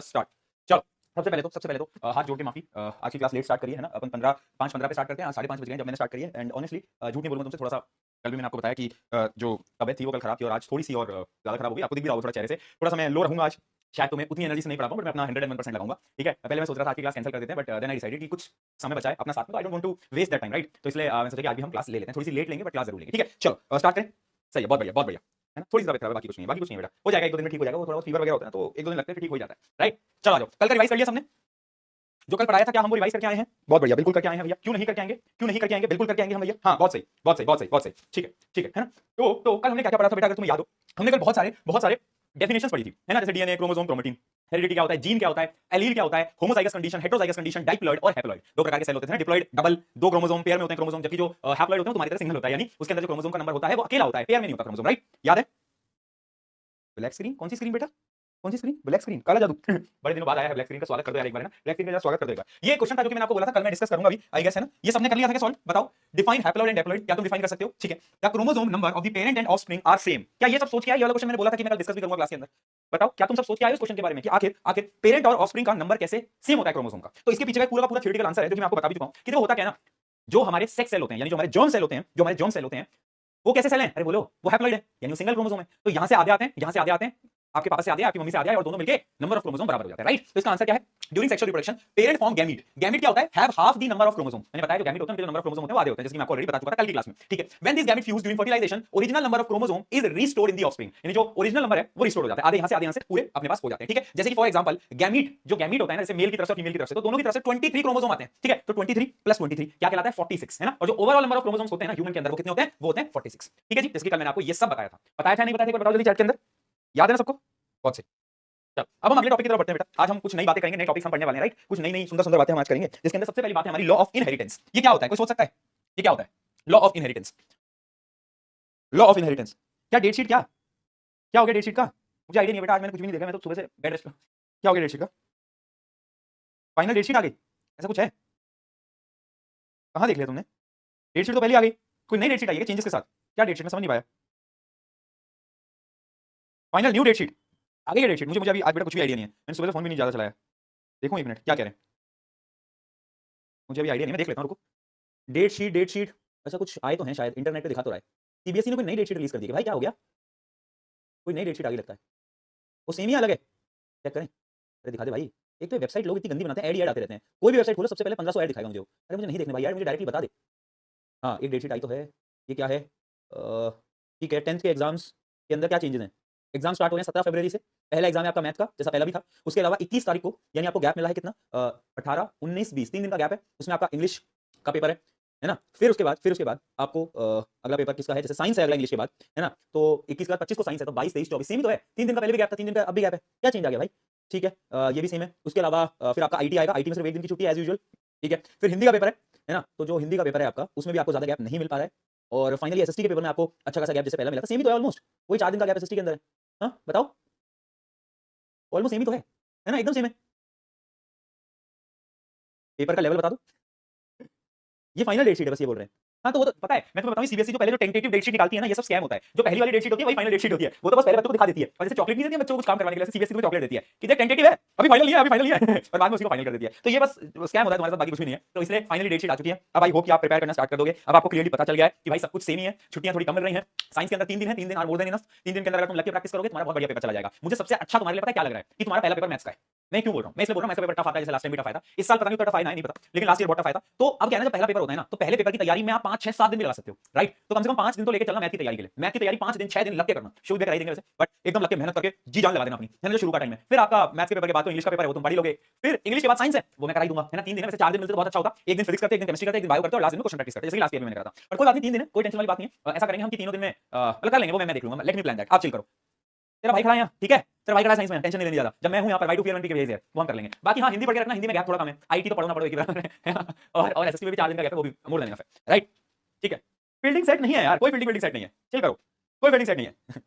start. चलो सबसे पहले तो हाथ जोड़ के माफी, आज की क्लास लेट स्टार्ट करी है ना, अपन 5:15 पे स्टार्ट करते हैं। 5:30 बज गए जब मैंने स्टार्ट करी है। एंड ऑनेस्टली झूठ नहीं बोलूंगा तुमसे, थोड़ा सा कल भी मैंने आपको बताया कि जो तबीयत थी वो कल खराब थी और आज थोड़ी सी और ज्यादा खराब हो गई। आपको दिख भी रहा होगा थोड़ा चेहरे से, थोड़ा सा मैं लो रहूंगा आज। शायद तुम्हें उतनी एनर्जी से नहीं पढ़ा पाऊं, बट मैं अपना 101% लगाऊंगा। ठीक है, पहले मैं सोच रहा था आज की क्लास कैंसिल कर देते हैं, बट देन आई डिसाइडेड कि कुछ समय बचा है अपना साथ में, तो I don't want to waste that time, right. तो इसलिए मैं सोचा कि आज भी हम क्लास ले लेते हैं, थोड़ी सी लेट लेंगे बट क्लास जरूर लेंगे। ठीक है, चलो स्टार्ट करें। सही है, बहुत बढ़िया बहुत बढ़िया, है ना। थोड़ी सी तबीयत खराब है, बाकी कुछ नहीं बेटा, हो जाएगा, 1-2 दिन में ठीक हो जाएगा। वो थोड़ा बहुत फीवर वगैरह होता है तो 1-2 दिन लगते हैं, फिर ठीक हो जाता है, राइट। चलो आ जाओ, कल का रिवाइज कर लिया सबने? जो कल पढ़ाया था क्या हम वो रिवाइज करके आए हैं? बहुत बढ़िया, बिल्कुल करके आए हैं भैया। क्यों नहीं करके आएंगे, क्यों नहीं करके आएंगे, बिल्कुल करके आएंगे हम भैया। हाँ बहुत सही बहुत सही बहुत सही बहुत सही, ठीक है ना। तो कल हमने क्या क्या पढ़ा था बेटा, अगर तुम्हें याद हो? हमने कल बहुत सारे डेफिनेशंस पढ़ी थी, है ना, जैसे डीएनए, क्रोमोसोम, क्रोमेटिन, हेरिडिटी क्या होता है, जीन क्या होता है, एलील क्या होता है, homozygous condition, heterozygous condition, diploid और हैप्लॉइड। दो प्रकार के सेल होते हैं ना, डिप्लॉइड डबल, दो क्रोमोसोम पेयर में होते हैं क्रोमोसोम, जबकि जो हैप्लॉइड होते हैं तुम्हारी तरह सिंगल होता है, यानी उसके अंदर जो क्रोमोसोम का नंबर होता है वो अकेला होता है, पेयर में नहीं होता क्रोमोसोम, राइट। याद है? ब्लैक स्क्रीन, कौन सी स्क्रीन बेटा, कौन सी स्क्रीन? ब्लैक स्क्रीन, काला जादू। बड़े दिनों बाद आया है ब्लैक स्क्रीन का, स्वागत कर दो यार एक बार, है ना, ब्लैक स्क्रीन का स्वागत कर दो एक बार। ये क्वेश्चन था जो कि मैंने आपको बोला था कल मैं डिस्कस करूंगा अभी, आई गेस, है ना। ये सबने कर लिया था क्या सॉल्व? बताओ, डिफाइन हैप्लॉइड एंड हैप्लॉइड, क्या तुम डिफाइन कर सकते हो? ठीक है, the chromosome number of the parent and offspring are same, क्या ये सब सोच के आए? ये वाला क्वेश्चन मैंने बोला था कि मैं कल डिस्कस भी करूंगा क्लास के अंदर। बताओ, क्या तुम सब सोच के आए उस क्वेश्चन के बारे में कि आखिर पेरेंट और ऑफस्प्रिंग का नंबर कैसे सेम होता है क्रोमोसोम का? तो इसके पीछे का पूरा थ्योरेटिकल आंसर है जो कि मैं आपको बता भी चुका हूं कि वो होता क्या है ना, जो हमारे सेक्स सेल होते हैं, यानी जो हमारे जर्म सेल होते हैं, वो कैसे सेल हैं? अरे बोलो, वो हैप्लॉइड है, यानी वो सिंगल क्रोमोसोम है। तो यहां से आधे आते हैं, आपके पापा से आधे, आपकी मम्मी से आधे, और दोनों मिलके नंबर ऑफ क्रोमोसोम बराबर हो जाता है, राइट। तो इसका आंसर क्या है? During sexual reproduction parent form gamete. Gamete क्या होता है? Have half the number of chromosome. मैंने बताया जो गैमीट होते हैं उनके जो नंबर ऑफ क्रोमोसोम होते हैं वो आधे होते हैं, जैसे कि मैं आपको ऑलरेडी बता चुका था कल की क्लास में, ठीक है। When this gamete fuse during fertilisation, original number of chromosome is restored in the offspring, यानी जो ओरिजिनल नंबर है वो रिस्टोर हो जाता है, आधे यहां से पूरे अपने पास हो जाते हैं, ठीक है। जैसे कि फॉर एग्जांपल जो गैमीट होता है ना, जैसे मेल की तरफ से और फीमेल की तरफ से, तो दोनों की तरफ से 23 क्रोमोसोम आते हैं, ठीक है। तो 23 + 23 क्या कहलाता है? 46, है ना। और जो ओवरऑल नंबर ऑफ क्रोमोसोम्स होते हैं ना ह्यूमन के अंदर, वो कितने होते हैं? वो होते हैं 46, ठीक है जी। इसलिए कल मैंने आपको ये सब बताया था नहीं बताया था? एक बार बताओ जल्दी चैट के अंदर, याद है ना सबको? बहुत सही। चलो अब हम अगले टॉपिक की तरफ बढ़ते हैं बेटा। आज हम कुछ नई बातें करेंगे, नए टॉपिक्स हम पढ़ने वाले हैं, राइट। कुछ नई सुंदर बातें हम आज करेंगे, जिसके अंदर सबसे पहली बात है हमारी लॉ ऑफ इनहेरिटेंस। ये क्या होता है, कोई सोच सकता है ये क्या होता है? Law of inheritance, law of inheritance. क्या डेट शीट, क्या हो गया डेट शीट का? मुझे आइडिया नहीं है बेटा, आज मैंने कुछ भी नहीं देखा, मैं तो सुबह से बेड रेस्ट पे। क्या हो गया डेट शीट का? फाइनल डेट शीट आ गई, ऐसा कुछ है? कहां देख लिया तुमने? डेट शीट तो पहले आ गई, कोई नई डेट शीट आई है चेंजेस के साथ? क्या डेट शीट, मैं समझ नहीं पाया। फाइनल न्यू डेट शीट आ गई है, डेट शीट। मुझे अभी आज बेटा कुछ भी आइडिया नहीं है, मैंने सुबह से फोन भी नहीं ज्यादा चलाया। देखो एक मिनट क्या कह रहे हैं, मुझे अभी आइडिया नहीं, मैं देख लेता हूं, रुको। डेट शीट ऐसा कुछ आए तो हैं शायद, इंटरनेट पे दिखा तो रहा है। सीबीएसई ने कोई नई डेट शीट रिलीज कर दी है भाई, क्या हो गया? कोई नई डेट शीट आ गई लगता है, वो सेम ही अलग है, चेक करें। अरे दिखा दे भाई, एक तो वेबसाइट लोग इतनी गंदी बनाते हैं, ऐड आते रहते हैं। कोई भी वेबसाइट खोलो सबसे पहले 1500 ऐड दिखाएगा मुझे। अरे मुझे नहीं देखने भाई यार, मुझे डायरेक्टली बता दे। हाँ एक डेट शीट आई तो है, ये क्या है? ठीक है, 10th के एग्जाम्स के अंदर क्या चेंजेस हैं? एग्जाम स्टार्ट हो रहे हैं 17 फरवरी से। पहला एग्जाम है आपका मैथ का, जैसा पहला भी था। उसके अलावा 21 तारीख को, यानी आपको गैप मिला है कितना? 18, 19, 20, 3 दिन का गैप है। उसमें आपका इंग्लिश का पेपर है ना। फिर उसके बाद आपको अगला पेपर किसका है? जैसे साइंस है अगला इंग्लिश के बाद, है ना। तो 21 के बाद 25 को साइंस है, तो 22, 23, 24 सेम ही तो है। 3 दिन का पहले भी गैप था, 3 दिन का अब भी गैप है, क्या चेंज आ गया भाई? ठीक है, ये भी सेम है। उसके अलावा फिर आपका आईटी आएगा, आईटी में सिर्फ 1 दिन की छुट्टी है एज यूजुअल, ठीक है। फिर हिंदी का पेपर है ना, तो जो हिंदी का पेपर है आपका, उसमें भी आपको ज्यादा गैप नहीं मिल पा रहा है। और फाइनली एसएसटी के पेपर में आपको अच्छा खासा गैप जैसे पहला मिला था, सेम ही तो है ऑलमोस्ट, वही 4 दिन का गैप एसएसटी के अंदर है। हाँ बताओ, ऑलमोस्ट सेम ही तो है ना, एकदम सेम है। पेपर का लेवल बता दो, ये फाइनल डेट शीट है, बस ये बोल रहे हैं। हाँ तो वो तो पता है, मैं तुम्हें बताऊं, सीबीएसई जो पहले जो टेंटेटिव डेट शीट निकालती है ना, ये सब स्कैम होता है। जो पहली वाली डेट शीट होती है वही फाइनल डेट शीट होती है, वो तो बस पहले बच्चों को दिखा देती है। और जैसे चॉकलेट नहीं देती है बच्चों को कुछ काम करवाने के लिए, सीबीएसई को चॉकलेट देती है कि देख टेंटेटिव है, अभी फाइनल नहीं है, और बाद में उसको फाइनल कर देती है। तो ये बस स्कैम होता है तुम्हारे साथ, बाकी कुछ भी नहीं है। तो इसलिए फाइनली डेट शीट आ चुकी है। अब आई होप कि आप प्रिपेयर करना स्टार्ट कर दोगे। अब आपको क्लियरली पता चल गया है कि भाई सब कुछ सेम ही है, छुट्टियां थोड़ी कम मिल रही हैं। साइंस के अंदर 3 दिन है, 3 दिन और मोर देन इनफ। 3 दिन के अंदर अगर तुम लग के प्रैक्टिस करोगे, तुम्हारा बहुत बढ़िया पेपर चला जाएगा। मुझे सबसे अच्छा तुम्हारे लिए पता है क्या लग रहा है? कि तुम्हारा पहला पेपर मैथ्स का है। मैं क्यों बोल रहा हूं? मैं इसलिए बोल रहा हूं, मैथ्स का पेपर टफ आता है, जैसे लास्ट टाइम भी टफ आया था। इस साल पता नहीं टफ आया नहीं पता, लेकिन लास्ट ईयर बहुत टफ आया था। तो अब क्या है ना, जब पहला पेपर होता है ना, तो पहले पेपर की तैयारी में आप 5, 6, 7 दिन भी लगा सकते हो, राइट। तो कम से कम 5 दिन तो लेके चलना मैथ की तैयारी के लिए। मैथ की तैयारी 5 दिन 6 दिन लग के करना, शुरू भी कराई देंगे वैसे, बट एकदम लग के मेहनत करके जी जान लगा देना अपनी, है ना, जो शुरू का टाइम है। फिर आपका मैथ्स के पेपर के बाद तो इंग्लिश का पेपर है, वो तुम पढ़ ही लोगे। फिर इंग्लिश के बाद साइंस है, वो मैं कराई दूंगा, है ना। 3 दिन है वैसे, 4 दिन मिलते तो बहुत अच्छा होता। एक दिन फिजिक्स करते, एक दिन केमिस्ट्री करते, एक दिन बायो करते और लास्ट दिन में क्वेश्चन प्रैक्टिस करते, जैसे लास्ट ईयर में मैंने करा था। पर कोई बात नहीं, 3 दिन है, कोई टेंशन वाली बात नहीं है। ऐसा करेंगे हम कि तीनों दिन में मतलब कर लेंगे, वो मैं देख लूंगा। लेट मी प्लान दैट, आप चिल करो। तेरा भाई खड़ा है यहाँ, ठीक है, तेरा भाई खड़ा है साइंस में, टेंशन नहीं लेनी ज्यादा। जब मैं हूं यहाँ पर, वाई टू पीयर के भेज है, वो हम कर लेंगे। बाकी हाँ हिंदी पढ़ के रखना, हिंदी में गैप थोड़ा कम है। आईटी तो पढ़ो ना पढ़ो एक ही बार है ना? और एसएससी में भी 4 दिन का गैप है, वो भी मोड़ देना, राइट। ठीक है, फील्डिंग सेट नहीं है यार, कोई फील्डिंग सेट नहीं है, चिल करो, कोई फील्डिंग सेट नहीं है।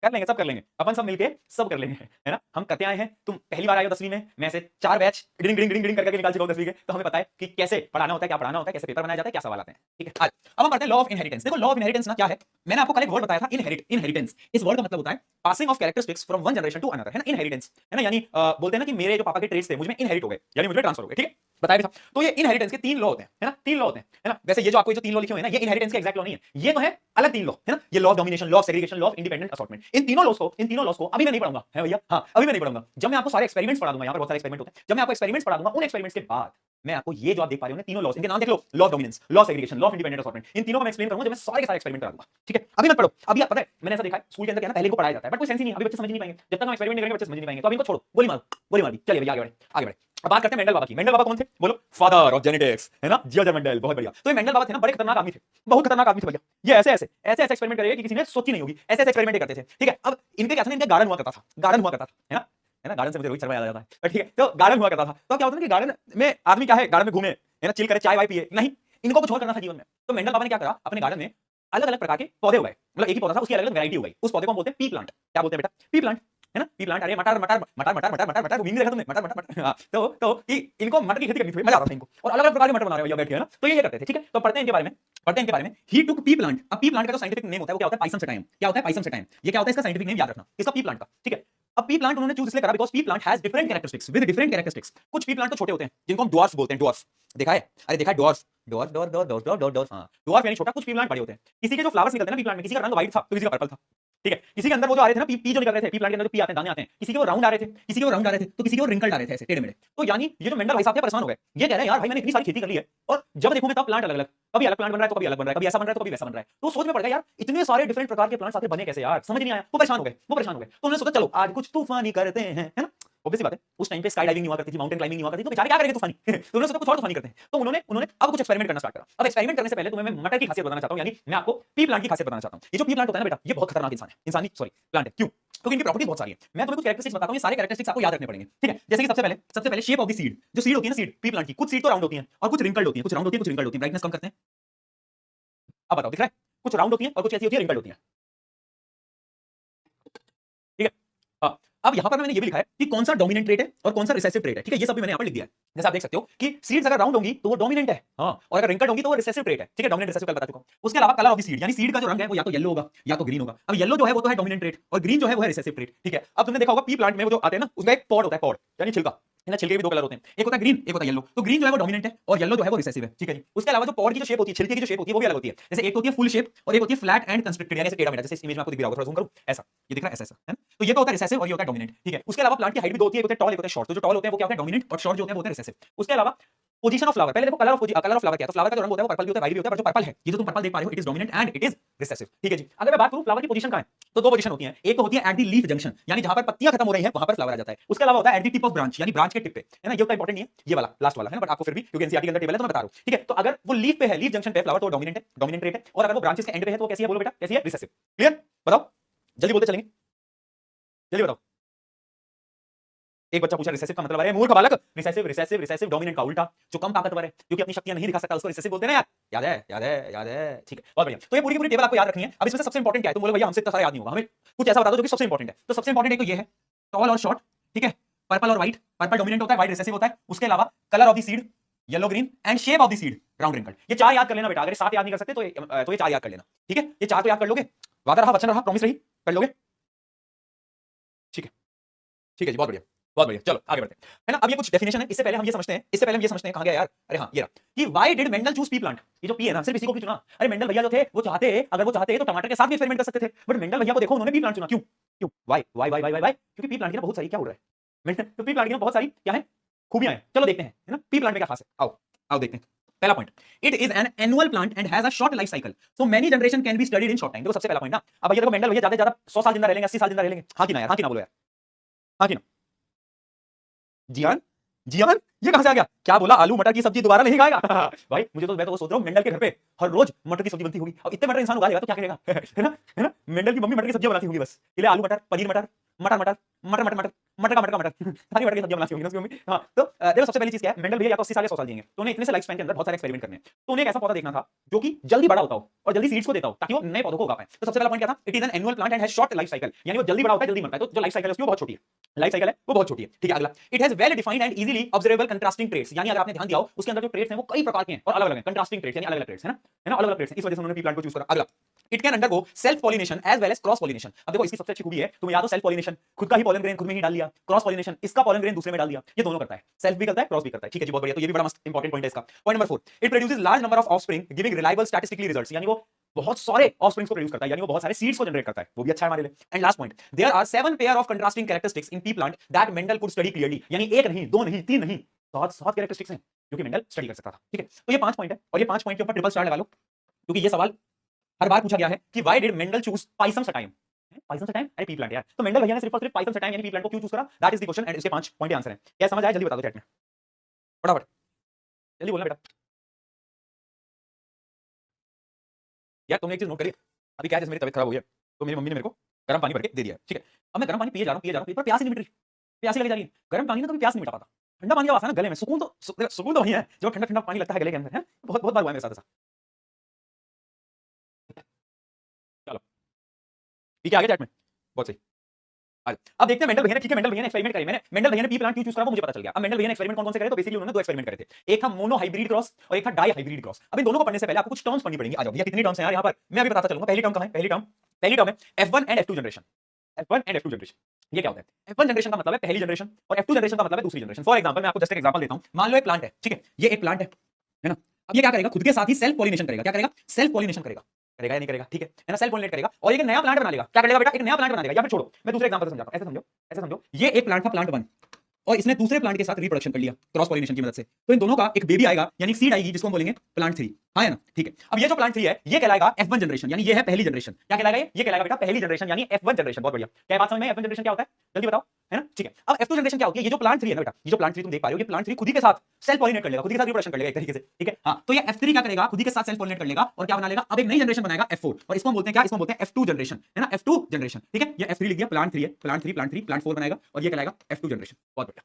कर लेंगे, सब कर लेंगे, अपन सब मिलके सब कर लेंगे, है ना। हम करते आए हैं, तुम पहली बार आए हो 10वीं में, मैं से 4 बैच डिंग डिंग डिंग डिंग करके निकाल चुका हूं 10वीं के। तो हमें पता है कि कैसे पढ़ाना होता है, क्या पढ़ाना होता है, कैसे पेपर बनाया जाता है, क्या सवाल आते हैं, ठीक है। आज अब हम पढ़ते हैं लॉ ऑफ इनहेरिटेंस। देखो लॉ ऑफ इनहेरिटेंस ना क्या है, मैंने आपको कल एक वर्ड बताया था, इनहेरिटेंस। इस वर्ड का मतलब होता है passing of characteristics from one generation to another, है ना, इनहेरिटेंस, है ना, यानी बोलते हैं ना कि मेरे जो पापा के ट्रेट्स थे मुझ में इनहेरिट हो गए, यानी मुझ में ट्रांसफर हो गए, ठीक है, बताया भी था। तो ये इनहेरिटेंस के 3 लॉ होते हैं, है ना, 3 लॉ होते हैं, है ना। वैसे ये जो आपको ये जो 3 लॉ लिखे हुए हैं ना, ये इनहेरिटेंस के एग्जैक्ट लॉ नहीं है, ये तो है अलग 3 लॉ, है ना। ये law of domination, law of segregation, law of independent assortment, इन तीनों लॉस को अभी मैं नहीं पढ़ूंगा, है भैया, हां अभी मैं नहीं पढ़ूंगा। जब मैं आपको सारे एक्सपेरिमेंट्स पढ़ा दूंगा, यहां पर बहुत सारे एक्सपेरिमेंट होते हैं, जब मैं आपको एक्सपेरिमेंट्स पढ़ा दूंगा, उन एक्सपेरिमेंट्स के बाद मैं आपको ये जो आप देख पा रहे हो तीनों लॉस, इनके नाम देख लो, law of dominance, law of segregation, law of independent assortment, इन तीनों को मैं एक्सप्लेन करूंगा जब मैं सारे के सारे एक्सपेरिमेंट करा दूंगा, ठीक है। अभी मत पढ़ो, अभी आप पता है मैंने ऐसा देखा है स्कूल के अंदर क्या है ना, पहले इनको पढ़ाया जाता है, बट कोई सेंस ही नहीं, अभी बच्चे समझ नहीं पाएंगे, जब तक हम एक्सपेरिमेंट नहीं करेंगे बच्चे समझ नहीं पाएंगे, तो अभी इनको छोड़ो, गोली मारो, गोली मार दी, चलिए भैया आगे बढ़े, आगे बढ़े। अब बात करते हैं मेंडल बाबा की। मेंडल बाबा कौन थे, बोलो, फादर ऑफ जेनेटिक्स, है ना, जियोर्ज मेंडल, बहुत बढ़िया। तो ये मेंडल बाबा थे ना, बड़े खतरनाक आदमी थे, बहुत खतरनाक आदमी थे भैया। ये ऐसे ऐसे ऐसे ऐसे एक्सपेरिमेंट करेंगे कि किसी ने सोची नहीं होगी, ऐसे ऐसे एक्सपेरिमेंट करते थे, ठीक है। अब इनके क्या था, इनका गार्डन हुआ करता था, गार्डन हुआ करता था, है ना, गार्डन से मुझे रोहित शर्मा याद आ जाता है, but ठीक है। तो गार्डन हुआ करता था, तो क्या होता है ना कि गार्डन में आदमी क्या है, गार्डन में घूमे, है ना, चिल करे, चाय वाय पिए, नहीं, इनको कुछ और करना था जीवन में। तो मेंडल बाबा ने क्या करा, अपने गार्डन में अलग अलग प्रकार के पौधे उगाए, मतलब एक ही पौधा था, उसकी अलग अलग वैरायटी उगाई। उस पौधे को हम बोलते हैं पी प्लांट। क्या बोलते हैं बेटा, पी प्लांट, है ना, पी प्लांट। अरे मटर मटर मटर मटर मटर मटर मटर, देखा तुमने, मटर मटर मटर, हाँ। तो कि इनको मटर की खेती करनी थी, मजा आ रहा था इनको, और अलग अलग प्रकार के मटर बना रहे हो भैया बैठ के, है ना। तो ये करते थे, ठीक है। तो पढ़ते हैं इनके बारे में, पढ़ते हैं इनके बारे में। ही टुक पी प्लांट। अब पी प्लांट का जो साइंटिफिक नेम होता है वो क्या होता है, पाइसम सटाइम। क्या होता है, पाइसम सटाइम। ये क्या होता है, इसका साइंटिफिक नेम याद रखना, इसका पी प्लांट का, ठीक है। अब पी प्लांट उन्होंने चूज इसलिए करा because P plant has different characteristics, with different characteristics. कुछ पी प्लांट तो छोटे होते हैं जिनको हम ड्वार्फ्स बोलते हैं, ड्वार्फ्स, देखा है, अरे देखा है, dwarfs, dwarf dwarf dwarf dwarf dwarf dwarf, हां, ड्वार्फ यानी छोटा। कुछ पी प्लांट बड़े होते हैं। किसी के जो फ्लावर्स निकलते हैं ना पी प्लांट में, किसी का रंग व्हाइट था तो किसी का पर्पल था, ठीक है। किसी के अंदर वो जो आ रहे थे ना, पी जो निकल रहे थे, पी प्लांट के अंदर जो पी आते हैं, दाने आते हैं, किसी के वो राउंड आ रहे थे, किसी के वो राउंड आ रहे थे, तो किसी के वो रिंकल्ड आ रहे थे, ऐसे टेढ़े मेढ़े। तो यानी ये जो मेंडल भाई साहब थे परेशान हो गए। ये कह रहे हैं यार भाई मैंने इतनी सारी खेती कर ली है और जब देखूं मैं तब प्लांट अलग अलग, कभी अलग प्लांट बन रहा है तो कभी अलग बन रहा है, कभी ऐसा बन रहा है तो कभी वैसा बन रहा है। तो सोच में पड़ गया यार इतने सारे डिफरेंट प्रकार के प्लांट्स आखिर बने कैसे यार, समझ नहीं आया। वो परेशान हो गए, वो परेशान हो गए। तो उन्होंने सोचा चलो आज कुछ तूफानी करते हैं, है ना। ऑब्वियसली बात है, उस टाइम पे स्काई डाइविंग नहीं हुआ करती थी, माउंटेन क्लाइंबिंग नहीं हुआ करती, तो बेचारे क्या करेंगे तूफानी। तो उन्होंने सोचा कुछ और तूफानी करते हैं। तो उन्होंने अब कुछ एक्सपेरिमेंट करना स्टार्ट करा। अब एक्सपेरिमेंट करने से पहले तुम्हें मैं मटर की खासियत बताना चाहता हूं, यानी मैं आपको पी प्लांट की खासियत बताना चाहता हूं। ये जो पी प्लांट होता है ना बेटा, ये बहुत खतरनाक इंसान है, इंसानी सॉरी प्लांट है। क्यों, क्योंकि इनकी प्रॉपर्टीज बहुत सारी है। मैं तुम्हें कुछ कैरेक्टरिस्टिक्स बताता हूं, ये सारे कैरेक्टरिस्टिक्स आपको याद रखने पड़ेंगे, ठीक है। जैसे कि सबसे पहले शेप ऑफ द सीड। जो सीड होती है ना, सीड पी प्लांट की, कुछ सीड तो राउंड होती है और कुछ रिंकल्ड होती है, कुछ राउंड होती है, कुछ रिंकल्ड होती है। ब्राइटनेस कम करते हैं, अब बताओ दिख रहा है, कुछ राउंड होती है और कुछ ऐसी होती है रिंकल्ड होती है, ठीक है। हाँ, अब यहां पर मैंने ये भी लिखा है कि कौन सा डोमिनेंट ट्रेट है और कौन सा रिसेसिव ट्रेट है, ठीक है। ये सब भी मैंने यहां पर लिख दिया है। जैसे आप देख सकते हो कि सीड्स अगर राउंड होंगी तो वो डोमिनेंट है, हाँ, और अगर रिंकल्ड होंगी तो वो रिसेसिव ट्रेट है, ठीक है। डोमिनेंट रिसेसिव कल बता चुका हूं। उसके अलावा कलर ऑफ द सीड, यानी सीड का जो रंग है वो या तो येलो होगा या तो ग्रीन होगा। अब येलो जो है वो तो है डोमिनेंट ट्रेट और ग्रीन जो है वो है रिसेसिव ट्रेट, ठीक है। अब तुमने देखा होगा पी प्लांट में वो जो आते हैं ना, उसमें एक पॉड होता है, पॉड यानी छिलका, है ना। छिलके भी दो कलर होते हैं, एक होता है ग्रीन, एक होता है येलो। तो ग्रीन जो है वो डोमिनेंट है और येलो जो है वो रिसेसिव है, ठीक है जी। उसके अलावा जो पॉड की जो शेप होती है, छिलके की जो शेप होती है वो भी अलग होती है। जैसे एक होती है फुल शेप और एक होती है फ्लैट एंड कंस्ट्रिक्टेड, यानी ऐसे टेढ़ा मेढ़ा। जैसे इस इमेज में आपको दिख रहा होगा, थोड़ा जूम करूं, ऐसा ये दिख रहा है, ऐसा ऐसा, है ना। तो ये तो होता है रिसेसिव और ये होता है डोमिनेंट, ठीक है। उसके अलावा प्लांट की हाइट भी दो होती है, एक होता है टॉल, एक होता है शॉर्ट। तो जो टॉल होते हैं वो क्या होते हैं डोमिनेंट और शॉर्ट जो होते हैं वो होते हैं रिसेसिव। उसके अलावा पोजीशन ऑफ फ्लावर, पहले देखो कलर ऑफ फ्लावर क्या है। तो फ्लावर का जो रंग होता है वो पर्पल भी होता है, वाइट भी होता है, पर जो पर्पल है, ये जो तुम पर्पल देख पा रहे हो, it is dominant and it is recessive, ठीक है जी। अगर मैं बात करूं फ्लावर की पोजीशन कहां है, तो दो पोजीशन होती है। एक तो होती है एट द लीफ जंक्शन, यानी जहां पर पत्तियां खत्म हो रही हैं वहां पर फ्लावर आ जाता है। उसके अलावा होता है at the tip of branch, यानी ब्रांच के टिप पे, है ना। ये उतना इंपॉर्टेंट नहीं है, ये वाला लास्ट वाला है ना, बट आपको फिर भी क्योंकि एनसीईआरटी के अंदर टेबल है तो मैं बता रहा हूं, ठीक है। तो अगर वो लीफ पे है, लीफ जंक्शन पे फ्लावर, तो डोमिनेंट है, डोमिनेंट ट्रेट है। और अगर वो ब्रांचेस के एंड पे है तो कैसी है, बोलो बेटा कैसी है, रिसेसिव। क्लियर, बताओ जल्दी बोलते चलेंगे, जल्दी बताओ। एक बच्चा पूछा रिसेसिव का मतलब, अरे मूर्ख बालक, रिसेसिव रिसेसिव रिसेसिव डोमिनेंट का उल्टा, जो कम ताकतवर है, क्योंकि अपनी शक्तियां नहीं दिखा सकता, उसको रिसेसिव बोलते हैं ना यार। याद है, याद है, याद है, ठीक है, बहुत बढ़िया। तो ये पूरी की पूरी टेबल आपको याद रखनी है। अब इसमें से सबसे इंपॉर्टेंट क्या है, तुम बोले भैया हमसे इतना सारा याद नहीं होगा, हमें कुछ ऐसा बता दो जो कि सबसे इंपॉर्टेंट है। तो सबसे इंपॉर्टेंट एक तो ये है टॉल और शॉर्ट, ठीक है। पर्पल और व्हाइट, पर्पल डोमिनेंट होता है, व्हाइट रिसेसिव होता है। उसके अलावा colour of the seed yellow green and shape of the seed round wrinkled. ये चार याद कर लेना बेटा, अगर 7 याद नहीं कर सकते तो ये चार याद कर लेना, ठीक है। ये चार तो याद कर लोगे, वादा रहा, वचन रहा, प्रॉमिस रही, कर लोगे, ठीक है, ठीक है जी, बहुत बढ़िया, बहुत बढ़िया। चलो आगे बढ़ते हैं, है ना। अब ये कुछ डेफिनेशन है, इससे पहले हम ये समझते हैं, कहां गया यार, अरे हाँ ये रहा, कि why did Mendel choose P plant. ये जो पी है ना, सिर्फ इसी को भी चुना। अरे मेंडल भैया जो थे वो चाहते, अगर वो चाहते तो टमाटर के साथ भी एक्सपेरिमेंट कर सकते थे, बट मेंडल भैया को देखो उन्होंने पी प्लांट चुना। क्यों, क्यों, why why why why why, क्योंकि पी प्लांट की ना बहुत सारी, क्या उड़ रहा है मेंडल, तो पी प्लांट की ना बहुत सारी क्या है, खूबियां हैं। चलो देखते हैं, है ना, पी प्लांट में क्या खास है, आओ आओ देखते हैं। पहला point, it is an annual plant and has a short life cycle, so many generation can be studied in short time. देखो सबसे पहला पॉइंट ना, अब भैया देखो मेंडल भैया ज्यादा 100 साल जिंदा रह लेंगे, 80 साल जिंदा रह लेंगे, हां कि ना यार, हां कि ना बोलो यार, हां कि ना। जियान, जियान ये कहां से आ गया, क्या बोला, आलू मटर की सब्जी दोबारा नहीं खाएगा भाई मुझे तो, मैं तो वो सोच रहा हूं मेंडल के घर पे हर रोज मटर की सब्जी बनती होगी। अब इतने मटर इंसान उगा लेगा तो क्या करेगा है ना। मेंडल की मम्मी मटर की सब्जी बनाती होगी बस, के लिए आलू मटर, पनीर मटर, मटर मटर मटर मटर मटर मटर का मटर सारी मटर की सब्जी बनाती होगी ना उसकी मम्मी। हाँ, तो देखो सबसे पहली चीज क्या है, मेंडल भैया या तो 80 साल या 100 साल जिएंगे, तो उन्हें इतने से लाइफ स्पैन के अंदर बहुत सारे एक्सपेरिमेंट करने हैं। तो उन्हें एक ऐसा पौधा देखना था जो कि जल्दी बड़ा होता हो और जल्दी सीड्स को देता हो, ताकि वो नए पौधों को उगा पाए। तो सबसे पहला पॉइंट क्या था, it is an annual plant and has short life cycle, यानी वो जल्दी बड़ा होता है, जल्दी मरता है। तो जो लाइफ साइकिल है उसकी वो बहुत छोटी है, लाइफ साइकिल है वो बहुत छोटी है, ठीक है। अगला, it has well defined and easily observable contrasting traits, यानी अगर आपने ध्यान दिया हो उसके अंदर जो ट्रेट्स हैं वो कई प्रकार के हैं और अलग अलग हैं। कंट्रास्टिंग ट्रेट्स यानी अलग अलग ट्रेट्स, है ना, अलग अलग ट्रेट्स, इस वजह से उन्होंने पी प्लांट को चूज करा। अगला, it can undergo self pollination as well as cross pollination. अब देखो इसकी सबसे अच्छी खूबी है, तुम्हें याद हो सेल्फ पॉलिनेशन, खुद का ही पॉलन ग्रेन खुद में ही डाल लिया, क्रॉस पॉलिनेशन इसका पॉलन ग्रेन दूसरे में डाल दिया, ये दोनों करता है, सेल्फ भी करता है क्रॉस भी करता है। ठीक है जी, बहुत बढ़िया। तो ये भी बड़ा मस्त इंपॉर्टेंट पॉइंट है इसका। Point number 4, it produces large number of offspring giving reliable statistically results, यानी वो बहुत सारे ऑफस्प्रिंग्स को प्रोड्यूस करता है, यानी वो बहुत सारे सीड्स को जनरेट करता है, वो भी अच्छा है हमारे लिए। And last point, there are 7 pair of contrasting characteristics in pea plant that Mendel could study clearly, यानी एक नहीं, दो नहीं, तीन नहीं, 7 कैरेक्टरिस्टिक्स हैं जो कि मेंडल स्टडी कर सकता था। ठीक है, तो ये 5 पॉइंट है और ये 5 पॉइंट के ऊपर ट्रिपल स्टार लगा लो, क्योंकि ये सवाल हर बार पूछा गया है कि why did Mendel choose Pisum sativum. Pisum sativum अरे पी प्लांट यार, तो मेंडल भैया ने सिर्फ और सिर्फ पाइसम सटाइम यानी पी प्लांट को क्यों चूज करा, that is the question and इसके 5 पॉइंट आंसर है। क्या समझ आया, जल्दी बता दो चैट में फटाफट, जल्दी बोलना बेटा। यार तुमने एक चीज नोट करी, अभी क्या है, जैसे मेरी तबीयत खराब हुई है तो मेरी मम्मी ने मेरे को गर्म पानी भर के दे दिया है। ठीक है, अब मैं गर्म पानी पिए जा रहा हूं, पर प्यास ही नहीं मिट रही, प्यास ही लगी जा रही है। गर्म पानी ना कभी प्यास नहीं मिटा पाता, ठंडा पानी जब आता है ना गले में, सुकून तो वही है जो ठंडा ठंडा पानी लगता है गले के अंदर है। बहुत बहुत बार हुआ है मेरे साथ ऐसा। चलो ठीक है, आगे चैट में, बहुत सही। अब देखते हैं मेंडल भैया ने, ठीक है मेंडल भैया ने एक्सपेरिमेंट करे, मैंने मेंडल भैया ने पी प्लांट क्यों चूज करा वो मुझे पता चल गया। अब मेंडल भैया ने एक्सपेरिमेंट कौन कौन से करे, तो बेसिकली उन्होंने 2 एक्सपेरिमेंट करे थे, एक था मोनो हाइब्रिड क्रॉस और एक था डाई हाइब्रिड क्रॉस। अब इन दोनों को पढ़ने से पहले आपको कुछ टर्म्स पढ़नी पड़ेंगी। आ जाओ भैया, कितनी टर्म्स हैं यार यहाँ पर, मैं अभी बताता चलूंगा। पहली टर्म कहां है, पहली टर्म है F1 and F2 generation. F1 and F2 generation, ये क्या होता है? F1 जनरेशन का मतलब है पहली जनरेशन और F2 जनरेशन का मतलब है दूसरी जनरेशन। फॉर एग्जांपल मैं आपको जस्ट एक एग्जांपल देता हूं, मान लो एक प्लांट है, ठीक है, ये एक प्लांट है ना। अब ये क्या करेगा, खुद के साथ ही सेल्फ पॉलिनेशन करेगा। क्या करेगा, सेल्फ पॉलिनेशन करेगा, करेगा या नहीं करेगा, ठीक है ना, सेल्फ पॉलिनेट करेगा और एक नया प्लांट बना लेगा। क्या करेगा बेटा, एक नया प्लांट बना लेगा। या फिर छोड़ो, मैं दूसरे एग्जांपल से समझाता हूं, ऐसे समझो, ऐसे समझो, ये एक प्लांट था, प्लांट 1, और इसने दूसरे प्लांट के साथ रिप्रोडक्शन कर लिया क्रॉस पॉलिनेशन की मदद से, तो इन दोनों का एक बेबी आएगा, यानी सीड आएगी, जिसको हम बोलेंगे प्लांट 3। हाँ है ना, ठीक है। अब ये जो प्लांट 3 है ये कहलाएगा F1 जनरेशन, यानी ये है पहली जनरेशन। क्या कहलाएगा ये कहलाएगा बेटा पहली जनरेशन, यानी F1 जनरेशन। बहुत बढ़िया, क्या बात समझ में? F1 जनरेशन क्या होता है जल्दी बताओ, है ना, ठीक है। अब F2 जनरेशन क्या होती है, ये जो प्लांट 3 है ना बेटा, ये जो प्लांट 3 तुम देख पा रहे हो, ये प्लांट 3 खुद ही के साथ सेल्फ पॉलिनेट कर लेगा, खुद के साथ रिप्रोडक्शन कर लेगा एक तरीके से, ठीक है। हाँ, तो ये F3 क्या करेगा, खुद ही के साथ सेल्फ पॉलिनेट कर लेगा और क्या बना लेगा, अब एक नई जनरेशन बनाएगा F4, और इसको हम बोलते हैं क्या, इसको बोलते हैं F2 जनरेशन, है ना, F2 जनरेशन, ठीक है। ये F3 लिख दिया, प्लांट 3 है, प्लांट 4 बनाएगा और ये कहलाएगा F2 जनरेशन। बहुत बढ़िया,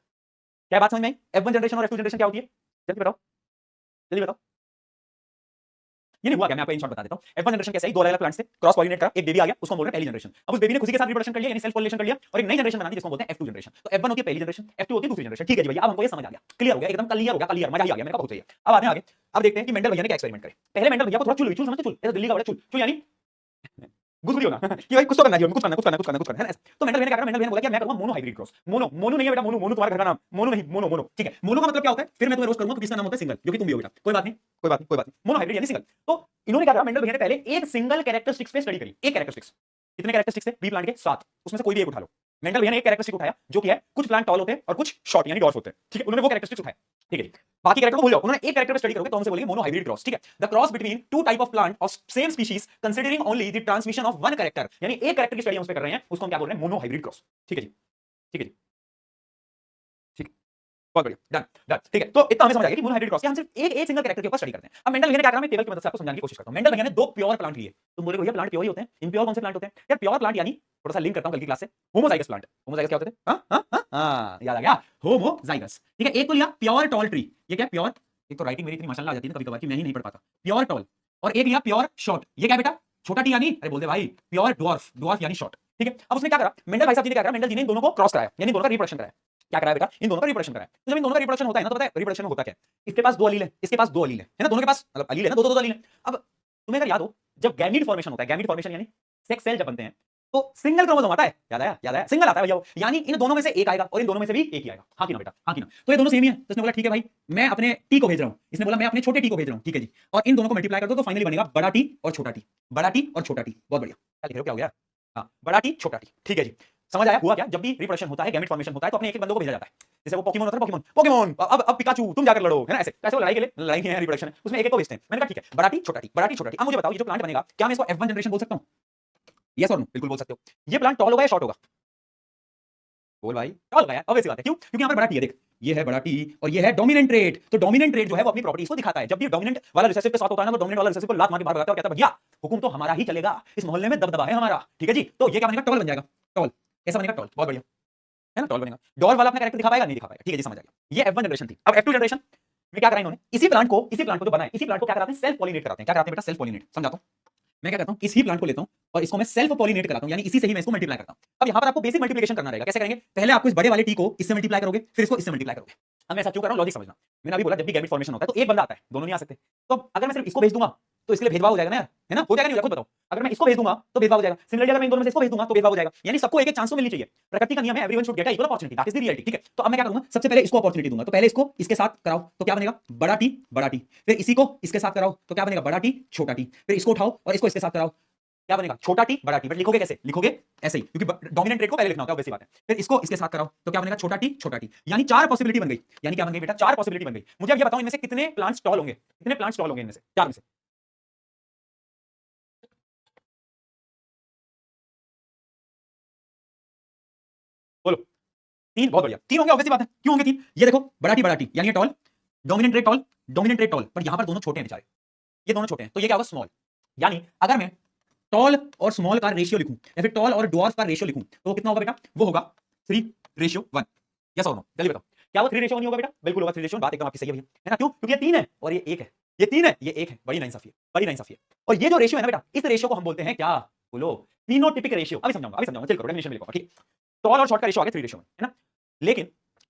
क्या बात समझ में आई? F1 जनरेशन और F2 जनरेशन क्या होती है, जल्दी बताओ, जल्दी बताओ। ये नहीं हुआ क्या, मैं आपको इन शॉर्ट बता देता हूं। F1 जनरेशन कैसे है, 2 अलग-अलग प्लांट से क्रॉस पॉलिनेट करा, एक बेबी आ गया, उसको हम बोल रहे हैं पहली जनरेशन। अब उस बेबी ने खुद के साथ रिप्रोडक्शन कर लिया, यानी सेल्फ पॉलिनेशन कर लिया, और एक नई जनरेशन बना दी जिसको हम बोलते हैं F2 जनरेशन। तो F1 होती है पहली जनरेशन, F2 होती है दूसरी जनरेशन। ठीक है जी भैया, अब हमको ये समझ आ गया, क्लियर हो गया, एकदम क्लियर हो गया, क्लियर, मजा ही आ गया, मेरे को बहुत सही है। अब आते हैं आगे, अब देखते हैं कि मेंडल भैया ने क्या एक्सपेरिमेंट करे। पहले मेंडल भैया को थोड़ा चुल समझते, चुल ऐसा दिल्ली का बड़ा चुल यानी गुदगुदी होना कि भाई कुछ तो करना है जीवन में, कुछ करना है ना। तो मेंडल भैया ने क्या करा, मेंडल भैया ने बोला कि मैं करूंगा मोनो हाइब्रिड क्रॉस। मोनो नहीं है बेटा, मोनो तुम्हारे घर का नाम, मोनो नहीं, मोनो, ठीक है। मोनो का मतलब क्या होता है, फिर मैं तुम्हें रोज करूंगा, क्योंकि इसका नाम होता है सिंगल, जो कि तुम भी हो बेटा, कोई बात नहीं। मोनो हाइब्रिड यानी सिंगल। तो इन्होंने क्या करा, मेंडल भैया ने पहले एक सिंगल कैरेक्टरिस्टिक्स पे स्टडी करी, एक कैरेक्टरिस्टिक्स। कितने कैरेक्टरिस्टिक्स है बी प्लांट के? 7, उसमें से कोई भी एक उठा लो। मेंडल भैया ने एक कैरेक्टरिस्टिक उठाया जो कि है कुछ प्लांट टॉल होते हैं और कुछ शॉर्ट यानी डॉर्फ होते हैं, ठीक है, उन्होंने वो कैरेक्टरिस्टिक्स उठाया, ठीक है। बाकी कैरेक्टर को भूल जाओ, उन्होंने एक कैरेक्टर पे स्टडी करोगे तो हमसे बोलेंगे मोनो हाइब्रिड क्रॉस, ठीक है। The cross between two type of plant of same species considering only the transmission of one character, यानी एक कैरेक्टर की स्टडी हम उस पे कर रहे हैं, उसको हम क्या बोल रहे हैं, मोनो हाइब्रिड क्रॉस। ठीक है जी, ठीक है जी, ठीक, बहुत बढ़िया, डन, ठीक है। तो इतना हमें समझ आ गया कि मोनो हाइब्रिड क्रॉस हम सिर्फ एक सिंगल कैरेक्टर के ऊपर स्टडी करते हैं। अब मेंडल भैया ने क्या करा, मैं टेबल की मदद से आपको समझाने की कोशिश करता हूं। मेंडल भैया ने 2 प्योर प्लांट लिए। तुम बोले भैया प्लांट प्योर ही होते हैं, इम्प्योर कौन से प्लांट होते हैं? यार प्योर प्लांट यानी, थोड़ा सा लिंक करता हूं कल की क्लास से, होमोजाइगस प्लांट। होमोजाइगस क्या होते थे? हां, याद आ गया, होमोजाइगस, ठीक है। एक तो लिया प्योर टॉल ट्री, ये क्या प्योर, एक तो राइटिंग मेरी इतनी माशाल्लाह आ जाती है ना कभी-कभार कि मैं ही नहीं पढ़ पाता, प्योर टॉल, और एक लिया प्योर शॉर्ट, ये क्या बेटा, छोटा टी यानी, अरे बोल दे भाई, प्योर ड्वार्फ यानी शॉर्ट, ठीक है। अब उसने क्या करा, मेंडल भाई साहब जी ने क्या करा, मेंडल जी ने इन दोनों को क्रॉस कराया, यानी दोनों का रिप्रोडक्शन कराया। क्या कराया बेटा, इन दोनों का रिप्रोडक्शन कराया। तो जब इन दोनों का रिप्रोडक्शन होता है ना, तो पता है रिप्रोडक्शन में होता क्या है, इसके पास 2 अलील है, इसके पास 2 अलील है ना, दोनों के पास मतलब अलील है ना, 2 अलील है। अब तुम्हें अगर याद हो, जब गैमीट फॉर्मेशन होता है, गैमीट फॉर्मेशन यानी सेक्स सेल जब बनते हैं, तो सिंगल क्रोमोसोम आता है, याद आया, सिंगल आता है भैया, यानी इन दोनों में से एक आएगा और इन दोनों में से भी एक ही आएगा। हाँ कि ना बेटा, हाँ कि ना। तो ये दोनों सेम ही है। तो इसने बोला ठीक है भाई, मैं अपने टी को भेज रहा हूं, इसने बोला मैं अपने छोटे टी को भेज रहा हूं, ठीक है जी, और इन दोनों को मल्टीप्लाई कर दो तो फाइनली बनेगा बड़ा टी और छोटा टी, बड़ा टी और छोटा टी। बहुत बढ़िया, क्या लिख रहे हो, क्या हो गया, हाँ, बड़ा टी छोटा टी, ठीक है जी। समझ आया हुआ क्या, जब भी रिप्रोडक्शन होता है, गैमेट फॉर्मेशन होता है, तो अपने एक बंदों को भेजा जाता है, जैसे वो पोकेमोन होता है, पोकेमोन अब पिकाचू तुम जाकर लड़ो, है ना, ऐसे वो लड़ाई के लिए, लड़ाई है रिप्रोडक्शन, उसमें एक को भेजते हैं। मैंने कहा ठीक है, बड़ा टी छोटा टी। अब मुझे बताओ, ये जो प्लांट बनेगा, क्या मैं इसको F1 जनरेशन बोल सकता हूं? यस और नो, बिल्कुल बोल सकते हो। ये प्लांट टॉल होगा या शॉर्ट होगा? बोल भाई, टॉल होगा यार, ऑब्वियस बात है। क्यों? क्योंकि यहाँ पर बड़ा टी है, देख ये है बड़ा टी और ये है डोमिनेंट ट्रेट। तो डोमिनेंट ट्रेट जो है वो अपनी प्रॉपर्टीज को दिखाता है। जब भी डोमिनेंट वाला रिसेसिव के साथ होता है ना, तो डोमिनेंट वाला रिसेसिव को लात मार के बाहर भगाता है और कहता है भैया हुकुम तो हमारा ही चलेगा, इस मोहल्ले में दबदबा है हमारा, ठीक है जी। तो ये क्या बनेगा, टॉल बन जाएगा, टॉल कैसा बनेगा, टॉल, बहुत बढ़िया, है ना, टॉल बनेगा। डॉल वाला अपना कैरेक्टर दिखा पाएगा, नहीं दिखा पाएगा, ठीक है जी, समझ आ गया। ये F1 जनरेशन थी। अब F2 जनरेशन में क्या करा इन्होंने, इसी प्लांट को जो बनाया, इसी प्लांट को क्या कराते हैं, सेल्फ पॉलिनेट कराते हैं। क्या कराते हैं बेटा, सेल्फ पॉलिनेट। समझाता हूं मैं क्या करता हूं, इसी प्लांट को लेता हूं और इसको मैं सेल्फ पॉलिनेट कराता हूं, यानी इसी से ही मैं इसको मल्टीप्लाई करता हूं। अब यहां पर आपको बेसिक मल्टीप्लिकेशन करना रहेगा। कैसे करेंगे, पहले आपको इस बड़े वाले टी को इससे मल्टीप्लाई करोगे, फिर इसको इससे मल्टीप्लाई करोगे। अब मैं ऐसा क्यों कर रहा हूं, लॉजिक समझना। मैंने अभी बोला जब भी गैमेट फॉर्मेशन होता है तो एक बंदा आता है, दोनों नहीं आ सकते। तो अगर मैं सिर्फ इसको भेज दूंगा तो इसके लिए भेदभाव हो जाएगा ना यार, है ना, हो जाएगा नहीं, खुद बताओ। अगर मैं इसको भेज दूंगा तो भेदभाव हो जाएगा, सिमिलरली अगर मैं इन दोनों में से इसको भेज दूंगा तो भेदभाव हो जाएगा, यानी सबको एक एक चांस तो मिलनी चाहिए। प्रकृति का नियम है everyone should get equal opportunity, that is the reality, ठीक है। तो अब मैं क्या करूंगा, सबसे पहले इसको अपॉर्चुनिटी दूंगा, तो पहले इसको इसके साथ कराओ तो क्या बनेगा, बड़ा टी बड़ा टी, फिर इसी को इसके साथ कराओ तो क्या बनेगा, बड़ा टी छोटा टी, फिर इसको उठाओ और इसको इसके साथ कराओ, क्या बनेगा, छोटा टी बड़ा टी। बट लिखोगे कैसे, लिखोगे ऐसे ही, क्योंकि डोमिनेंट ट्रेड को पहले लिखना होता है, वैसी बात है। फिर इसको इसके साथ कराओ तो क्या बनेगा, छोटा टी छोटा टी, यानी चार पॉसिबिलिटी बन गई, यानी क्या बन गई बेटा, चार पॉसिबिलिटी बन गई। मुझे अब ये बताओ इनमें से कितने प्लांट्स टॉल होंगे, कितने प्लांट्स टॉल होंगे इनमें से, चार में से, बोलो। तीन, बहुत बढ़िया, तीन होंगे, ऑब्वियसली बात है, क्यों होंगे तीन, ये देखो बड़ा टी यानी ये tall, dominant trait tall, dominant trait tall, पर यहां पर दोनों छोटे हैं बेचारे, ये दोनों छोटे हैं, तो ये क्या होगा, स्मॉल। यानी अगर मैं टॉल और स्मॉल का रेशियो लिखूं या फिर टॉल और ड्वार्फ का रेशियो लिखूं तो वो कितना होगा बेटा, वो होगा 3:1। यस और नो, जल्दी बताओ, क्या वो 3:1 नहीं होगा बेटा, बिल्कुल होगा 3:1, बात एकदम आपकी सही है भैया, है ना, क्यों, क्योंकि ये तीन है और ये एक है, ये तीन है ये एक है, बड़ी नाइंसाफी है, बड़ी नाइंसाफी है। और ये जो रेशियो है ना बेटा, इस रेशियो को हम बोलते हैं क्या, बोलो, फिनोटिपिक रेशियो। अभी समझाऊंगा, अभी समझाऊंगा, चल करो, डेफिनेशन में लिखो, ठीक। टॉल और शॉर्ट का रेशियो आ गया 3:1, है ना। लेकिन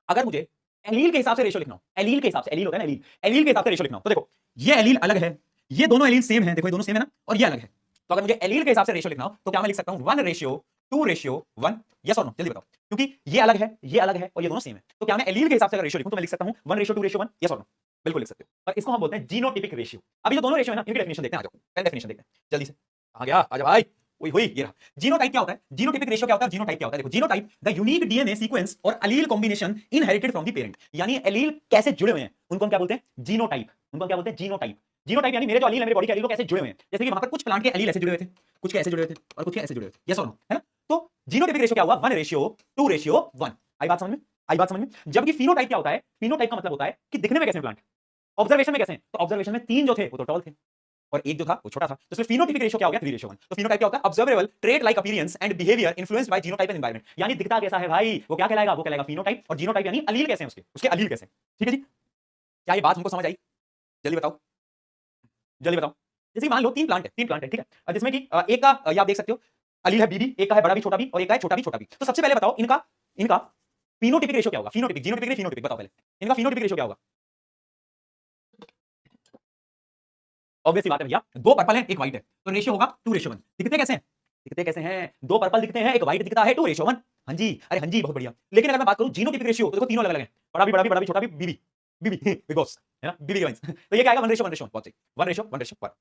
अगर मुझे एलील के हिसाब से रेशियो लिखना हो, एलील के हिसाब से, एलील होता है ना, एलील, एलील के हिसाब से रेशियो लिखना हो, तो देखो ये एलील अलग है, ये दोनों एलील सेम है, देखो ये दोनों सेम है ना, और ये अलग है। तो अगर मुझे एलील के हिसाब से रेशियो लिखना हो तो क्या मैं लिख सकता हूं, 1:2:1। यस और नो, जल्दी बताओ, क्योंकि ये अलग है, ये अलग है और ये दोनों सेम है, तो क्या मैं एलील के हिसाब से अगर रेशियो लिखूं तो मैं लिख सकता हूं 1:2:1। यस और नो, बिल्कुल लिख सकते हो। और इसको हम बोलते हैं जीनोटिपिक रेशियो। अभी जो दोनों रेशियो है ना, इनकी डेफिनेशन देखते हैं, आ जाओ पहले डेफिनेशन देखते हैं जल्दी से, आ गया, आ जा भाई, ओए हुई, ये रहा। जीनोटाइप क्या होता है, जीनोटिपिक रेशियो क्या होता है, जीनोटाइप क्या होता है, देखो genotype the unique DNA sequence और allele combination inherited from the parent, यानी एलील कैसे जुड़े हुए हैं उनको हम क्या बोलते हैं, जीनोटाइप, उनको क्या बोलते हैं, जीनोटाइप। जीनोटाइप यानी मेरे जो एलील है, मेरे बॉडी के एलील कैसे जुड़े हुए हैं, जैसे कि वहां पर कुछ प्लांट के एलील ऐसे जुड़े हुए थे, कुछ के ऐसे जुड़े हुए थे और कुछ के ऐसे जुड़े हुए थे, यस और नो, है ना। तो जीनोटाइपिक रेशियो क्या हुआ, 1:2:1। आई बात समझ में, आई बात समझ में। जबकि फिनोटाइप क्या होता है, फिनोटाइप का मतलब होता है कि दिखने में कैसे प्लांट, ऑब्जर्वेशन में कैसे हैं, तो ऑब्जर्वेशन में तीन जो थे वो तो टॉल थे और एक जो था वो छोटा था, तो इसलिए फिनोटाइपिक रेशियो क्या हो गया, 3:1। तो फिनोटाइप क्या होता है, observable trait like appearance and behaviour influenced by genotype and environment, यानी दिखता कैसा है भाई वो क्या कहलाएगा, वो कहलाएगा फिनोटाइप। और जीनोटाइप यानी अलील कैसे हैं उसके, उसके अलील कैसे हैं, ठीक है जी। क्या ये बात हमको समझ आई, जल्दी बताओ, जल्दी बताओ। जैसे मान लो तीन प्लांट है, तीन प्लांट है, ठीक है, जिसमें कि एक का ये आप देख सकते हो अलील है बीबी, एक का है बड़ा भी छोटा भी और एक का है छोटा भी छोटा भी। तो सबसे पहले बताओ इनका इनका फिनोटाइपिक रेशियो क्या होगा, फिनोटाइपिक, जीनोटाइपिक नहीं फिनोटाइपिक, बताओ पहले इनका फिनोटाइपिक रेशियो क्या होगा। ऑब्वियसली बात है भैया, दो पर्पल है एक व्हाइट है तो रेशियो होगा 2:1। दिखते कैसे हैं, दिखते कैसे हैं, दो पर्पल दिखते हैं एक व्हाइट दिखता है, 2:1। हाँ जी, अरे हाँ जी, बहुत बढ़िया। लेकिन अगर मैं बात करूं जीनोटाइपिक रेशियो तो देखो तीनों अलग अलग हैं, बड़ा भी छोटा भी, बीबी बीबी बिग बॉस, है ना, बीबी के लाइंस। तो ये क्या आएगा, 1:1, बहुत सही, 1:1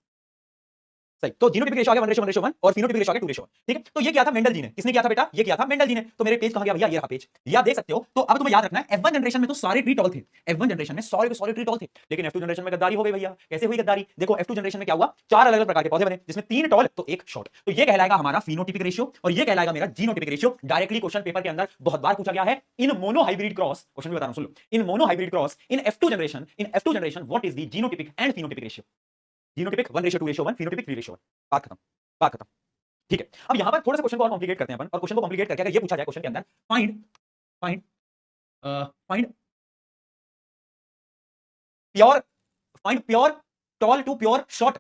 सही। तो जीनोटाइपिक रेशियो आ गया 1:1 और फिनोटाइपिक रेशियो आ गया 2:1, ठीक है। तो ये किया था मेंडल जी ने, किसने किया था बेटा, ये किया था मेंडल जी ने। तो मेरे पेज कहां गया भैया, ये रहा पेज, ये आप देख सकते हो। तो अब तुम्हें याद रखना है F1 जनरेशन में तो सारे ट्री टॉल थे, F1 जनरेशन में सारे ट्री टॉल थे, लेकिन F2 जनरेशन में गद्दारी हो गई भैया। कैसे हुई गद्दारी, देखो F2 जनरेशन में क्या हुआ, चार अलग अलग प्रकार के पौधे बने जिसमें तीन टॉल तो एक शॉर्ट। तो ये कहलाएगा हमारा फिनोटाइपिक रेशियो और ये कहलाएगा मेरा genotypic ratio. Directly question paper के अंदर बहुत बार पूछा गया है। In monohybrid cross, question भी बता रहा हूं सुन लो, in monohybrid cross in F2 generation what is the genotypic and phenotypic ratio. Genotypic 1:2:1, phenotypic 3:1। बात खत्म, बात खत्म, ठीक है। अब यहां पर थोड़ा सा क्वेश्चन को और कॉम्प्लिकेट करते हैं अपन, और क्वेश्चन को कॉम्प्लिकेट करके अगर ये पूछा जाए क्वेश्चन के अंदर, find find find pure find pure tall to pure short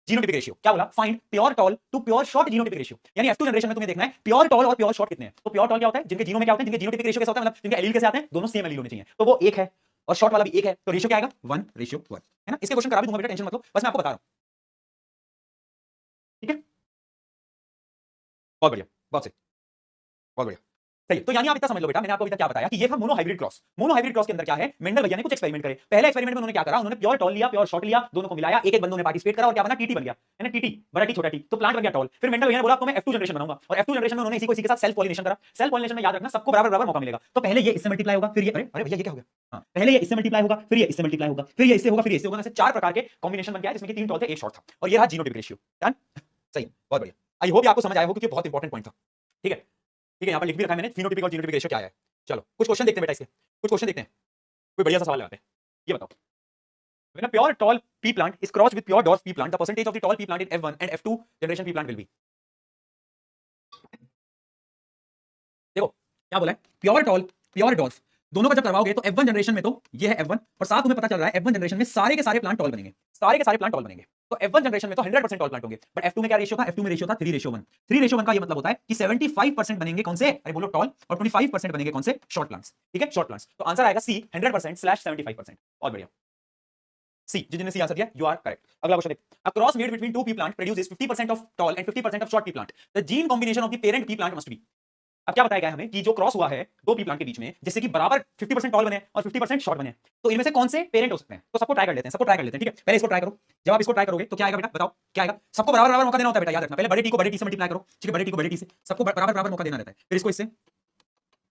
genotypic ratio. क्या बोला, find pure tall to pure short genotypic ratio. यानी F2 जनरेशन में तुम्हें देखना है प्योर टॉल और प्योर शॉर्ट कितने हैं। तो प्योर टॉल क्या होता है, जिनके जीनो में क्या होता है, जिनके जीनोटाइपिक रेशियो कैसा होता है, मतलब जिनके एलील कैसे आते हैं, दोनों सेम एलील होने चाहिए, तो वो एक है और शॉर्ट वाला भी एक है, तो रेशियो क्या आएगा, 1:1, है ना। इसके क्वेश्चन करा भी दूंगा बेटा, टेंशन मत लो, बस मैं आपको बता रहा हूं, ठीक है। बहुत बढ़िया, बहुत सही, बहुत बढ़िया, सही। तो यानी आप इतना समझ लो बेटा, मैंने आपको अभी तक क्या बताया कि ये था mono hybrid cross. Mono hybrid cross के अंदर क्या है, मेंडल भैया ने कुछ एक्सपेरिमेंट करे। पहले एक्सपेरिमेंट में उन्होंने क्या करा, उन्होंने प्योर टॉल लिया प्योर शॉर्ट लिया, दोनों को मिलाया, एक एक बंदों ने पार्टिसिपेट करा और क्या बना, टीटी बन गया, है ना, टीटी, बड़ा टी छोटा टी, तो प्लांट बन गया टॉल। फिर मेंडल भैया ने बोला तो मैं F2 जनरेशन बनाऊंगा, और F2 जनरेशन में उन्होंने इसी को इसी के साथ सेल्फ पॉलिनेशन करा। सेल्फ पॉलिनेशन में याद रखना सबको बराबर बराबर मौका मिलेगा। तो पहले ये इससे मल्टीप्लाई होगा, फिर ये, अरे अरे भैया ये क्या हो गया, हां पहले ये इससे मल्टीप्लाई होगा, फिर ये इससे मल्टीप्लाई होगा, फिर ये इससे होगा, फिर ये इससे होगा, ऐसे चार प्रकार के कॉम्बिनेशन बन गया जिसमें कि तीन टॉल थे एक शॉर्ट था, और ये रहा जीनोटाइपिक रेशियो। डन, सही, बहुत बढ़िया। आई होप आपको समझ आया हो क्योंकि बहुत इंपॉर्टेंट पॉइंट था, ठीक है, ठीक है। यहां पर लिख भी रखा है मैंने, फिनोटाइपिक और जीनोटाइपिक रेशियो क्या है। चलो कुछ क्वेश्चन देखते हैं बेटा, इसके कुछ क्वेश्चन देखते हैं, कोई बढ़िया सा सवाल लगाते हैं। ये बताओ, when a pure tall pea plant is crossed with pure dwarf pea plant, the percentage of the tall pea plant in F1 and F2 generation pea plant will be। देखो क्या बोला है, प्योर टॉल प्योर डॉर्फ दोनों का जब करवाओगे तो F1 generation में तो ये है F1, और साथ तुम्हें पता चल रहा है F1 जनरेशन में सारे के सारे प्लांट टॉल बनेंगे, सारे के सारे प्लांट टॉल बनेंगे। तो F1 जनरेशन में तो 100% टॉल प्लांट होंगे, बट F2 में क्या रेशियो था, F2 में रेशियो था 3:1। 3:1 का ये मतलब होता है कि 75% बनेंगे कौन से, अरे बोलो टॉल, और 25% बनेंगे कौन से, शॉर्ट प्लांट्स, ठीक है, शॉर्ट प्लांट्स। तो आंसर आएगा सी 100% / 75%। और बढ़िया, सी, जिन्होंने सी आंसर दिया यू आर करेक्ट। अगला क्वेश्चन देख, a cross made between two P plant produces 50% of tall and 50% of short P plant, the gene combination of the parent P plant must be. अब क्या बताया गया है हमें कि जो क्रॉस हुआ है दो पी प्लांट के बीच में, जिससे कि बराबर 50% टॉल बने और 50% शॉर्ट बने, तो इनमें से कौन से पेरेंट हो सकते हैं? तो सबको ट्राई कर लेते हैं, सबको ट्राई कर लेते हैं, ठीक है। पहले इसको ट्राई करो, जब आप इसको ट्राई करोगे तो क्या आएगा बेटा, बताओ क्या आएगा। सबको बराबर बराबर मौका देना होता है बेटा, याद रखना। पहले बड़े टी को बड़े टी से मल्टीप्लाई करो, ठीक है, बड़े टी को बड़े टी से, सबको बराबर बराबर मौका देना रहता है। फिर इसको इससे, है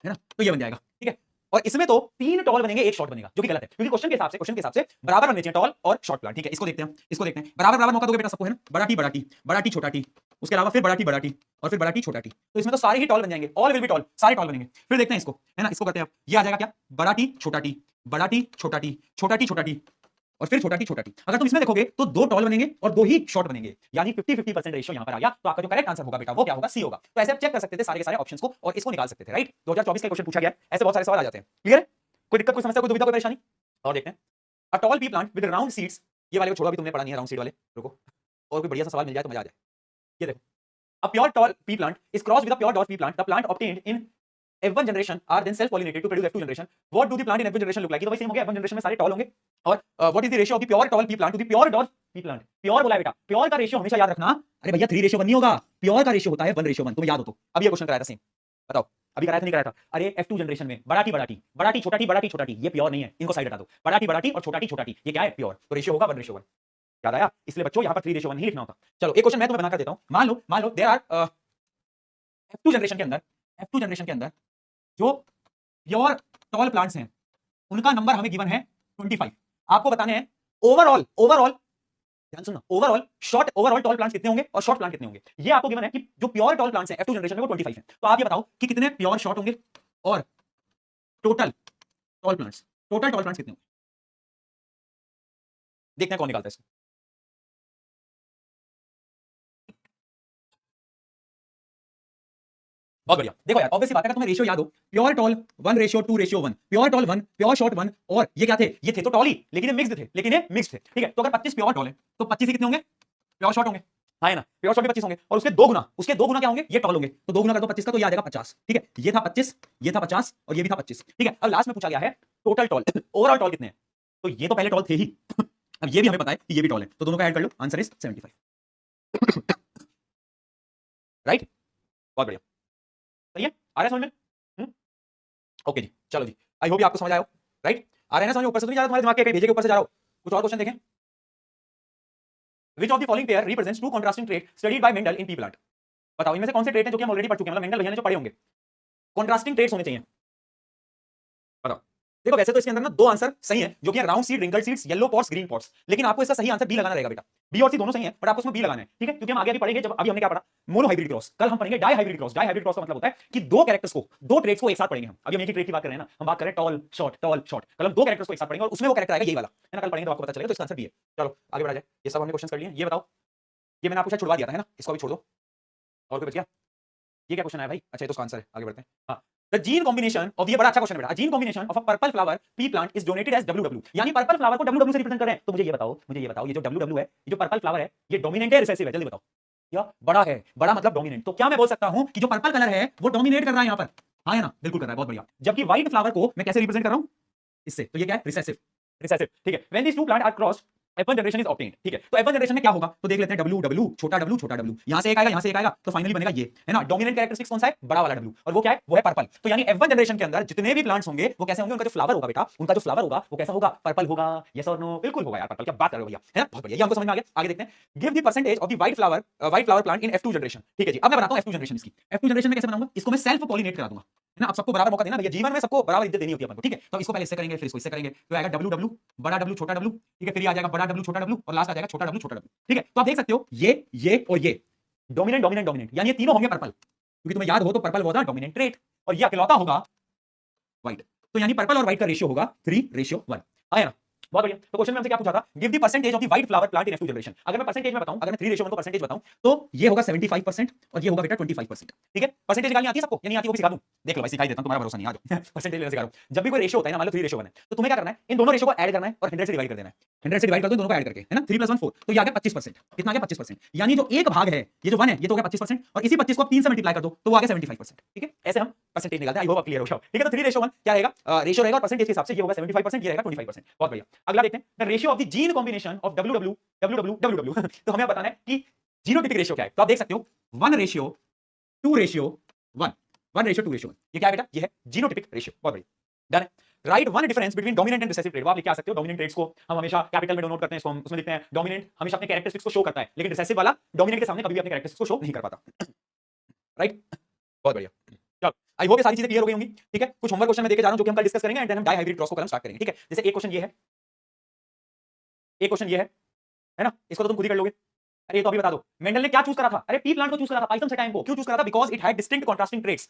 ना, तो ये बन जाएगा, ठीक है। और इसमें तो 3 टॉल बनेंगे, एक शॉर्ट बनेगा, जो कि गलत है, क्योंकि क्वेश्चन के हिसाब से बराबर बनने चाहिए टॉल और शॉर्ट प्लांट, ठीक है। इसको देखते हैं, बराबर बराबर मौका दोगे बेटा सबको, है ना, बड़ा टी बड़ा टी, बड़ा टी छोटा टी, उसके अलावा फिर बड़ा टी और फिर बड़ा टी छोटा टी, तो इसमें तो सारे ही टॉल बन जाएंगे, ऑल विल बी टॉल, सारे टॉल बनेंगे। फिर देखते हैं इसको, है ना, इसको करते हैं। ये आ जाएगा क्या, बड़ा टी छोटा टी, बड़ा टी छोटा टी, छोटा टी छोटा टी और फिर छोटा टी छोटा टी। अगर तुम इसमें देखोगे तो 2 टॉल बनेंगे और 2 ही शॉर्ट बनेंगे, यानी 50-50% रेशियो यहां पर आ गया। तो आपका जो करेक्ट आंसर होगा बेटा वो क्या होगा, सी होगा। तो ऐसे आप चेक कर सकते थे सारे के सारे ऑप्शंस को और इसको निकाल सकते थे, राइट। 2024 का क्वेश्चन पूछा गया, ऐसे बहुत सारे सवाल आ जाते हैं। क्लियर है, कोई दिक्कत, कोई समस्या, कोई दुविधा, कोई परेशानी? और देखते हैं, a tall P plant with round seeds, ये वाले को छोड़ो, अभी तुमने पढ़ा नहीं है राउंड सीड वाले, रुको और कोई बढ़िया सा सवाल मिल जाए तो मजा आ जाए। ये देखो, a pure tall pea plant is crossed with a pure dwarf pea plant. The plant obtained in F1 generation are then self-pollinated to produce F2 generation. What do the plant in F1 generation look like? तो वही same हो गया, F1 generation में सारे tall होंगे। और what is the ratio of the pure tall pea plant to the pure dwarf pea plant? Pure बोला है बेटा, pure का रेशियो हमेशा याद रखना। अरे भैया 3:1 नहीं होगा, pure का रेशियो होता है 1:1, तुम्हें याद हो तो। अब ये क्वेश्चन कराया था सेम, बताओ अभी कराया था नहीं कराया था? अरे F2 जनरेशन में बड़ा टी छोटा टी, बड़ा टी छोटा टी, ये प्योर नहीं है, इनको साइड हटा दो। बड़ा टी और छोटा टी, ये क्या है, प्योर। तो रेशियो होगा 1:1। याद आया? इसलिए बच्चों यहाँ पर 3:1 नहीं लिखना होता। चलो एक क्वेश्चन मैं तुम्हें बनाकर देता हूँ। मान लो देयर आर F2 जनरेशन के अंदर जो प्योर टॉल प्लांट्स हैं उनका नंबर हमें गिवन है 25। आपको बताने हैं ओवरऑल, ध्यान सुनना, ओवरऑल टॉल प्लांट्स कितने होंगे और शॉर्ट प्लांट कितने होंगे। ये आपको गिवन है कि जो प्योर टॉल प्लांट्स हैं F2 जनरेशन में वो 25 हैं। तो आप ये बताओ कि कितने प्योर शॉर्ट होंगे और टोटल टॉल प्लांट्स कितने होंगे। देखते हैं कौन निकालता है इसको। बहुत बढ़िया। देखो यार, ऑब्वियसली बात है, तुम्हें रेशियो याद हो, pure tall 1:2:1, pure tall 1, pure short 1, और ये क्या थे, ये थे तो टॉल ही, लेकिन ये मिक्स्ड थे, ठीक है। तो अगर 25 प्योर टॉल है तो 25 ही कितने होंगे, प्योर शॉर्ट होंगे, हाँ है ना, प्योर शॉर्ट भी 25 होंगे और उसके दो गुना क्या होंगे, ये टॉल होंगे। तो 2 गुना कर दो 25 का, तो ये आ जाएगा 50, ठीक है। ये था 25, ये था 50 और ये भी था 25, ठीक है। अब लास्ट में पूछा गया है टोटल टॉल, ओवरऑल टॉल कितने हैं, तो ये तो पहले टॉल थे ही अब ये भी हमें पता है कि ये भी टॉल है, तो दोनों का ऐड कर लो, आंसर इज 75। राइट, बहुत बढ़िया, सही है, आ रहा है समझ में? ओके जी, चलो जी, आई होप आपको समझ आया हो, राइट। आ रहा है ना समझ, ऊपर से तो नहीं जा रहा तुम्हारे दिमाग के, कहीं भेजे के ऊपर से जा रहा हो। कुछ और क्वेश्चन देखें। Which of the following pair represents two contrasting traits studied by Mendel in pea plant? बताओ इनमें से कौन से ट्रेट हैं जो कि हम ऑलरेडी पढ़ चुके हैं, मतलब मेंडल भैया ने जो पढ़े होंगे। कॉन्ट्रास्टिंग ट्रेट्स होने चाहिए, बताओ। देखो वैसे तो इसके अंदर ना 2 आंसर सही है, जो कि round seed, wrinkled seeds, yellow pots, green pots, लेकिन आपको इसका सही आंसर बी लगाना रहेगा बेटा। बी और सी दोनों सही है, बट आपको इसमें बी लगाना है, ठीक है, क्योंकि हम आगे भी पढ़ेंगे। जब अभी हमने क्या पढ़ा, मोनो हाइब्रिड क्रॉस, कल हम पढ़ेंगे dihybrid cross. Dihybrid cross का मतलब होता है कि दो कैरेक्टर्स को, दो ट्रेट्स को एक साथ पढ़ेंगे हम। अभी हम एक ही ट्रेट की बात कर रहे हैं ना, हम बात कर रहे हैं टॉल शॉर्ट, कल हम 2 कैरेक्टर्स को एक साथ पढ़ेंगे और उसमें वो कैरेक्टर आएगा यही वाला, है ना, कल पढ़ेंगे तो आपको पता चलेगा। तो इसका आंसर बी है। चलो आगे बढ़ा जाए, ये सब हमने क्वेश्चन कर लिए। ये बताओ, ये मैंने आपको शायद छुड़वा दिया था, है ना, इसको भी छोड़ दो। और कोई बच गया? ये क्या क्वेश्चन है भाई? अच्छा ये तो इसका आंसर है, आगे बढ़ते हैं। हाँ, द जीन कॉम्बिनेशन ऑफ, ये बड़ा अच्छा क्वेश्चन है बेटा, gene combination of a purple flower pea plant is donated as WW, यानी पर्पल फ्लावर को WW से रिप्रेजेंट कर रहे हैं। तो मुझे ये बताओ, ये जो WW है, ये जो पर्पल फ्लावर है, ये डोमिनेंट है, रिसेसिव है? जल्दी बताओ। या बड़ा है, बड़ा मतलब डोमिनेंट। तो क्या मैं बोल सकता हूं कि जो पर्पल कलर है वो डोमिनेट कर रहा है यहां पर? हाँ है ना, बिल्कुल कर रहा है, बहुत बढ़िया। जबकि व्हाइट फ्लावर को मैं कैसे रिप्रेजेंट कर रहा हूं, इससे, तो ये क्या है, रिसेसिव, ठीक है। When these two plant are crossed F1 generation is obtained, ठीक है। तो F1 जनरेशन में क्या होगा, तो देख लेते हैं, WW, छोटा W, यहां से एक आएगा, यहां से एक आएगा, तो फाइनली बनेगा ये, है ना। डोमिनेंट कैरेक्टरिस्टिक्स कौन सा है, बड़ा वाला W, और वो क्या है, वो है पर्पल। तो यानी F1 जनरेशन के अंदर जितने भी प्लांट्स होंगे वो कैसे होंगे, उनका जो फ्लावर होगा बेटा, उनका जो फ्लावर होगा वो कैसा होगा, पर्पल होगा। यस और नो? बिल्कुल होगा यार, पर्पल, क्या बात कर रहे हो भैया, है ना, बहुत बढ़िया, ये हमको समझ में आ गया। आगे देखते हैं, give the percentage of the white flower plant in F2 generation, ठीक है जी। अब मैं बनाता हूं F2 जनरेशन इसकी। F2 जनरेशन में कैसे बनाऊंगा, इसको मैं सेल्फ पॉलिनेट करा दूंगा, है ना। अब सबको बराबर मौका देना भैया, जीवन में सबको बराबर इज्जत देनी होती है अपन को, ठीक है। तो इसको पहले इससे करेंगे, फिर इसको इससे करेंगे, तो आएगा WW, बड़ा W, छोटा W, ठीक है। फिर ये आ जाएगा बड़ा W, छोटा W, और लास्ट आ जाएगा छोटा W, ठीक है। तो आप देख सकते हो ये और ये डोमिनेंट, यानी ये तीनों होंगे पर्पल, क्योंकि तुम्हें याद हो तो purple was the dominant trait, और ये अकेलौता होगा व्हाइट। तो यानी पर्पल और व्हाइट का रेशियो होगा 3:1, आया ना, बहुत बढ़िया। तो क्वेश्चन में हमसे क्या पूछा था, give the percentage of the white flower plant in F2 generation. अगर मैं परसेंटेज में बताऊं, अगर मैं 3:1 को परसेंटेज बताऊं, तो ये होगा 75% और ये होगा बेटा 25%, ठीक है। परसेंटेज निकालनी आती है सबको या नहीं आती, वो भी सिखा दूं? देख लो भाई, सिखा ही देता हूं, तुम्हारा भरोसा नहीं, आ जाओ परसेंटेज लेना सिखा रहा हूं। जब भी कोई रेशियो होता है ना, मान लो 3:1 है, तो तुम्हें क्या करना है, इन दोनों रेशियो को ऐड करना है और 100 से डिवाइड कर देना है। 100 से डिवाइड कर दो, दोनों को ऐड करके, है ना, 3 + 1 4, तो ये आ गया 25%। कितना आ गया, 25%। यानी जो एक भाग है, ये जो 1 है, ये तो हो गया 25%, और इसी 25 को आप 3 से मल्टीप्लाई कर दो तो वो आ गया 75%, ठीक है। ऐसे हम परसेंटेज निकालते हैं। आई होप क्लियर हो गया, ठीक है। तो 3:1 क्या रहेगा, रेशियो रहेगा, और परसेंटेज के हिसाब से ये होगा 75%, ये रहेगा 25%, बहुत बढ़िया। अगला देखते हैं the ratio of the gene combination of WW तो हमें बताना है कि जीनोटिपिक रेशियो क्या है। तो आप देख सकते हो 1:2:1 1:2:1 ये क्या है बेटा, ये है जीनोटिपिक रेशियो। बहुत बढ़िया, डन है। Right one difference between dominant and recessive trait. आप लिख आ सकते हो डोमिनेंट ट्रेट्स को हम हमेशा कैपिटल में डिनोट करते हैं, इसको हम उसमें लिखते हैं डोमिनेंट हमेशा अपने कैरेक्टरिस्टिक्स को शो करता है, लेकिन रिसेसिव वाला डोमिनेंट के सामने कभी भी अपने कैरेक्टरिस्टिक्स को शो नहीं कर पाता। राइट, बहुत बढ़िया। चलो आई होप ये सारी चीजें क्लियर हो गई होंगी। ठीक है, कुछ होमवर्क क्वेश्चन में देके जा रहा हूं जो कि हम कल डिस्कस करेंगे एंड देन हम डाई हाइब्रिड क्रॉस को कल स्टार्ट करेंगे। ठीक है, जैसे एक क्वेश्चन ये है, एक क्वेश्चन ये है ना, इसको तो तुम खुद ही कर लोगे। अरे ये तो अभी बता दो, मेंडल ने क्या चूज करा था? अरे पी प्लांट को चूज करा था, पाइथम सेटाइम को। क्यों चूज करा था? Because it had distinct contrasting traits.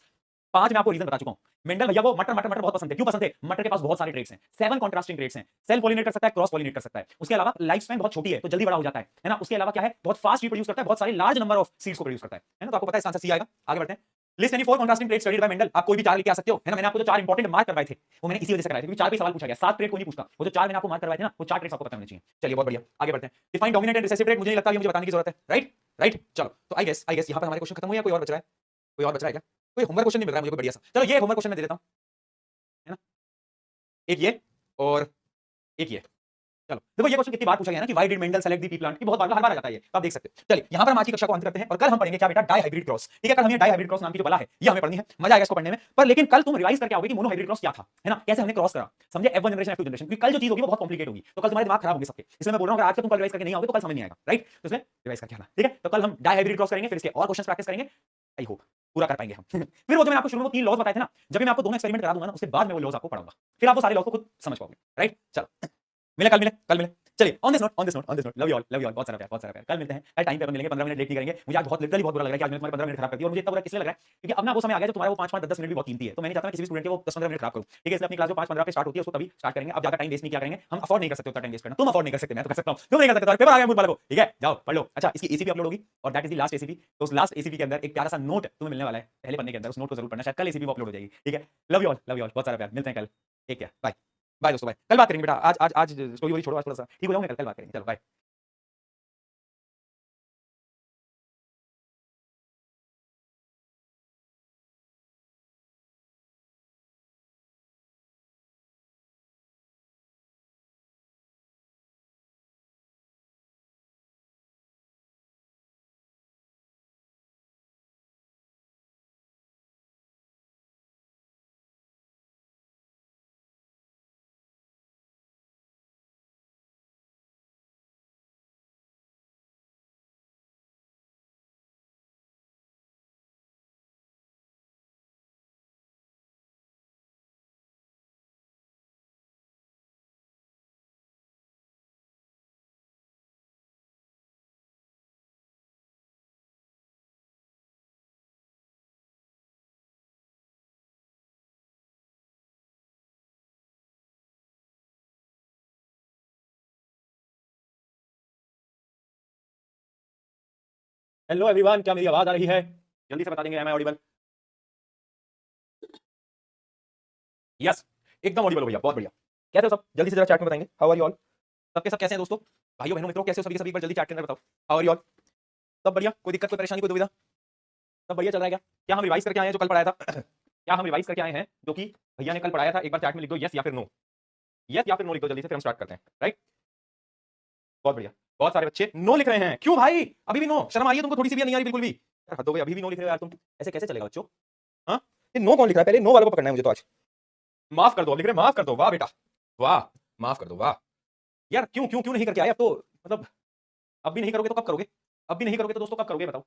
5 मैं आपको रीजन बता चुका हूं। मेंडल भैया को मटर मटर मटर बहुत पसंद है। क्यों पसंद है? मटर के पास बहुत सारे ट्रेट्स हैं, 7 कॉन्ट्रास्टिंग ट्रेट्स हैं। सेल्फ पॉलिनेट कर सकता है, क्रॉस पॉलिनेट कर सकता है। उसके अलावा लाइफ स्पैन बहुत छोटी है तो जल्दी बड़ा हो जाता है ना। उसके अलावा क्या है, बहुत फास्ट रिप्रोड्यूस करता है, बहुत सारे लार्ज नंबर ऑफ सीड्स को प्रोड्यूस करता है ना। तो आपको पता है इसका आंसर सी आएगा। आगे बढ़ते हैं। List any 4 contrasting traits studied by Mendel. आप कोई भी 4 लेके आ सकते हो, है ना। मैंने आपको जो 4 इंपॉर्टेंट मार्क करवाए थे वो मैंने इसी वजह से कराए थे क्योंकि 4 पे सवाल पूछा गया, 7 ट्रेट कोई नहीं पूछता। वो जो 4 मैंने आपको मार्क करवाए थे ना, वो 4 ट्रेट्स आपको पता होने चाहिए। चलिए बहुत बढ़िया, आगे बढ़ते हैं। Define dominant and recessive trait. मुझे नहीं लगता कि मुझे बताने की जरूरत है। राइट राइट, चलो तो आई गेस यहां पर हमारे क्वेश्चन खत्म हुए या कोई और बच रहा है? कोई और बच रहा है क्या? कोई होमवर्क क्वेश्चन नहीं मिल रहा है मुझे कोई बढ़िया सा। चलो ये होमवर्क क्वेश्चन मैं दे देता हूं, है ना। एक ये और एक ये। चलो देखो ये क्वेश्चन कितनी बार पूछा गया है ना कि why did Mendel select the P plant, की बहुत बार हर बार आ जाता है ये, तो आप देख सकते हो। चलिए यहां पर हम आज की कक्षा को अंत करते हैं और कल हम पढ़ेंगे क्या बेटा, डाई हाइब्रिड क्रॉस। ठीक है, कल हमें डाई हाइब्रिड क्रॉस नाम की जो बला है ये हमें पढ़नी है, मजा आएगा इसको पढ़ने में। पर लेकिन कल तुम रिवाइज करके आओगे कि मोनो हाइब्रिड क्रॉस क्या था, है ना, कैसे हमने क्रॉस करा, समझे, F1 जनरेशन F2 जनरेशन। क्योंकि कल जो चीज होगी वो बहुत कॉम्प्लिकेट होगी, तो कल तुम्हारे दिमाग खराब होंगे सबके। इसलिए मैं बोल रहा हूं अगर आज का तुम कल रिवाइज करके नहीं आओगे तो कल समझ नहीं आएगा। राइट, तो इसलिए रिवाइज करके आना। ठीक है, तो कल हम डाई हाइब्रिड क्रॉस करेंगे, फिर इसके और क्वेश्चंस प्रैक्टिस करेंगे। आई होप पूरा कर पाएंगे हम। फिर वो जो मैंने आपको शुरू में 3 लॉज बताए थे ना, जब मैं आपको दोनों एक्सपेरिमेंट करा दूंगा ना, उसके बाद मैं वो लॉज आपको पढ़ाऊंगा, फिर आप वो सारे लॉज को खुद समझ पाओगे। राइट, चलो मिले कल मिले। चलिए on this note love you all बहुत सारा प्यार। कल मिलते हैं, कल टाइम पे अपन मिलेंगे, 15 मिनट लेट नहीं करेंगे। मुझे आज बहुत लिटरली बहुत बुरा लग रहा है कि आज मैंने तुम्हारे 15 मिनट खराब कर दिया। और मुझे इतना बुरा किसलिए लग रहा है क्योंकि अब ना वो समय आ गया जब तुम्हारा वो 5-5 10-10 मिनट भी बहुत कीमती है। तो मैंने चाहता हूं किसी भी स्टूडेंट के वो 10-15 मिनट खराब करूं। ठीक है, इसलिए अपनी क्लास जो 5-15 पे स्टार्ट होती है उसको तभी स्टार्ट करेंगे। अब ज्यादा टाइम वेस्ट नहीं किया करेंगे, हम अफोर्ड नहीं कर सकते उतना टाइम वेस्ट करना। तुम अफोर्ड नहीं कर सकते, मैं तो कर सकता हूं, तुम नहीं कर सकते। पेपर आ गया मुझे वालों को, ठीक है, जाओ पढ़ लो। अच्छा, इसकी एसीपी अपलोड होगी और that is the last ACP. तो उस लास्ट एसीपी के अंदर एक प्यारा सा नोट तुम्हें मिलने वाला है पहले पन्ने के अंदर, उस नोट को जरूर पढ़ना, शायद कल एसीपी अपलोड हो जाएगी। ठीक है, लव यू ऑल बहुत सारा प्यार। मिलते हैं कल, टेक केयर, बाय बाय दोस्तों, बाय। कल बात करेंगे बेटा, आज स्टोरी वोरी छोड़ो, आज थोड़ा सा ठीक हो जाऊंगा, कल बात करेंगे। चलो बाय। हेलो एवरीवन, क्या मेरी आवाज आ रही है? जल्दी से बता देंगे, एम आई ऑडिबल? यस, एकदम ऑडिबल हो भैया, बहुत बढ़िया। कैसे हो सब? जल्दी से जरा चैट में बताएंगे। How are you all? सबके सब कैसे हैं दोस्तों, भाइयों बहनों मित्रों, कैसे हो सभी के सभी? एक बार जल्दी चैट के अंदर बताओ, हाउ आर यू ऑल? सब बढ़िया, कोई दिक्कत कोई परेशानी कोई दुविधा? सब बढ़िया चल रहा है क्या? क्या हम रिवाइज करके आए हैं जो कल पढ़ाया था? क्या हम रिवाइज करके आए हैं जो कि भैया ने कल पढ़ाया था? एक बार चैट में लिख दो यस या फिर नो, यस या फिर नो लिख दो जल्दी से, फिर हम स्टार्ट करते हैं। राइट, बहुत बढ़िया। बहुत सारे बच्चे नो लिख रहे हैं। क्यों भाई, अभी भी नो? शर्म आ रही है तुमको थोड़ी सी भी? नहीं आ रही बिल्कुल भी? हद हो गई, अभी भी नो लिख रहे हो यार तुम, ऐसे कैसे चलेगा बच्चों? हाँ, ये नो कौन लिख रहा है? पहले नो वालों को पकड़ना है मुझे तो आज। माफ कर दो, लिख रहे माफ कर दो, वाह बेटा वाह, माफ कर दो, वाह यार। क्यों क्यों क्यों नहीं करके आए? अब तो मतलब अब भी नहीं करोगे तो कब करोगे? अब भी नहीं करोगे तो दोस्तों कब करोगे बताओ?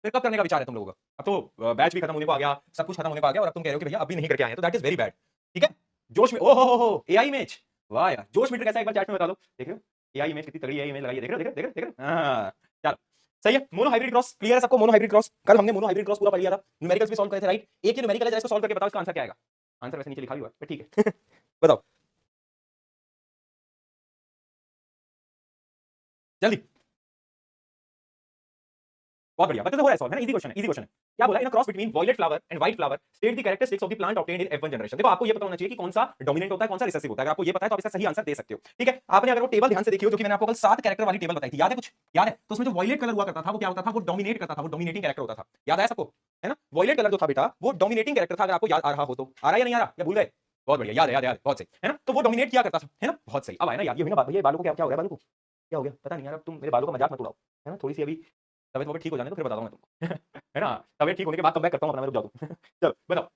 फिर कब करने का विचार है तुम लोगों का? अब तो बैच भी खत्म होने को आ गया, सब कुछ खत्म होने को आ गया और अब तुम कह रहे हो कि भैया अब भी नहीं करके आए हैं, तो दैट इज वेरी बैड। ठीक है, जोश में ओ हो एआई इमेज, वाह यार, जोश मीटर कैसा है एक बार चैट में बता दो। देख रहे हो एआई इमेज कितनी तगड़ी एआई इमेज लगाई है, देख रहे हो देख रहे हो देख रहे हो? हां चलो सही है। मोनो हाइब्रिड क्रॉस क्लियर है सबको? मोनो हाइब्रिड क्रॉस कल हमने मोनो हाइब्रिड क्रॉस पूरा पढ़ लिया था, न्यूमेरिकल्स भी सॉल्व करे थे। राइट, एक ही न्यूमेरिकल है, जरा इसको सॉल्व करके बताओ इसका आंसर क्या आएगा। आंसर वैसे नीचे लिखा भी हुआ है, ठीक है। बताओ जल्दी, बहुत बढ़िया, बच्चों से हो रहा है सॉल्व, है ना, इजी क्वेश्चन है, इजी क्वेश्चन है। क्या बोला? In a cross between violet flower and white flower state the characteristics of the plant obtained in F1 generation. देखो आपको ये पता होना चाहिए कि कौन सा डोमिनेंट होता है, कौन सा रिसेसिव होता है। अगर आपको ये पता है तो आप इसका सही आंसर दे सकते हो। ठीक है, आपने अगर वो टेबल ध्यान से देखी हो जो कि मैंने आपको कल 7 कैरेक्टर वाली टेबल बताई थी, याद है कुछ? याद है? तो उसमें जो वॉयलेट कलर हुआ करता था वो क्या होता था? वो डोमिनेट करता था, वो डोमिनेटिंग कैरेक्टर होता था। याद आया सबको, है ना? वॉयलेट कलर जो था बेटा वो डोमिनेटिंग कैरेक्टर था। अगर आपको याद आ रहा हो तो, आ रहा है या नहीं आ रहा, या भूल गए? बहुत बढ़िया, याद है, याद है, याद है, बहुत सही है ना। तो वो डोमिनेट किया करता था, है ना, बहुत सही। अब आया ना यार, ये हुई ना बात, भैया बालों को क्या क्या हो गया, बालों को क्या हो गया पता नहीं यार। अब तुम मेरे बालों का मजाक मत उड़ाओ, है ना। थोड़ी सी अभी तबियत वबियत ठीक हो जाने तो फिर बताऊंगा तुमको है ना। तबियत ठीक होने के बाद कम बैक करता हूँ अपना, रुक जाओ तुम चलो बताओ,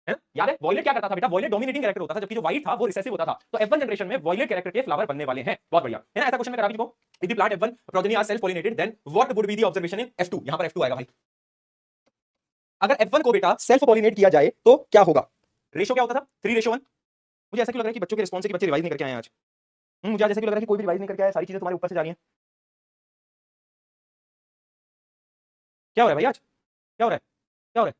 है ना। याद है वॉयलेट क्या करता था बेटा, वॉयलेट डोमिनेटिंग कैरेक्टर होता था, जबकि जो व्हाइट था वो रिसेसिव होता था। तो F1 जनरेशन में वॉयलेट कैरेक्टर के फ्लावर बनने वाले हैं, बहुत बढ़िया, है ना। ऐसा क्वेश्चन मैं करा भी चुका हूं। If the plant F1 progeny are self pollinated then what would be the observation in F2। यहां पर F2 आएगा भाई। अगर F1 को बेटा सेल्फ पॉलिनेट किया जाए तो क्या होगा। रेशियो क्या होता था, 3:1। मुझे ऐसा क्यों लग रहा है कि बच्चों के रिस्पॉन्स से कि बच्चे रिवाइज नहीं करके आए हैं आज। मुझे आज ऐसा क्यों लग रहा है कि कोई भी रिवाइज नहीं करके आया, सारी चीजें तुम्हारे ऊपर से जा रही हैं। क्या हो रहा है भाई आज, क्या हो रहा है, क्या हो रहा है,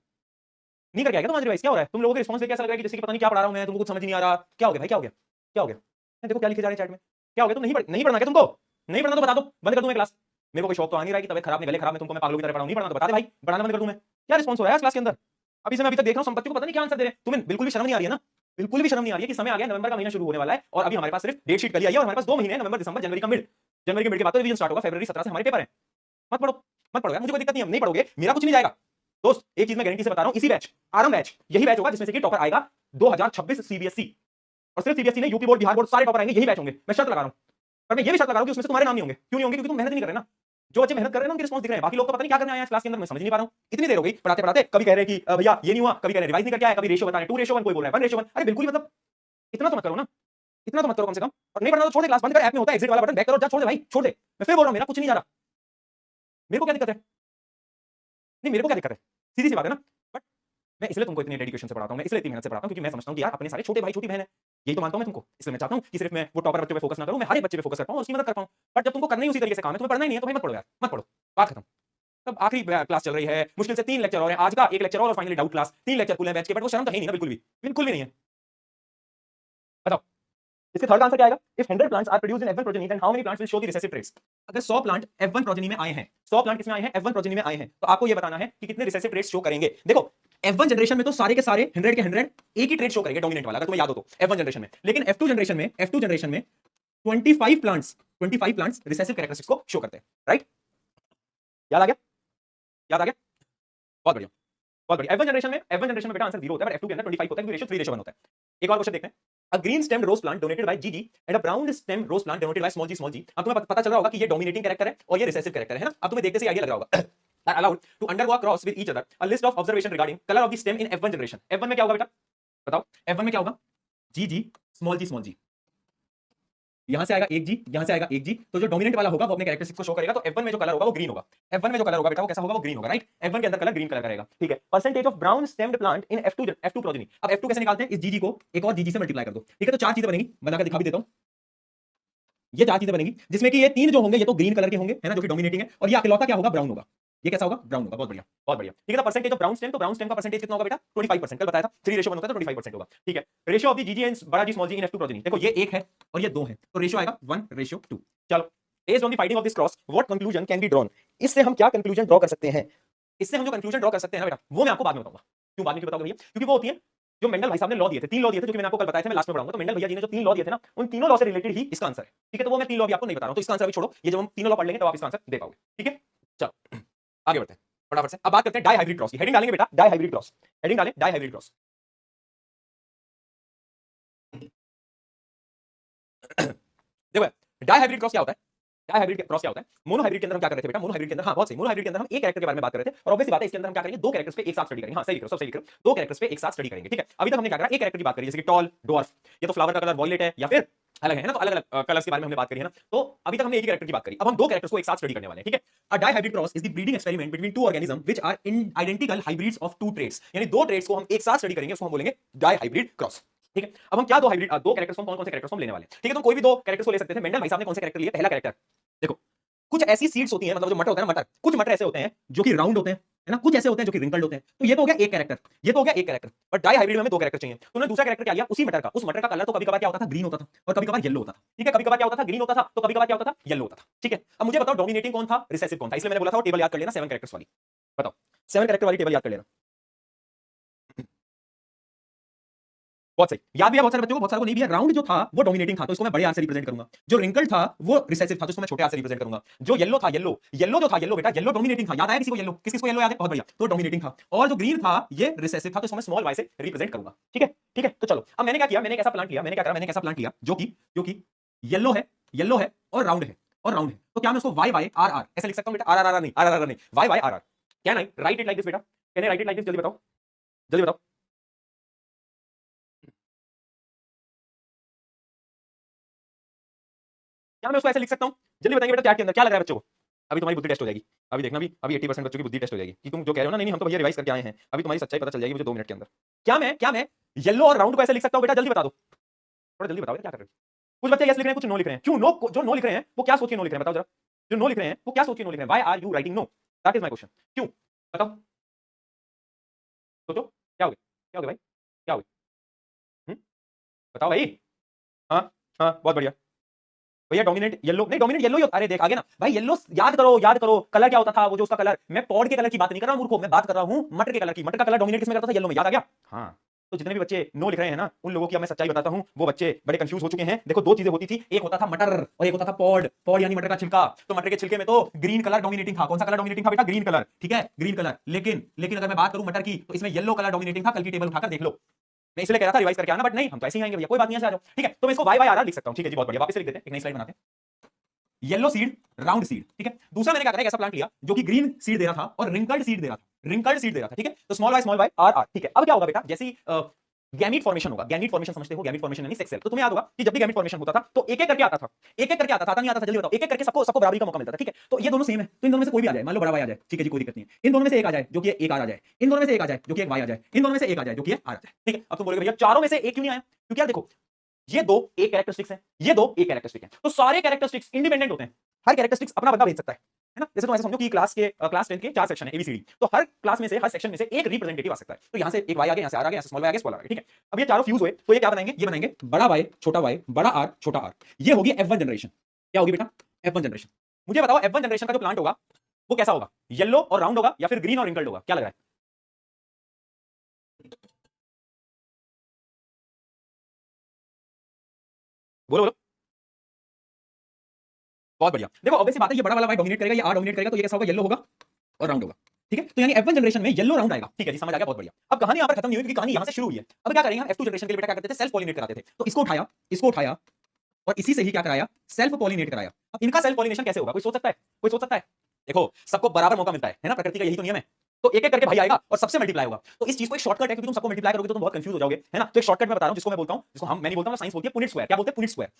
नहीं करके आएगा तुम आज रिवाइज, क्या हो रहा है। तुम लोगों के रिस्पॉन्स देख के ऐसा लग रहा है कि जैसे कि पता नहीं क्या पढ़ा रहा हूं मैं, तुमको कुछ समझ नहीं आ रहा। क्या हो गया भाई, क्या हो गया, क्या हो गया। देखो क्या लिखे जा रहे हैं चैट में, क्या हो गया। तुम नहीं पढ़ना क्या तुमको, नहीं पढ़ना तो बता दो, बंद कर दूं मैं क्लास। मेरे को कोई शौक तो आ नहीं रहा है कि तबियत खराब, गले खराब में तुमको मैं पागलों की तरह पढ़ाऊं। नहीं पढ़ना तो बता दे भाई, पढ़ाना बंद कर दूं मैं। क्या रिस्पॉन्स हो रहा है क्लास के अंदर। अभी से मैं अभी तक देख रहा हूं, संपत्ति को पता नहीं क्या आंसर दे रहे हैं। तुम्हें बिल्कुल भी शर्म नहीं आ रही है ना, बिल्कुल भी शर्म नहीं आ रही है कि समय आ गया, नवंबर का महीना शुरू होने वाला है और अभी हमारे पास सिर्फ डेट शीट कल आई है और हमारे पास 2 महीने हैं, नवंबर दिसंबर जनवरी का मिड। जनवरी के मिड के बाद तो रिवीजन स्टार्ट होगा, फरवरी 17 से हमारे पेपर है। मत पढ़ो, मत पढ़ो यार, मुझे कोई दिक्कत नहीं है, नहीं पढ़ोगे मेरा कुछ नहीं जाएगा। दोस्त एक चीज मैं गारंटी से बता रहा हूं, इसी बैच आरंभ बैच यही बैच होगा जिसमें से कि टॉपर आएगा 2026 सीबीएसई। और सिर्फ सीबीएसई नहीं, यूपी बोर्ड, बिहार बोर्ड, सारे टॉपर आएंगे, यही बैच होंगे। मैं शर्त लगा रहा हूं, पर मैं ये भी शर्त लगा रहा हूं कि उसमें से तुम्हारे नाम नहीं होंगे। क्यों नहीं होंगे, क्योंकि तुम मेहनत नहीं कर रहे ना। जो बच्चे मेहनत कर रहे हैं उनके रिस्पॉन्स दिख रहे हैं, बाकी लोग तो पता नहीं क्या करने आए हैं क्लास के अंदर, मैं समझ नहीं पा रहा हूं। इतनी देर हो गई पढ़ाते पढ़ाते, कभी कह रहे हैं कि भैया ये नहीं हुआ, कभी कह रहे हैं रिवाइज नहीं करके आए, कभी रेशियो बता रहे हैं 2:1, कोई बोल रहा है 1:1। अरे बिल्कुल ही मतलब इतना तो मत करो ना, इतना तो मत करो कम से कम। और नहीं पढ़ना तो छोड़ दे, क्लास बंद कर, ऐप में होता है एग्जिट वाला बटन, बैक करो, जा छोड़ दे भाई, छोड़ दे। मैं फिर बोल रहा हूं मेरा कुछ नहीं जा रहा, मेरे को क्या दिक्कत है, नहीं मेरे को क्या दिक्कत है, सीधी सी बात है ना। बट मैं इसलिए तुमको इतनी डेडिकेशन से पढ़ाता हूं, मैं इसलिए इतनी मेहनत से पढ़ाता हूं क्योंकि मैं समझता हूं कि यार अपने सारे छोटे भाई छोटी बहन है, यही तो मानता हूं मैं तुमको। इसलिए मैं चाहता हूं कि सिर्फ मैं वो टॉपर बच्चों पे फोकस ना करूं, मैं हर एक बच्चे पे फोकस कर पाऊं और उसकी मदद कर पाऊं। बट जब तुमको करना ही उसी तरीके से काम है, तुम्हें पढ़ना ही नहीं है, तो भाई मत पढ़ो यार, मत पढ़ो, बात खत्म। तब आखिरी क्लास चल रही है, मुश्किल से 3 लेक्चर और हैं, आज का 1 लेक्चर और फाइनली डाउट क्लास, 3 लेक्चर कुल है बैच के। बट वो शर्म तो है नहीं ना, बिल्कुल भी, बिल्कुल भी नहीं है। बताओ इसके थर्ड आंसर क्या आएगा। If 100 plants are produced in F1 progeny then how many plants will show the recessive traits. अगर 100 प्लांट F1 प्रोजेनी में आए हैं, 100 प्लांट किसमें आए हैं, F1 प्रोजेनी में आए हैं, तो आपको ये बताना है कि कितने रिसेसिव ट्रेट्स शो करेंगे। देखो F1 जनरेशन में तो सारे के सारे 100 के 100 एक ही ट्रेट शो करेंगे, डोमिनेंट वाला, अगर तुम्हें याद हो तो F1 जनरेशन में। लेकिन F2 जनरेशन में 25 प्लांट्स रिसेसिव कैरेक्टरिस्टिक्स को शो करते हैं, राइट। याद आ गया, याद आ गया, बहुत बढ़िया, बहुत बढ़िया। F1 जनरेशन में बेटा आंसर 0 होता है, बट F2 के अंदर 25 होता है, क्योंकि रेशियो 3:1 होता है। एक और क्वेश्चन देखते हैं। A green stemmed rose plant donated by GG and a brown stemmed rose plant donated by small g। अब तुम्हें पता चल रहा होगा कि ये डोमिनेटिंग कैरेक्टर है और ये रिसेसिव कैरेक्टर है ना। अब तुम्हें देखते से आइडिया लग रहा होगा। Are allowed to undergo a cross with each other। A list of observation regarding color of the stem in F1 generation। F1 में क्या होगा बेटा, बताओ F1 में क्या होगा, GG small g। यहां से आएगा एक जी, यहां से आएगा एक जी, तो जो डोमिनेंट वाला होगा वो अपने कैरेक्टरिस्टिक्स को शो करेगा। तो F1 में जो कलर होगा वो ग्रीन होगा। F1 में जो कलर होगा बेटा वो कैसा होगा, वो ग्रीन होगा, राइट। F1 के अंदर कलर ग्रीन कलर करेगा, ठीक है। Percentage of brown stemmed plant in F2 progeny. अब F2 कैसे निकालते हैं, इस जीजी को एक और जीजी से मल्टीप्लाई कर दो, ठीक है। तो 4 चीजें बनेंगी, बनाकर दिखा भी देता हूं। ये 4 चीजें बनेंगी जिसमें कि ये 3 जो होंगे ये तो ग्रीन कलर के होंगे, है ना, जो कि डोमिनेटिंग है, और ये अकेलौता क्या होगा, ब्राउन होगा। ये कैसा होगा, ब्राउन होगा, बहुत बढ़िया, बहुत बढ़िया, ठीक है। तो परसेंटेज ऑफ ब्राउन स्टेम, तो ब्राउन स्टेम का परसेंटेज कितना होगा बेटा, 25%। कल बताया था 3:1 होता है, तो 25% होगा, ठीक है। रेशियो ऑफ द जीजी एंड बड़ा जी स्मॉल जी इन F2 प्रोजेनी, देखो ये 1 है और ये 2 है, तो रेशियो आएगा 1:2। चलो based on the finding of this cross what conclusion can be drawn. इससे हम क्या कंक्लूजन ड्रॉ कर सकते हैं, इससे हम जो कंक्लूजन ड्रॉ कर सकते हैं ना बेटा, वो मैं आपको बाद में बताऊंगा। क्यों बाद में क्यों बताऊंगा भैया, क्योंकि वो होती है जो मेंडल भाई साहब ने लॉ दिए थे, 3 लॉ दिए थे, जो कि मैंने आपको कल बताया था, मैं लास्ट में पढ़ाऊंगा। तो मेंडल भैया जी ने जो 3 लॉ दिए थे ना, उन तीनों लॉ से रिलेटेड ही इसका आंसर है, ठीक है। तो वो मैं 3 लॉ भी आपको नहीं बता रहा हूं, तो इसका आंसर भी छोड़ो, ये जब हम तीनों लॉ पढ़ लेंगे तो आप इसका आंसर दे पाओगे, ठीक है। चलो आगे बढ़ते हैं फटाफट से। अब बात करते हैं डाई हाइब्रिड क्रॉस की। हेडिंग डालेंगे बेटा डाई हाइब्रिड क्रॉस, हेडिंग डालें डाई हाइब्रिड क्रॉस। देखो डाई हाइब्रिड क्रॉस क्या होता है, डाई हाइब्रिड क्रॉस क्या होता है। मोनो हाइब्रिड के अंदर हम क्या कर रहे थे बेटा, मोनो हाइब्रिड के अंदर, हाँ बहुत सही, मोनो हाइब्रिड के अंदर हम एक कैरेक्टर के बारे में बात कर रहे थे, और ऑब्वियसली बात है इसके अंदर हम क्या करेंगे, 2 कैरेक्टर्स पे एक साथ स्टडी करेंगे। हाँ सही लिख रहे हो, सब सही लिख रहे हो, 2 कैरेक्टर्स पे एक साथ स्टडी करेंगे, ठीक है। अभी तक हमने क्या करा, एक कैरेक्टर की बात करी, जैसे कि टॉल, डॉर्फ, ये तो फ्लावर का कलर वॉयलेट है या फिर अलग है ना, तो अलग अलग कलर्स के बारे में हमने बात करी है ना। तो अभी तक हमने एक ही कैरेक्टर की बात करी, अब हम 2 कैरेक्टर्स को एक साथ स्टडी करने वाले हैं, ठीक है। A dihybrid cross is the breeding experiment between 2 organism which are in identical hybrids of 2 traits. यानी 2 ट्रेट्स को हम एक साथ स्टडी करेंगे, उसको हम बोलेंगे डाई हाइब्रिड क्रॉस, ठीक है। अब हम क्या 2 कैरेक्टर्स कौन कौन से कैरेक्टर्स हम लेने वाले हैं, ठीक है। तो कोई भी 2 कैरेक्टर्स को ले सकते थे। मेंडल भाई साहब ने कौन से कैरेक्टर लिए, पहला कैरेक्टर देखो, कुछ ऐसी सीड्स होती हैं, मतलब जो मटर होता है ना, मटर, कुछ मटर ऐसे होते हैं जो कि राउंड होते हैं, है ना, कुछ ऐसे होते हैं जो कि रिंकल्ड होते हैं। तो ये तो हो गया एक कैरेक्टर, ये तो हो गया एक कैरेक्टर। बट डाई हाइब्रिड में हमें 2 कैरेक्टर चाहिए, तो उन्होंने दूसरा कैरेक्टर क्या लिया, उसी मटर का, उस मटर का कलर तो कभी कभार क्या होता था, ग्रीन होता था और कभी कभार येलो होता था, ठीक है। कभी कभार क्या होता था, ग्रीन होता था, तो कभी कभार क्या होता था, येलो होता था, ठीक है। अब मुझे बताओ डोमिनेटिंग कौन था, रिसेसिव कौन था। इसलिए मैंने बोला था वो टेबल याद कर लेना 7 कैरेक्टर्स वाली, बताओ 7 कैरेक्टर वाली टेबल याद कर लेना। बहुत सही, याद भी है बहुत सारे बच्चों को, बहुत सारे को नहीं भी है। राउंड जो था वो डोमिनेटिंग था, तो इसको मैं बड़े आर से रिप्रेजेंट करूंगा। जो रिंकल था वो रिसेसिव था, तो इसको मैं छोटे आर से रिप्रेजेंट करूंगा। जो येलो था, येलो जो था, येलो बेटा, येलो डोमिनेटिंग था। याद आया किसी को येलो? किसको येलो याद है? बहुत बढ़िया, तो डोमिनेटिंग था। और जो ग्रीन था ये रिसेसिव था, तो इसको मैं स्मॉल वाई से रिप्रेजेंट करूंगा। ठीक है, ठीक है। तो चलो अब मैंने क्या किया, मैंने कैसा प्लांट लिया, मैंने क्या करा, मैंने कैसा प्लांट लिया जो कि येलो है, येलो है और राउंड है, और राउंड है। तो क्या मैं उसको वाई वाई आर आर ऐसे लिख सकता हूं बेटा? आर आर आर नहीं, आर आर आर नहीं, Y Y R R. Can I write it like this बेटा? Can I write it like this? जल्दी बताओ, जल्दी बताओ। क्या मैं उसको ऐसे लिख सकता हूं? जल्दी बताइए बेटा चैट के अंदर, क्या लग रहा है बच्चों को? अभी तुम्हारी बुद्धि टेस्ट हो जाएगी। अभी देखना, अभी 80% बच्चों की बुद्धि टेस्ट हो जाएगी कि तुम जो कह रहे हो ना, नहीं हम तो भैया रिवाइज करके आए हैं। अभी तुम्हारी सच्चाई पता चल जाएगी मुझे 2 मिनट के अंदर। क्या मैं येलो और राउंड को ऐसे लिख सकता हूं बेटा? जल्दी बता दो, थोड़ा जल्दी बताओ क्या कर रहे हो? कुछ बच्चे यस लिख रहे हैं, कुछ नो लिख रहे हैं। क्यों नो? जो नो लिख रहे हैं वो क्या सोच के नो लिख रहे हैं बताओ जरा? जो नो लिख रहे हैं वो क्या सोच के नो लिख रहे हैं? Why are you writing no? That is my question. क्यों बताओ? सोचो, क्या हो गया? क्या हो गया भाई? क्या हो गया? बताओ भाई। हाँ, हाँ, बहुत बढ़िया भैया। डोमिनेंट येलो नहीं, डोमिनेंट येलो ही अरे देख आगे ना भाई, येलो याद करो, याद करो कलर क्या होता था वो, जो उसका कलर, मैं पॉड के कलर की बात नहीं कर रहा हूं मूर्खों, मैं बात कर रहा हूं मटर के कलर की। मटर का कलर डोमिनेट किसमें करता था? येलो में। याद आ गया? हाँ। तो जितने भी बच्चे नो लिख रहे हैं ना, उन लोगों की अब मैं सच्चाई बताता हूं, वो बच्चे बड़े कंफ्यूज हो चुके हैं। देखो दो चीजें होती थी, एक होता था मटर और एक होता था पॉड। पॉड यानी मटर का छिलका। तो मटर के छिलके में तो ग्रीन कलर डोमिनेटिंग था। कौन सा कलर डोमिनेटिंग था बेटा? Green colour. ठीक है, ग्रीन कलर। लेकिन लेकिन अगर मैं बात करूं मटर की, तो इसमें येलो कलर डोमिनेटिंग था। कल की टेबल उठाकर देख लो। मैं इसलिए कह रहा था रिवाइज करके आना, बट नहीं, हम तो ऐसे ही आएंगे भैया, कोई बात नहीं, ऐसे आ जाओ। ठीक है, तो मैं इसको वाई वाई आर आर लिख सकता हूं। ठीक है जी, बहुत बढ़िया, वापस से लिख देते हैं, एक नई स्लाइड बनाते हैं। Yellow seed, round seed. ठीक है, दूसरा मैंने क्या करा, ऐसा प्लांट लिया जो कि ग्रीन सीड दे रहा था और रिंकल्ड सीड दे रहा था, रिंकल्ड सीड दे रहा था। ठीक है, तो स्मॉल वाई आर आर। ठीक है, अब क्या होगा बेटा? जैसी गैमीट फॉर्मेशन होगा, गैमीट फॉर्मेशन समझते हो? गैमीट फॉर्मेशन यानी सेक्स सेल। तो तुम्हें याद होगा कि जब भी गैमीट फॉर्मेशन होता था तो एक एक करके आता था, एक एक करके आता था, आता नहीं आता था? जल्दी बताओ, एक एक करके सबको सबको बराबरी का मौका मिलता था। ठीक है, तो ये दोनों सेम है, तो इन दोनों में से कोई भी आ जाए, मान लो बड़ा वाई आ जाए, ठीक है जी, कोई दिक्कत नहीं है। इन दोनों में से एक आ जाए जो कि एक आर आ जाए, इन दोनों में से एक आ जाए जो कि एक वाई आ जाए, इन दोनों में से एक आ जाए जो कि आर आ जाए। ठीक है, अब तुम बोलोगे भैया चारों में से एक क्यों नहीं आया? क्योंकि यार देखो, ये दो एक कैरेक्टरिस्टिक्स हैं, ये दो एक कैरेक्टरिस्टिक हैं, तो सारे कैरेक्टरिस्टिक्स इंडिपेंडेंट होते हैं। हर कैरेक्टरिस्टिक्स अपना बंदा भेज सकता है ना? जैसे तुम ऐसे समझो कि क्लास 10 के 4 सेक्शन है एबीसीडी, तो हर क्लास में से, हर सेक्शन में से एक रिप्रेजेंटेटिव आ सकता है। तो यहां से एक वाई आ गया, यहां से आर आ गया, यहां से स्मॉल वाई आ गया, स्मॉल आर आ गया। ठीक है, अब ये चारों फ्यूज हुए तो ये क्या बनाएंगे? ये बनाएंगे बड़ा वाई छोटा वाई, बड़ा आर छोटा आर। ये होगी F1 जनरेशन। क्या होगी बेटा? F1 generation. मुझे बताओ F1 जनरेशन का जो प्लांट होगा वो कैसा होगा? येलो और राउंड होगा या फिर ग्रीन और रिंकल्ड होगा? क्या लग रहा है? बोलो बोलो। बहुत बढ़िया। देखो ऑब्वियस बात है, ये बड़ा वाला वाई डोमिनेट करेगा, ये आर डोमिनेट करेगा, तो ये कैसा होगा? येलो होगा और राउंड होगा। ठीक है, तो यानी F1 जनरेशन में येलो राउंड आएगा। ठीक है जी, समझ आ गया, बहुत बढ़िया। अब कहानी यहां पर खत्म नहीं हुई, क्योंकि कहानी यहां से शुरू हुई है। अब क्या करेंगे हम? F2 जनरेशन के लिए बेटा क्या करते थे? सेल्फ पॉलिनेट कराते थे। तो इसको उठाया और इसी से ही क्या कराया? सेल्फ पॉलिनेट कराया। अब इनका सेल्फ पॉलिनेशन कैसे होगा? कोई सोच सकता है? कोई सोच सकता है? देखो सबको बराबर मौका मिलता है ना, प्रकृति का यही तो नियम है। तो एक एक करके भाई आएगा और सबसे मल्टीप्लाई होगा। तो इस चीज को एक शॉर्टकट है, क्योंकि तुम सबको मल्टीप्लाई करोगे तो तुम बहुत कंफ्यूज हो जाओगे, है ना? तो एक शॉर्टकट मैं बता रहा हूं, जिसको मैं बोलता हूं, जिसको हम मैं नहीं बोलता हूं, साइंस बोलती है पुनीत स्क्वायर। क्या बोलते हैं? पुनीत स्क्वायर।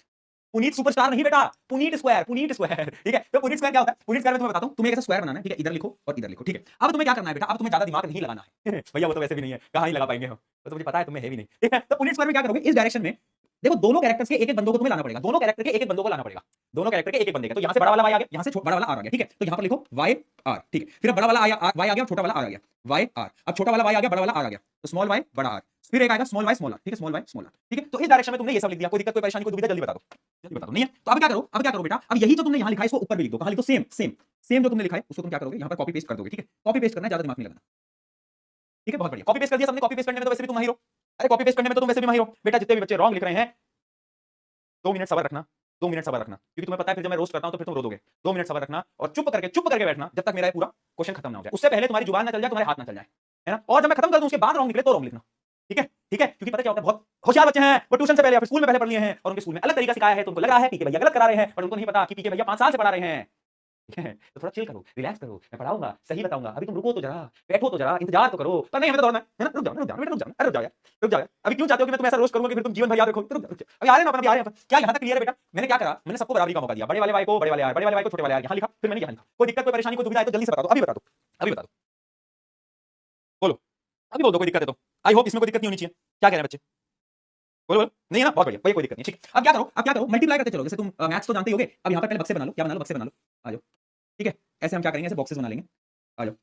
पुनीत सुपरस्टार नहीं बेटा, पुनीत स्क्वायर, पुनीत स्क्वायर। ठीक है, तो पुनीत स्क्वायर क्या होता है? पुनीत स्क्वायर में तुम्हें बताता हूं, तुम्हें एक ऐसा स्क्वायर बनाना है। ठीक है, इधर लिखो और इधर लिखो। ठीक है, अब तुम्हें क्या करना है बेटा? अब तुम्हें ज्यादा दिमाग नहीं लगाना है। भैया वो तो वैसे भी नहीं है, कहां ही लगा पाएंगे हम, वो तो मुझे पता है तुम्हें है भी नहीं। ठीक है, तो पुनीत स्क्वायर में क्या करोगे? इस डायरेक्शन में देखो, दोनों कैरेक्टर्स के एक एक बंदों को तुम्हें लाना पड़ेगा, दोनों कैरेक्टर के एक एक बंदों को लाना पड़ेगा, दोनों कैरेक्टर के एक एक बंदे का। तो यहां से बड़ा वाला वाई आ गया, यहां से बड़ा वाला आर आ गया। ठीक है, तो यहां पर लिखो वाई आर। ठीक है, फिर बड़ा वाला वाई आ गया और छोटा वाला आर आ गया, वाई आर। अब छोटा वाला वाई आ गया, बड़ा वाला आर आ गया, तो स्मॉल वाई बड़ा आर, फिर एक आएगा स्मॉल वाई स्मॉल आर। ठीक है, स्मॉल वाई स्मॉल आर। ठीक है, तो इस डायरेक्शन में तुमने ये सब लिख दिया। कोई दिक्कत, कोई परेशानी, कोई दुविधा? जल्दी बता दो, जल्दी बता दो। नहीं है तो अब क्या करो? अब क्या करो बेटा? अब यही जो तुमने यहां लिखा है इसको ऊपर भी लिख दो। कहां लिख दो? सेम सेम सेम जो तुमने लिखा है उसको तुम क्या करोगे? यहां पर कॉपी पेस्ट कर दोगे। ठीक है, कॉपी पेस्ट करना है, ज्यादा दिमाग नहीं लगाना। ठीक है, बहुत बढ़िया, कॉपी पेस्ट कर दिया सबने। कॉपी पेस्ट करने में तो वैसे भी तुम माहिर हो। अरे कॉपी पेस्ट करने में तो तुम वैसे भी माहिर हो बेटा। जितने भी बच्चे रॉन्ग लिख रहे हैं, 2 मिनट सब्र रखना, 2 मिनट सब्र रखना, क्योंकि तुम्हें पता है फिर जब मैं रोस्ट करता हूं तो फिर तुम रो दोगे। 2 मिनट सब्र रखना और चुप करके बैठना जब तक मेरा ये पूरा क्वेश्चन खत्म ना हो जाए। उससे पहले तुम्हारी जुबान ना चल जाए, तुम्हारे हाथ ना चल जाए, है ना? और जब मैं खत्म कर दूं उसके बाद रॉन्ग निकले तो रॉन्ग लिखना। ठीक है, ठीक है, क्योंकि पता क्या होता है, बहुत होशियार बच्चे हैं, वो ट्यूशन से पहले या फिर स्कूल में पहले पढ़ लिए हैं और उनके स्कूल में अलग तरीका सिखाया है, तो उनको लग रहा है पीके भैया गलत करा रहे हैं, और उनको नहीं पता कि पीके भैया 5 साल से पढ़ा रहे हैं। ठीक है, तो थोड़ा चिल करो, रिलैक्स करो, मैं पढ़ाऊंगा, सही बताऊंगा। अभी तुम रुको तो जरा, बैठो तो जरा, इंतजार तो करो। पर नहीं, हमें तो दौड़ना है ना? रुक जाओ, रुक जाओ बेटा, रुक जाओ, अरे रुक जाओ यार, रुक जाओ यार। अभी क्यों चाहते हो कि मैं तुम्हें ऐसा रोस्ट करूंगा कि फिर तुम जीवन भर याद रखो? तो रुक जाओ, अभी आ रहे हैं ना, अभी आ रहे हैं। क्या यहां तक क्लियर है बेटा? मैंने क्या करा? मैंने सबको बराबरी का मौका दिया, बड़े वाले वाई को बड़े वाले आर, बड़े वाले वाई को छोटे वाले आर, यहां लिखा, फिर मैंने यहां लिखा। कोई दिक्कत, कोई परेशानी, कोई दुविधा है तो जल्दी से बता दो, अभी बता दो, अभी बता दो, बोलो, अभी बोल दो, कोई दिक्कत है तो। आई होप इसमें कोई दिक्कत नहीं होनी चाहिए। क्या कह रहे हैं बच्चे? बोलो बोलो, नहीं है ना? बहुत बढ़िया, कोई दिक्कत नहीं। ठीक, अब क्या करो? अब क्या करो? मल्टीप्लाई करते चलो। जैसे तुम मैथ्स तो जानते ही होगे। अब यहां पर पहले बक्से बना लो। क्या बना लो? बक्से बना लो। आ जाओ। ठीक है, ऐसे हम क्या करेंगे? ऐसे बॉक्सेस बना लेंगे। आ जाओ।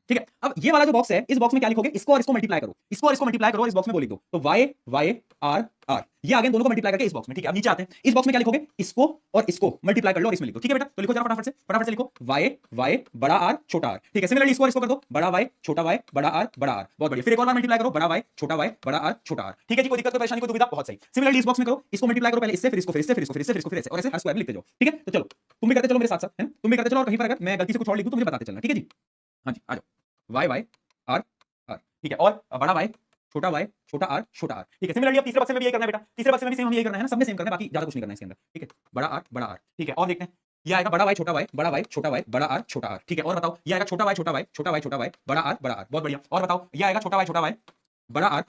ठीक है, अब ये वाला जो बॉक्स है, इस बॉक्स में क्या लिखोगे, इसको और इसको मल्टीप्लाई करो, इसको और इसको मल्टीप्लाई करो, इस बॉक्स में वो लिख दो, तो y y r r, ये आ गए दोनों को मल्टीप्लाई करके इस बॉक्स में। ठीक है, अब नीचे आते हैं, इस बॉक्स में क्या लिखोगे, इसको और इसको मल्टीप्लाई कर लो और इसमें लिख दो। ठीक है बेटा, तो लिखो जरा फटाफट से लिखो y y बड़ा r छोटा r। ठीक है, सिमिलरली इसको और इसको कर दो, बड़ा y छोटा y बड़ा r बड़ा r। बहुत बढ़िया, फिर एक और बार मल्टीप्लाई करो, बड़ा y छोटा y बड़ा r छोटा r। ठीक है जी, कोई दिक्कत कोई परेशानी कोई दुविधा, बहुत सही। सिमिलरली इस बॉक्स में करो, इसको मल्टीप्लाई करो पहले इससे, फिर इसको, फिर इससे, फिर इसको, फिर इससे, फिर इसको, फिर इससे, और ऐसे हर स्क्वायर में लिखते जाओ। ठीक है, तो चलो तुम भी करते चलो मेरे साथ साथ, है ना, तुम भी करते चलो, और कहीं पर अगर मैं गलती से कुछ और लिख दूं तो मुझे बताते चलना। ठीक है जी, हाँ जी, आ जाओ, y y r r। ठीक है, और बड़ा y छोटा y छोटा r छोटा r। ठीक है, सिमिलरली अब तीसरे बक्से में भी यही करना है बेटा, तीसरे बक्से में भी सेम हम यही करना है ना, सब में सेम करना है, बाकी ज्यादा कुछ नहीं करना है इसके अंदर। ठीक है, बड़ा r। ठीक है, और देखते हैं, ये आएगा बड़ा y छोटा y बड़ा y छोटा y बड़ा r छोटा r। ठीक है, और बताओ, ये आएगा छोटा y छोटा y छोटा y छोटा y बड़ा r बड़ा r। बहुत बढ़िया, और बताओ, ये आएगा छोटा y बड़ा r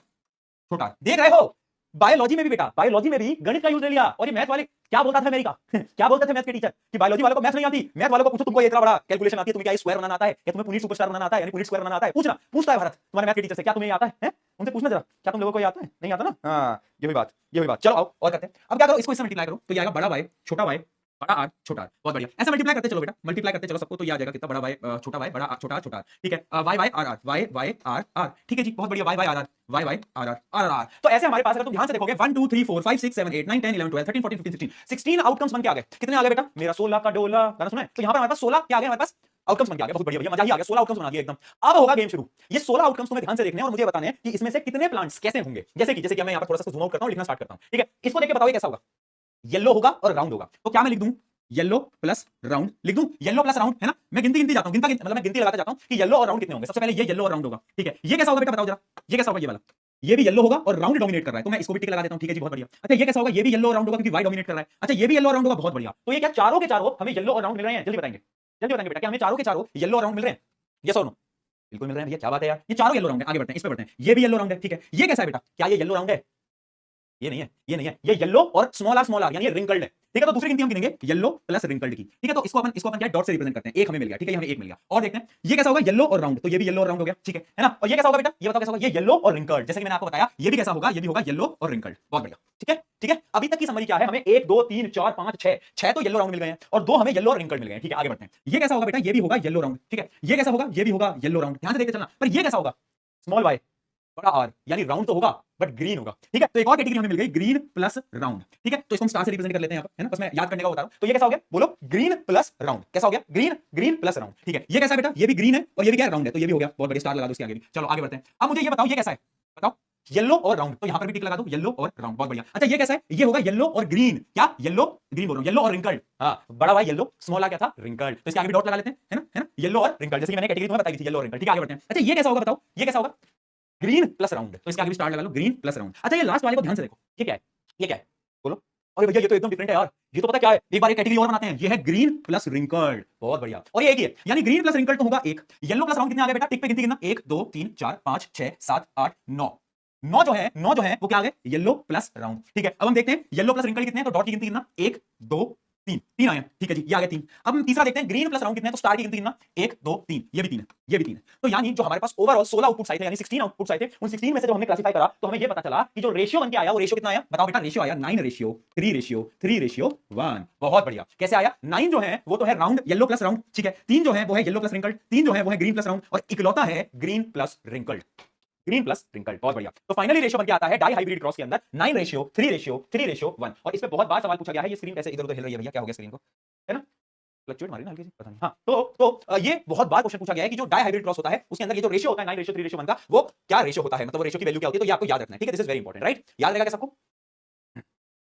छोटा r। देख रहे हो, बायोलॉजी में भी बेटा, बायोलॉजी में भी गणित का यूज ले लिया। और ये मैथ वाले क्या बोलता था अमेरिका क्या बोलते थे मैथ के टीचर कि बायोलॉजी वालों को मैथ नहीं आती, मैथ वालों को पूछो तुमको ये इतना बड़ा कैलकुलेशन आती है, तुम्हें क्या स्क्वायर बनाना आता है, क्या तुम्हें पुनीत सुपरस्टार बनाना आता है, यानी पुनीत स्क्वायर बनाना आता है, पूछता है भारत तुम्हारे मैथ के टीचर से, क्या तुम्हें आता है? उनसे पूछना जरा, क्या तुम लोगों को ये आता है? नहीं आता ना, हाँ, ये भी बात। चलो आओ और करते हैं, अब क्या करो, इसको इससे मल्टीप्लाई करो, तो ये आएगा बड़ा y छोटा y बड़ा r छोटा r। बहुत बढ़िया, ऐसे मल्टीप्लाई करते चलो बेटा, मल्टीप्लाई करते चलो सबको, तो ये आ जाएगा कितना, बड़ा y छोटा y बड़ा r छोटा r। ठीक है, y y r r y y r r। ठीक है जी, बहुत बढ़िया, y y r r y y r r r r। तो ऐसे हमारे पास अगर तुम ध्यान से देखोगे 1 2 3 4 5 6 7 8 9 10 11 12 13 14 15 16 आउटकम्स बन के आ गए। कितने आ गए बेटा? मेरा 16 का डोला, गाना सुना है? तो यहाँ पर हमारे पास 16 क्या आ गए, हमारे पास आउटकम्स बन के आ गए। बहुत बढ़िया, मजा ही आ गया, 16 आउटकम्स बना दिए एकदम। अब होगा गेम शुरू। ये 16 आउटकम्स तुम्हें ध्यान से देखने हैं और मुझे बताने हैं कि इसमें से कितने प्लांट्स कैसे होंगे। जैसे कि मैं यहाँ पर थोड़ा सा जूम आउट करता हूँ, लिखना स्टार्ट करता हूँ। ठीक है, इसको देख के बताओ ये कैसा होगा। येलो होगा और राउंड होगा, तो क्या मैं लिख दूं, येलो प्लस राउंड लिख दूं, येलो प्लस राउंड, है ना, मैं गिनती जाता हूं, मतलब मैं गिनती लगाता जाता हूं कि येलो और राउंड कितने होंगे। सबसे पहले ये येलो और राउंड होगा। ठीक है, ये कैसा होगा बेटा, बताओ जरा, ये कैसा होगा, ये वाला, ये भी येलो होगा और राउंड डोमिनेट कर रहा है, तो मैं इसको भी टिक लगा देता हूं। ठीक है जी, बहुत बढ़िया। अच्छा, ये कैसा होगा, ये भी येलो और राउंड होगा क्योंकि वाई डोमिनेट कर रहा है। अच्छा, ये भी येलो और राउंड होगा, बहुत बढ़िया। तो ये क्या चारों के चारों हमें येलो और राउंड मिल रहे हैं? जल्दी बताएंगे बेटा, क्या हमें चारों के चारों येलो और राउंड मिल रहे हैं? यस और नो? बिल्कुल मिल रहे हैं भैया, क्या बात है यार, ये चारों येलो राउंड है। आगे बढ़ते हैं, इस पे बढ़ते हैं, ये भी येलो राउंड है। ठीक है, ये कैसा है बेटा, क्या ये येलो राउंड है? ये नहीं है, ये येलो और स्मॉल आर यानी ये रिंकल्ड है। ठीक है, तो दूसरी गिनती हम गिनेंगे येलो प्लस रिंकल्ड की। ठीक है, तो इसको अपन क्या डॉट से रिप्रेजेंट करते हैं, एक हमें मिल गया। ठीक है, ये हमें एक मिल गया। और देखते हैं ये कैसा होगा, येलो और राउंड, तो ये भी येलो और राउंड हो गया। ठीक है ना, और ये कैसा होगा बेटा, ये बताओ कैसा होगा, ये येलो और रिंकल्ड, जैसे कि मैंने आपको बताया, ये भी कैसा होगा, ये भी होगा येलो और रिंकल्ड। बहुत बढ़िया। ठीक है, अभी तक की समझ क्या है, हमें 1 2 3 4 5 6 तो येलो राउंड मिल गए हैं और 2 हमें येलो और रिंकल्ड मिल गए हैं। ठीक है, आगे बढ़ते हैं, ये कैसा होगा बेटा, ये भी होगा येलो राउंड। ठीक है, ये कैसा होगा, ये भी होगा येलो राउंड। ध्यान से देखते चलना, पर ये कैसा होगा, स्मॉल वाई बड़ा आर, यानी राउंड तो होगा बट ग्रीन होगा। ठीक है, तो एक और कैटेगरी हमें मिल गई, ग्रीन प्लस राउंड। ठीक है, तो इसको हम स्टार से रिप्रेजेंट कर लेते हैं यहाँ पर, है ना, बस मैं याद करने का बता रहा हूं। तो ये कैसा हो गया, बोलो, ग्रीन प्लस राउंड। कैसा हो गया, ग्रीन प्लस राउंड। ठीक है, ये कैसा बेटा, ये भी ग्रीन है और ये भी क्या राउंड है, तो ये भी हो गया। बहुत बढ़िया, स्टार लगा दो इसके आगे भी। चलो आगे बढ़ते हैं। अब मुझे ये बताओ, ये कैसा है, बताओ, येलो और राउंड, तो यहां पर भी टिक लगा दो, येलो और राउंड। बहुत बढ़िया। अच्छा, ये कैसा है, ये होगा येलो और ग्रीन। क्या, येलो ग्रीन बोल रहा हूं, येलो और रिंकल्ड। हाँ, बड़ा वाला येलो, स्मॉल आ क्या था, रिंकल्ड, तो इसके आगे भी डॉट लगा लेते हैं, है ना, येलो और रिंकल्ड, जैसे कि मैंने कैटेगरी तुम्हें बताई थी, येलो और रिंकल्ड। ठीक है, आगे बढ़ते हैं। अच्छा, ये कैसा होगा, बताओ, ये कैसा होगा, ग्रीन प्लस राउंड, तो इसके आगे भी स्टार लगा लो, ग्रीन प्लस राउंड। अच्छा, ये लास्ट वाले को ध्यान से देखो, ये क्या है, ये क्या है, बोलो। अरे भैया, ये तो एकदम डिफरेंट है यार, ये तो पता क्या है, एक बार एक कैटेगरी और बनाते हैं, ये है ग्रीन प्लस रिंकल्ड। बहुत बढ़िया, और ये एक ही है, यानी ग्रीन प्लस रिंकल्ड तो होगा एक। येलो प्लस राउंड कितने आ गए बेटा, टिक पे गिनती गिनना, 1 2 3 4 5 6 7 8 9 9 जो है वो क्या आ गए, येलो प्लस राउंड। ठीक है, अब हम देखते हैं येलो प्लस रिंकल्ड कितने हैं, तो डॉट की गिनती गिनना, 1 2 3 आए हैं। ठीक है जी, ये आ गए 3। अब हम तीसरा देखते हैं, ग्रीन प्लस राउंड कितने हैं, तो स्टार की गिनती गिनना, 1 2 3, ये भी 3 है, ये भी 3 है। तो यानी जो हमारे पास ओवरऑल 16 आउटपुट्स आए थे, यानी 16 आउटपुट्स आए थे, उन 16 में से जब हमने क्लासिफाई करा तो हमें ये पता चला कि जो रेशियो बन के आया वो रेशियो कितना आया, बताओ बेटा, रेशियो आया 9 रेशियो 3 रेशियो 3 रेशियो 1। बहुत बढ़िया। कैसे आया, 9 जो है वो तो है राउंड, येलो प्लस राउंड। ठीक है, 3 जो है वो है येलो प्लस रिंकल्ड, 3 जो है वो है ग्रीन प्लस राउंड, और इकलौता है green plus wrinkled, green plus wrinkled. बहुत बढ़िया। तो फाइनली रेशियो बन के आता है डाई हाइब्रिड क्रॉस के अंदर 9 रेशियो 3 रेशियो 3 रेशियो 1। और इस पे बहुत बार सवाल पूछा गया है, ये स्क्रीन कैसे इधर उधर हिल रही है भैया, क्या हो गया स्क्रीन को, है ना, फ्लक्चुएट मारी ना हल्की सी, पता नहीं। हाँ, तो ये बहुत बार क्वेश्चन पूछा गया है कि जो डाई हाइब्रिड क्रॉस होता है उसके अंदर ये जो रेशियो होता है 9 रेशियो 3 रेशियो 1 का, वो क्या रेशियो होता है, मतलब वो रेशियो की वैल्यू क्या होती है, तो ये आपको याद रखना है। ठीक है, this is very important, right, याद रहेगा क्या सबको,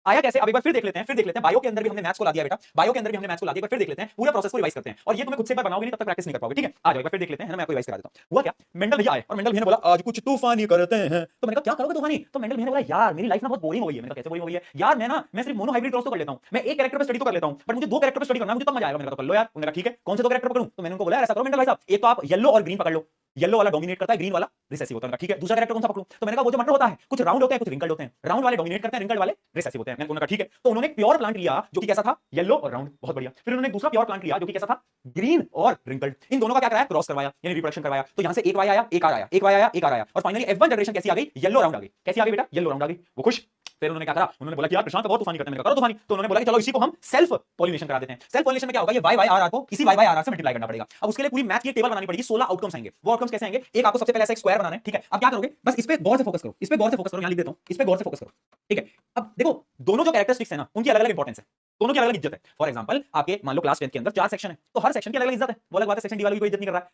आया कैसे। अब एक बार फिर देख लेते हैं, बायो के अंदर भी हमने मैथ्स को ला दिया बेटा, बायो के अंदर भी हमने मैथ्स को ला दिया, एक बार फिर देख लेते हैं, पूरा प्रोसेस को रिवाइज करते हैं। और ये तुम्हें खुद से एक बार बनाओगे नहीं, तब तक प्रैक्टिस नहीं कर पाओगे। ठीक है, आ जाओ एक बार फिर देख लेते हैं, मैं आपको रिवाइज करा देता हूं। हुआ क्या, मेंडल भैया आए और मेंडल भैया ने बोला आज कुछ तूफानी करते हैं, तो मैंने कहा क्या करोगे तूफानी, तो मेंडल भैया ने बोला यार मेरी लाइफ ना बहुत बोरिंग हो गई है। मैंने कहा कैसे बोरिंग हो गई है यार, मैं सिर्फ मोनो हाइब्रिड क्रॉस तो कर लेता हूं, मैं एक कैरेक्टर पे स्टडी तो कर लेता हूं, बट मुझे 2 कैरेक्टर पे स्टडी करना है, मुझे तब मजा आएगा। मैंने कहा तो कर लो यार। उन्होंने कहा ठीक है, कौन से 2 कैरेक्टर पकड़ूं, तो मैंने उनको बोला ऐसा करो मेंडल भाई साहब, एक तो आप येलो और ग्रीन पकड़ लो, येलो वाला डोमिनेट करता है, ग्रीन वाला रिसेसिव होता है। ठीक है, दूसरा कैरेक्टर कौन सा पकड़ूं, तो मैंने कहा वो जो मटर होता है, कुछ राउंड होते हैं कुछ रिंकल्ड होते हैं, राउंड वाले डोमिनेट करते हैं, रिंकल्ड वाले रिसेसिव होते हैं। मैंने कहा ठीक है, तो उन्होंने प्योर प्लांट लिया जो कि कैसा था, येलो और राउंड। बहुत बढ़िया। फिर उन्होंने दूसरा प्योर प्लांट लिया जो कि कैसा था, ग्रीन और रिंकल्ड। इन दोनों का क्या कराया, क्रॉस करवाया, यानी रिप्रोडक्शन करवाया। तो यहां से एक वाई आया, एक आर आया, एक वाई आया, एक आर आया, और फाइनली F1 जनरेशन कैसी आ गई, येलो राउंड आ गई। कैसी आ गई बेटा, येलो राउंड आ गई। वो खुश, फिर उन्होंने क्या करा, उन्होंने बोला कि यार प्रशांत बहुत तूफानी करते हैं, मैंने कहा करो तूफानी, तो उन्होंने बोला कि चलो इसी को हम सेल्फ पॉलिनेशन करा देते हैं। सेल्फ पॉलिनेशन में क्या होगा, ये YYRR को इसी YYRR से मल्टीप्लाई करना पड़ेगा। अब उसके लिए पूरी मैथ की टेबल बनानी पड़ेगी, 16 आउटकम्स आएंगे। वो आउटकम्स कैसे आएंगे, एक आपको सबसे पहले ऐसा एक स्क्वायर बनाना है, ठीक है। अब क्या करोगे, बस इस पे गौर से फोकस करो, इस पे गौर से फोकस करो, यहां लिख देता हूं, इस पे गौर से फोकस करो, ठीक है। अब देखो दोनों जो कैरेक्टरिस्टिक्स है ना, उनकी अलग अलग इंपॉर्टेंस है, दोनों की अलग अलग इज्जत है। फॉर एग्जांपल आपके मान लो क्लास 10 के अंदर 4 सेक्शन है, तो हर सेक्शन की अलग अलग इज्जत है। वो अलग बात है सेक्शन डी वाला भी कोई इज्जत नहीं कर रहा है,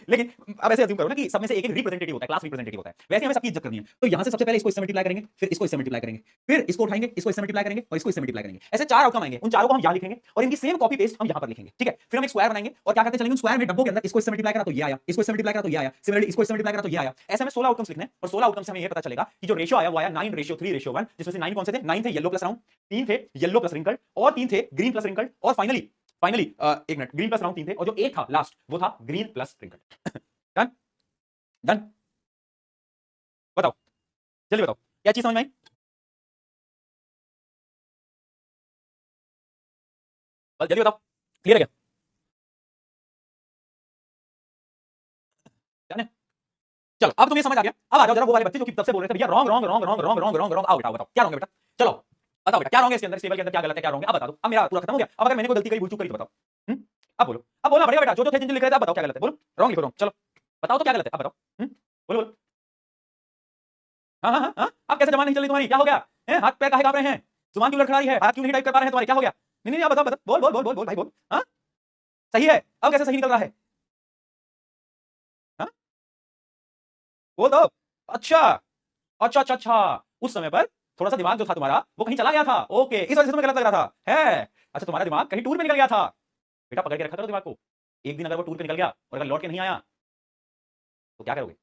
लेकिन अब ऐसे अज्यूम करो ना कि सब में से एक एक रिप्रेजेंटेटिव होता है, क्लास रिप्रेजेंटेटिव होता है, वैसे हमें सबकी इज्जत करनी है। तो यहां से सबसे पहले इसको इससे मल्टीप्लाई करेंगे, फिर इसको इससे मल्टीप्लाई करेंगे, फिर इसको उठाएंगे, इसको इससे मल्टीप्लाई करेंगे और इसको इससे मल्टीप्लाई करेंगे। ऐसे 4 आउटकम आएंगे, उन चारों को हम यहां लिखेंगे और इनकी सेम कॉपी पेस्ट हम यहां पर लिखेंगे, ठीक है। फिर हम एक स्क्वायर बनाएंगे और क्या करते चलेंगे, स्क्वायर में डब्बों के अंदर इसको इससे मल्टीप्लाई करा तो ये आया, इसको इससे मल्टीप्लाई करा तो ये आया, सिमिलरली इसको इससे मल्टीप्लाई करा तो ये आया। ऐसे हमें 16 आउटकम्स लिखने हैं और 16 आउटकम्स से हमें ये पता चलेगा कि जो रेशियो आया वो आया 9:3:1, जिसमें से 9 कौन से थे, 9 थे येलो प्लस राउंड, 3 थे येलो प्लस रिंकल्ड और 3 थे ग्रीन प्लस रिंकल्ड और फाइनली एक मिनट, ग्रीन प्लस राउंड 3 थे और जो एक था लास्ट वो था green plus wrinkled. Done done, बताओ जल्दी बताओ क्या चीज समझ में आई। जल्दी बताओ, क्लियर है क्या, डन है। चलो अब तुम्हें समझ आ गया। अब आ जाओ जरा वो वाले बच्चे जो कि तब से बोल रहे थे भैया wrong wrong wrong wrong wrong wrong wrong wrong, आओ बेटा बताओ क्या रॉन्ग है बेटा, चलो बताओ बेटा क्या रॉन्ग है इसके अंदर, इस टेबल के अंदर क्या गलत है, क्या रॉन्ग है, अब बता दो। अब मेरा पूरा खत्म हो गया। अब अगर मैंने कोई गलती करी, भूल चूक करी तो बताओ। अब बोलो, अब बोलना पड़ेगा बेटा, जो जो थे जिन जिन लिख रहे थे अब बताओ क्या गलत है, बोलो रॉन्ग लिखो, रॉन्ग, चलो बताओ तो क्या गलत है, अब बताओ। बोलो बोलो, हाँ हाँ हाँ हाँ, अब कैसे जबान नहीं चल रही तुम्हारी, क्या हो गया है, हाथ पैर काहे कांप रहे हैं, जुबान क्यों लड़खड़ा रही है, हाथ क्यों नहीं टाइप कर पा रहे हैं तुम्हारे, क्या हो गया, नहीं नहीं अब बताओ बताओ, बोल बोल बोल बोल बोल भाई बोल, हाँ सही है, अब कैसे सही निकल रहा है, हाँ बोल दो। अच्छा अच्छा अच्छा अच्छा, उस समय पर थोड़ा सा दिमाग जो था तुम्हारा वो कहीं चला गया था, ओके, इस वजह से तुम्हें गलत लग रहा था है। अच्छा तुम्हारा दिमाग कहीं टूर पे निकल गया था, बेटा पकड़ के रखा करो दिमाग को। एक दिन अगर वो टूर पे निकल गया और अगर लौट के नहीं आया तो क्या करोगे,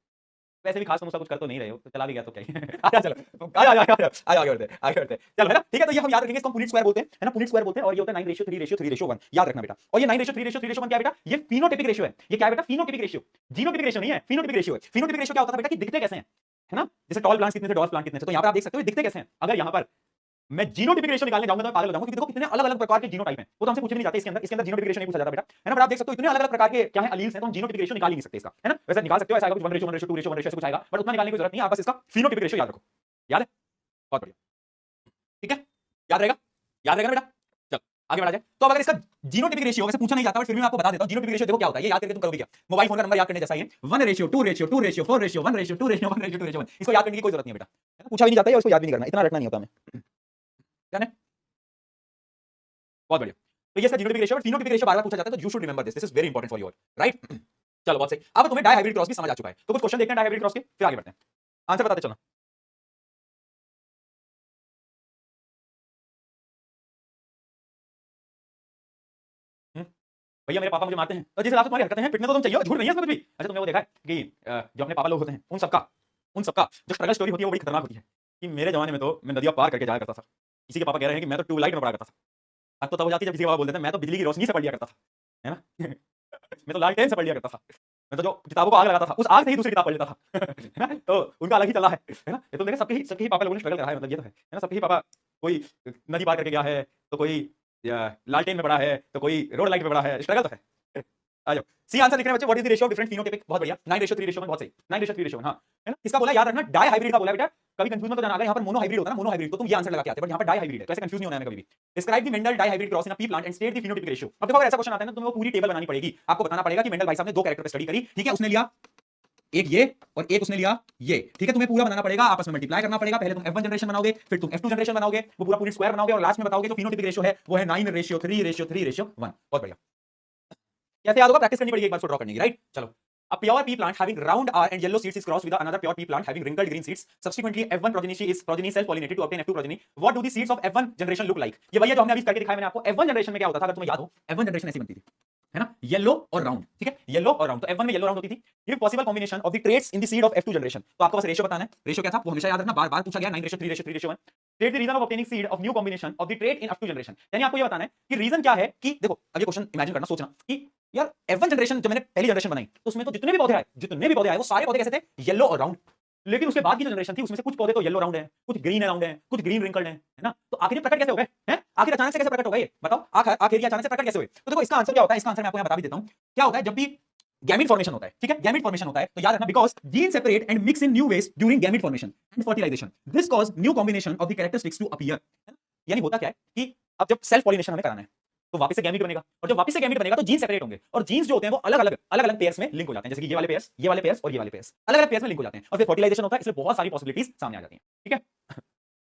वैसे भी खास तुम उसका कुछ कर तो नहीं रहे हो, तो चला भी गया तो क्या ही आजा चलो आगे बढ़ते हैं आगे बढ़ते हैं, चलो है ना, ठीक है। तो ये हम याद रखेंगे, इसको हम पुनीट स्क्वायर बोलते हैं, है ना, पुनीट स्क्वायर बोलते हैं। और ये होता है 9:3:3:1, याद रखना बेटा। और ये 9:3:3:1 क्या है बेटा, ये फिनोटाइपिक रेशियो है। ये क्या है बेटा, फिनोटाइपिक रेशियो, जीनोटाइपिक रेशियो नहीं है, फिनोटाइपिक रेशियो है। फिनोटाइपिक रेशियो क्या होता है बेटा कि दिखते कैसे हैं, है ना, जैसे टॉल प्लांट्स कितने थे, डॉर्फ प्लांट कितने थे, तो यहाँ पर आप देख सकते हो दिखते कैसे हैं। अगर यहाँ पर मैं जीनोटाइपिक रेशियो निकालने जाऊंगा तो मैं पागल हो जाऊंगा, क्योंकि देखो कितने अलग-अलग प्रकार के जीनोटाइप हैं, वो तो हमसे पूछे नहीं जाते। इसके अंदर जीनोटाइपिक रेशियो नहीं पूछा जाता बेटा, है ना। पर आप देख सकते हो इतने अलग-अलग प्रकार के क्या है एलील्स हैं, तो हम जीनोटाइपिक रेशियो निकाल ही नहीं सकते इसका, है ना। वैसे निकाल सकते हो, ऐसा आएगा कुछ 1:1:2:1 ऐसे कुछ आएगा, बट उतना निकालने की जरूरत नहीं है, आप बस इसका फिनोटाइपिक रेशियो याद रखो, याद है, बहुत बढ़िया, ठीक है, याद रहेगा, याद रहेगा ना बेटा। चलो आगे बढ़ा जाए। तो अब अगर इसका जीनोटाइपिक रेशियो वैसे पूछा नहीं जाता, बट फिर भी मैं आपको बता देता हूं, जीनोटाइपिक रेशियो देखो क्या होता है, ये याद करके तुम करोगे क्या, मोबाइल फोन का नंबर याद करने जैसा ही है, 1:2:4:1:1:2:1 इसको याद करने की कोई जरूरत नहीं है बेटा, है ना, पूछा भी नहीं जाता है और इसको याद भी नहीं करना, इतना रटना नहीं होता हमें, है, बहुत बढ़िया। तो ये इसका genotypic ratio, but phenotypic ratio बार-बार पूछा जाता है, तो you should remember this, this is very important for you all, right. चलो बहुत सही। अब तुम्हें डाई हाइब्रिड क्रॉस भी समझ आ चुका है, तो कुछ क्वेश्चन देखते हैं डाई हाइब्रिड क्रॉस के, फिर आगे बढ़ते हैं, आंसर बताते चलो। भैया मेरे पापा मुझे मारते हैं, तो जिस हिसाब से तुम्हारी हरकतें हैं, पिटने तो तुम चाहिए, झूठ नहीं है इसमें कुछ भी। अच्छा तुमने वो देखा है कि जो अपने पापा लोग होते हैं उन सबका जो स्ट्रगल स्टोरी होती है वो बड़ी खतरनाक होती है, कि मेरे जमाने में तो मैं नदियां पार करके जाया करता था, किसी के पापा कह रहे हैं कि मैं तो ट्यूबलाइट में पढ़ा करता था। अब तो तब हो जाती है जब किसी के पापा बोल देते हैं मैं तो बिजली की रोशनी से पढ़ लिया करता था, है ना मैं तो लालटेन से पढ़ लिया करता था, मैं तो जो किताबों को आग लगाता था उस आग से ही दूसरी किताब पढ़ लेता था है ना, तो उनका अलग ही चला है ना। ये तो देखे सबके ही पापा लोगों ने स्ट्रगल करा है, मतलब ये तो है ना, सबके ही पापा, कोई नदी पार करके गया है, तो कोई लालटेन में पढ़ा है, तो कोई रोड लाइट में पढ़ा है, स्ट्रगल तो है। आ जाओ सी आंसर लिख रहे हैं बच्चे, what is the ratio of different phenotypic, बहुत बढ़िया, 9:3:1, बहुत सही, 9:3:1, हाँ, है ना। किसका बोला याद रखना, डाई हाइब्रिड का बोला बेटा, कभी कंफ्यूज मत हो जाना। अगर यहाँ पर मोनो हाइब्रिड होता है ना, मोनो हाइब्रिड तो तुम ये आंसर लगा के आते, बट यहाँ पर डाई हाइब्रिड है, तो ऐसे कंफ्यूज नहीं होना है कभी भी। Describe the Mendel dihybrid cross in a pea plant and state the phenotypic ratio. अब देखो अगर ऐसा क्वेश्चन आता है ना, तो तुम्हें वो पूरी टेबल बनानी पड़ेगी, आपको बताना पड़ेगा कि मेंडल भाई साहब ने दो कैरेक्टर पे स्टडी करी, ठीक है, उसने लिया एक ये और एक उसने लिया ये, ठीक है, तुम्हें पूरा बनाना पड़ेगा, आपस में मल्टीप्लाई करना पड़ेगा, पहले तुम F1 जनरेशन बनाओगे, फिर तुम F2 जनरेशन बनाओगे, वो पूरा पूरी स्क्वायर बनाओगे और लास्ट में बताओगे जो फिनोटाइपिक रेशियो है वो है 9:3:3:1, बहुत बढ़िया। कैसे याद होगा, प्रैक्टिस करनी पड़ेगी एक बार ड्रॉ करने की, राइट। चलो, a pure pea plant having round R and yellow seeds is crossed with another pure pea plant having wrinkled green seeds. Subsequently, F1 progeny self pollinated to obtain F2 progeny. What do the seeds of F1 generation look like? ये वही है जो हमने अभी करके दिखाया मैंने आपको। F1 जनरेशन में क्या होता था, अगर तुम्हें याद हो, F1 जनरेशन ऐसी बनती थी, है ना, येलो और राउंड, ठीक है, येलो और राउंड। तो F1 में येलो राउंड होती थी। Give possible combination of the traits in the seed of F2 generation. तो आपको बस रेशियो बताना है, रेशियो क्या था वो हमेशा याद रखना, बार-बार पूछा गया, 9:3:3:1। State the reason of obtaining seed of new combination of the trait in F2 generation। यानी आपको ये बताना है कि रीजन क्या है, कि देखो अब ये क्वेश्चन इमेजिन करना, सोचना कि यार F1 जनरेशन जब मैंने पहली जनरेशन बनाई तो उसमें तो जितने भी पौधे आए वो सारे पौधे कैसे थे, येलो और राउंड। लेकिन उसके बाद की जो जनरेशन थी उसमें से कुछ पौधे तो येलो राउंड है, कुछ ग्रीन राउंड है, कुछ ग्रीन रिंकल्ड है ना। तो आखिर प्रकट कैसे हो गए हैं, आखिर अचानक से कैसे प्रकट हो गए, बताओ, आखिर अचानक से प्रकट कैसे हुए। तो देखो इसका आंसर क्या होता है, इसका आंसर मैं आपको यहाँ बता भी देता हूँ। क्या होता है, जब भी गैमेट फॉर्मेशन होता है, ठीक है, गैमेट फॉर्मेशन होता है, तो याद रखना because gene separate and mix in new ways during gamete formation and fertilisation, this cause new combination of the characteristics to appear. यानी होता क्या है कि अब जब सेल्फ पॉलिनेशन हमें कराना है तो वापस से गैमेट बनेगा, और जब वापस से गैमेट बनेगा तो जीन सेपरेट होंगे, और जीन्स जो होते हैं वो अलग अलग पेयर्स में लिंक हो जाते हैं, जैसे कि ये वाले पेयर्स और ये वाले पेयर्स अलग अलग पेयर्स में लिंक हो जाते हैं, और फिर फर्टिलाइजेशन होता है, इसलिए बहुत सारी पॉसिबिलिटीज सामने आ जाती हैं। ठीक है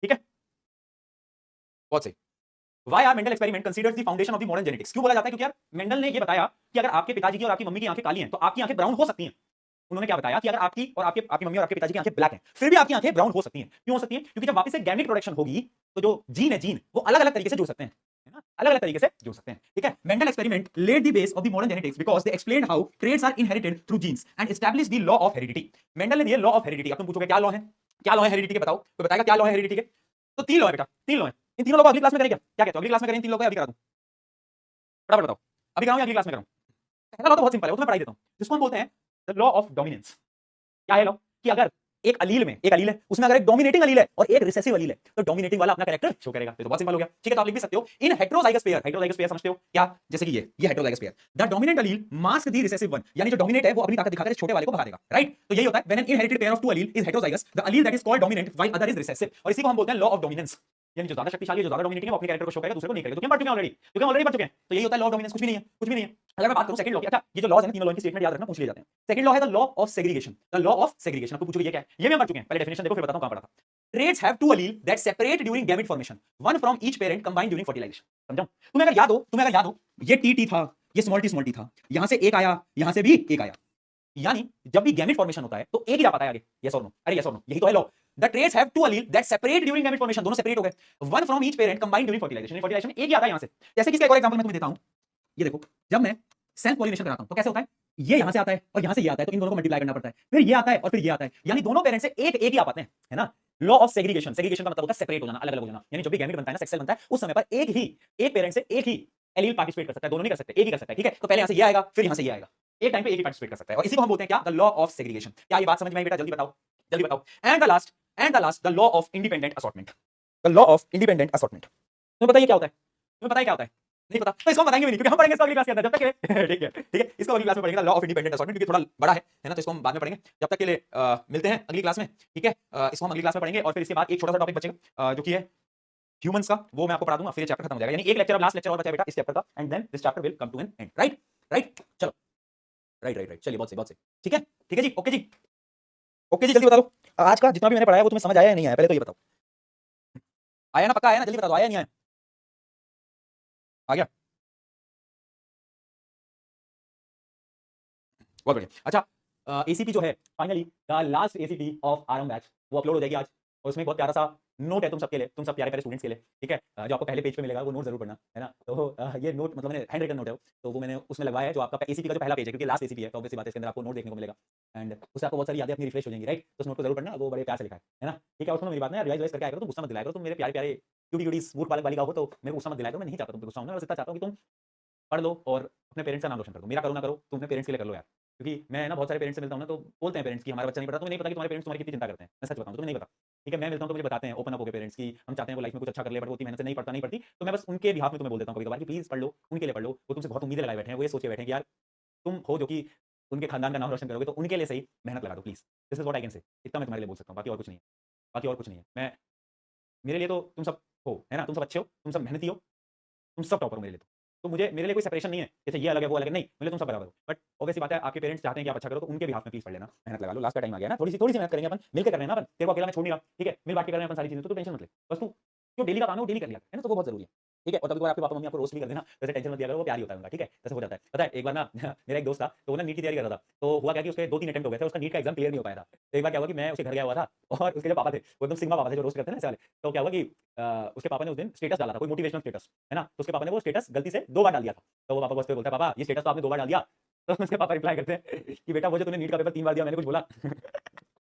ठीक है, बहुत सही। Why are Mendel experiment considered the foundation of the modern genetics? क्यों बोला जाता है? क्योंकि यार मेंडल ने ये बताया कि अगर आपके पिताजी की और आपकी मम्मी की आंखें काली हैं तो आपकी आंखें ब्राउन हो सकती हैं। उन्होंने क्या बताया कि अगर आपकी और आपकी मम्मी और आपके पिताजी की आंखें ब्लैक हैं फिर भी आपकी आंखें ब्राउन हो सकती हैं। क्यों हो सकती हैं? क्योंकि जब वापस से गैमेट प्रोडक्शन होगी तो जो जीन है वो अलग अलग तरीके से जुड़ सकते हैं, है ना, अलग अलग तरीके से जुड़ सकते हैं। ठीक है, Mendel experiment laid the base of the modern genetics because they explained how traits are inherited through genes and established the law of heredity। Mendel ने दिए लॉ ऑफ हेरिडिटी। अब तुम पूछोगे क्या लॉ है, क्या लॉ है हेरिडिटी के, बताओ, तो बताएगा क्या लॉ है हेरिडिटी के। तो तीन लॉ है बेटा, तीन लॉ है। इन तीनों लॉ को अगली क्लास में करेंगे क्या कहते हो? अगली क्लास में करें इन तीन लॉ को, अभी करा दूं? फटाफट बताओ, अभी कराऊं या अगली क्लास में कराऊं? पहला लॉ तो बहुत सिंपल है, वो तो मैं पढ़ा ही देता हूं, जिसको हम बोलते हैं द लॉ ऑफ डोमिनेंस। क्या है लॉ? कि अगर एक अलील है उसमें अगर एक डोमिनेटिंग अलील है और एक रिसेसिव अलील है तो डोमिनेटिंग वाला अपना कैरेक्टर शो करेगा। तो बहुत सिंपल हो गया। ठीक है, तो आप लिख भी सकते हो इन हेटेरोजाइगस पेयर समझते हो क्या? जैसे कि ये heterozygous pair, the dominant Aleel mask the recessive one, यानी जो डोमिनेट है वो अपनी ताकत दिखाकर छोटे वाले को भगा देगा, राइट? तो यही होता है when an inherited pair of two allele is heterozygous, the allele that is called dominant while other is recessive, और इसी को हम बोलते हैं लॉ ऑफ डोमिनेंस। यानी जो ज्यादा शक्तिशाली है, जो ज्यादा डोमिनेटिंग है, वो अपने कैरेक्टर को शो करेगा, दूसरे को नहीं करेगा। तो क्या पढ़ चुके हैं ऑलरेडी? तो क्या ऑलरेडी पढ़ चुके हैं? तो यही होता है लॉ ऑफ डोमिनेंस, कुछ भी नहीं है, कुछ भी नहीं है। अगर मैं बात करूं सेकंड लॉ की, अच्छा ये जो लॉज है तीनों लॉ की स्टेटमेंट याद रखना, पूछ लिए जाते हैं। सेकंड लॉ है the law of segregation, the law of segregation. आपको पूछोगे ये क्या है? ये भी हम पढ़ चुके हैं, पहले डेफिनेशन देखो फिर बताता हूं कहां पढ़ा था। Traits have two allele that separate during gamete formation, one from each parent combined during fertilization। समझो? तुम्हें अगर याद हो ये टी था, ये स्मॉल टी था, यहां से एक आया, यहां से भी एक आया, यानी जब भी गैमेट फॉर्मेशन होता है तो एक ही आ पाता है आगे। यस और नो? अरे यस और नो, यही तो है law. The traits have two allele that separate during gamete formation, दोनों सेपरेट हो गए, one from each parent combined during fertilisation, fertilisation एक ही आता है यहां से। जैसे कि इसका एक और एग्जांपल मैं तुम्हें देता हूं, ये देखो, जब मैं सेल्फ पॉलिनेशन कराता हूं तो कैसे होता है? ये यहां से आता है और यहां से ये आता है, तो इन दोनों को मल्टीप्लाई करना पड़ता है, फिर ये आता है और फिर ये आता है, यानी दोनों पेरेंट से एक ही आ पाते हैं, है ना? लॉ ऑफ सेग्रीगेशन, सेग्रीगेशन का मतलब होता है सेपरेट हो जाना, अलग अलग हो जाना। यानी जब भी गैमेट बनता है ना, सेक्स सेल बनता है, उस समय पर एक पेरेंट से एक ही एलील पार्टिसिपेट कर सकता है, दोनों नहीं कर सकते, एक ही कर सकता है। ठीक है, तो पहले यहां से ये आएगा, फिर यहां से ये आएगा, एक टाइम पे एक ही पार्टिसिपेट कर सकता है, और इसी को हम बोलते हैं क्या? The law of segregation. क्या ये बात समझ में आई बेटा? जल्दी बताओ, जल्दी बताओ। And the last the law of independent assortment, the law of independent assortment. तुम्हें पता है क्या होता है? तुम्हें पता है क्या होता है? नहीं पता तो इसको बताएंगे भी नहीं, क्योंकि हम पढ़ेंगे इसको अगली क्लास के अंदर, जब तक के लिए ठीक है, इसको अगली क्लास में पढ़ेंगे लॉ ऑफ इंडिपेंडेंट असॉर्टमेंट, क्योंकि थोड़ा बड़ा है ना, तो इसको हम बाद में पढ़ेंगे। जब तक के लिए मिलते हैं अगली क्लास में, ठीक है? इसको हम अगली क्लास में पढ़ेंगे, और फिर इसके बाद एक छोटा सा टॉपिक बचेगा जो कि है ह्यूमंस का, वो मैं आपको पढ़ा दूंगा, फिर ये चैप्टर खत्म हो जाएगा। यानी एक लेक्चर, लास्ट लेक्चर और बचा है बेटा इस चैप्टर का, and then this chapter will come to an end, right? चलो, राइट, चलिए, बहुत सही, ठीक है जी, ओके जी, जल्दी बता दो आज का जितना भी मैंने पढ़ाया वो तुम्हें समझ आया या नहीं आया, पहले तो ये बताओ। आया ना? पक्का आया ना? जल्दी बता दो, आया नहीं आया? आ गया? बहुत बढ़िया। अच्छा, एसीपी जो है finally the last ACP of RM batch वो अपलोड हो जाएगी आज, और उसमें बहुत प्यारा सा नोट है तुम सबके लिए, तुम सब प्यारे स्टूडेंट्स के लिए, ठीक है? जो आपको पहले पेज पे मिलेगा वो नोट जरूर पढ़ना, है ना? तो ये नोट मतलब मैंने हैंड रिटन नोट है, तो वो मैंने उसमें लगवाया है, जो आपका एसीपी का जो पहला पेज है, क्योंकि लास्ट एसीपी है, तो ऑब्वियसली बात है इसके अंदर आपको नोट देखने को मिलेगा, एंड उससे आपको बहुत सारी यादें अपनी रिफ्रेश हो जाएंगी, राइट? तो उस नोट को जरूर पढ़ना, वो बड़े प्यार से लिखा है ना? ठीक है, और सुनो मेरी बात ना, रिवाइज करके आया करो, तुम गुस्सा मत दिलाया करो, तुम मेरे प्यारे क्यूटी वूट बालिका हो, तो मेरे को गुस्सा मत दिलाया करो, मैं नहीं चाहता तुम पे गुस्सा होना, बस इतना चाहता हूं कि तुम पढ़ लो और अपने पेरेंट्स का नाम रोशन कर दो। मेरा करो ना करो, तुम अपने पेरेंट्स के लिए कर लो यार, क्योंकि मैं ना बहुत सारे पेरेंट्स से मिलता हूं ना, तो बोलते हैं पेरेंट्स की हमारा बच्चा नहीं पढ़ता, तुम्हें नहीं पता कि तुम्हारे पेरेंट्स तुम्हारी कितनी चिंता करते हैं। मैं सच बताऊं, तुम्हें नहीं पता, ठीक है? मैं मिलता हूं तो मुझे बताते हैं ओपन अप होकर पेरेंट्स की, हम चाहते हैं वो लाइफ में कुछ अच्छा कर ले, बट वो इतनी मेहनत से नहीं पढ़ती, तो मैं बस उनके बिहाफ में तुम्हें बोल देता हूं कभी कभार कि प्लीज पढ़ लो, उनके लिए पढ़ लो, वो तुमसे बहुत उम्मीदें लगाए बैठे हैं, वो ये सोच के बैठे हैं कि यार तुम हो जो कि उनके खानदान का नाम रोशन करोगे, तो उनके लिए सही मेहनत लगा दो please. This is what I can say, इतना मैं तुम्हारे लिए बोल सकता हूं, बाकी और कुछ नहीं है, बाकी और कुछ नहीं है। मैं, मेरे लिए तो तुम सब हो, है ना? तुम सब अच्छे हो, तुम सब मेहनती हो, तुम सब टॉपर हो मेरे लिए, तो मुझे, मेरे लिए कोई सेपरेशन नहीं है जैसे ये अलग है वो अलग है, नहीं, मेरे लिए तुम सब बराबर हो। बट ऑब्वियसली बात है, आपके पेरेंट्स चाहते हैं कि आप अच्छा करो, तो उनके भी हाथ में प्लीज पढ़ लेना, मेहनत लगा लो, लास्ट का टाइम आ गया ना, थोड़ी सी मेहनत करेंगे अपन, मिलकर कर रहे हैं ना अपन, तेरे को अकेला मैं छोड़ नहीं रहा, ठीक है? मिल बांट के कर रहे हैं अपन सारी चीजें, तो टेंशन मत ले, बस तू जो डेली का काम है वो डेली कर लिया, है ना? तो वो बहुत जरूरी है, ठीक है? और कभी कभार आपके पापा मम्मी आपको रोस्ट भी कर देना, वैसे टेंशन मत लिया करो, वो प्यार ही होता है उनका, ठीक है? जैसे हो जाता है, पता है एक बार ना मेरा एक दोस्त था, तो वो ना नीट की तैयारी कर रहा था, तो हुआ क्या कि उसके 2-3 अटेम्प्ट हो गए थे, उसका नीट का एग्जाम क्लियर नहीं हो पाया था। तो एक बार क्या हुआ कि मैं उसके घर गया हुआ था, और उसके जो पापा थे वो एकदम सिग्मा पापा थे, जो रोस्ट करते हैं ना ऐसे वाले। तो क्या हुआ कि उसके पापा ने उस दिन स्टेटस डाला था, कोई मोटिवेशनल स्टेटस, है ना? तो उसके पापा ने वो स्टेटस गलती से 2 बार डाल दिया था, तो वो पापा को उस पे बोलता है, पापा ये स्टेटस तो आपने 2 बार डाल दिया। तो उसके पापा रिप्लाई करते हैं कि बेटा वो जो तूने नीट का पेपर 3 बार दिया, मैंने कुछ बोला?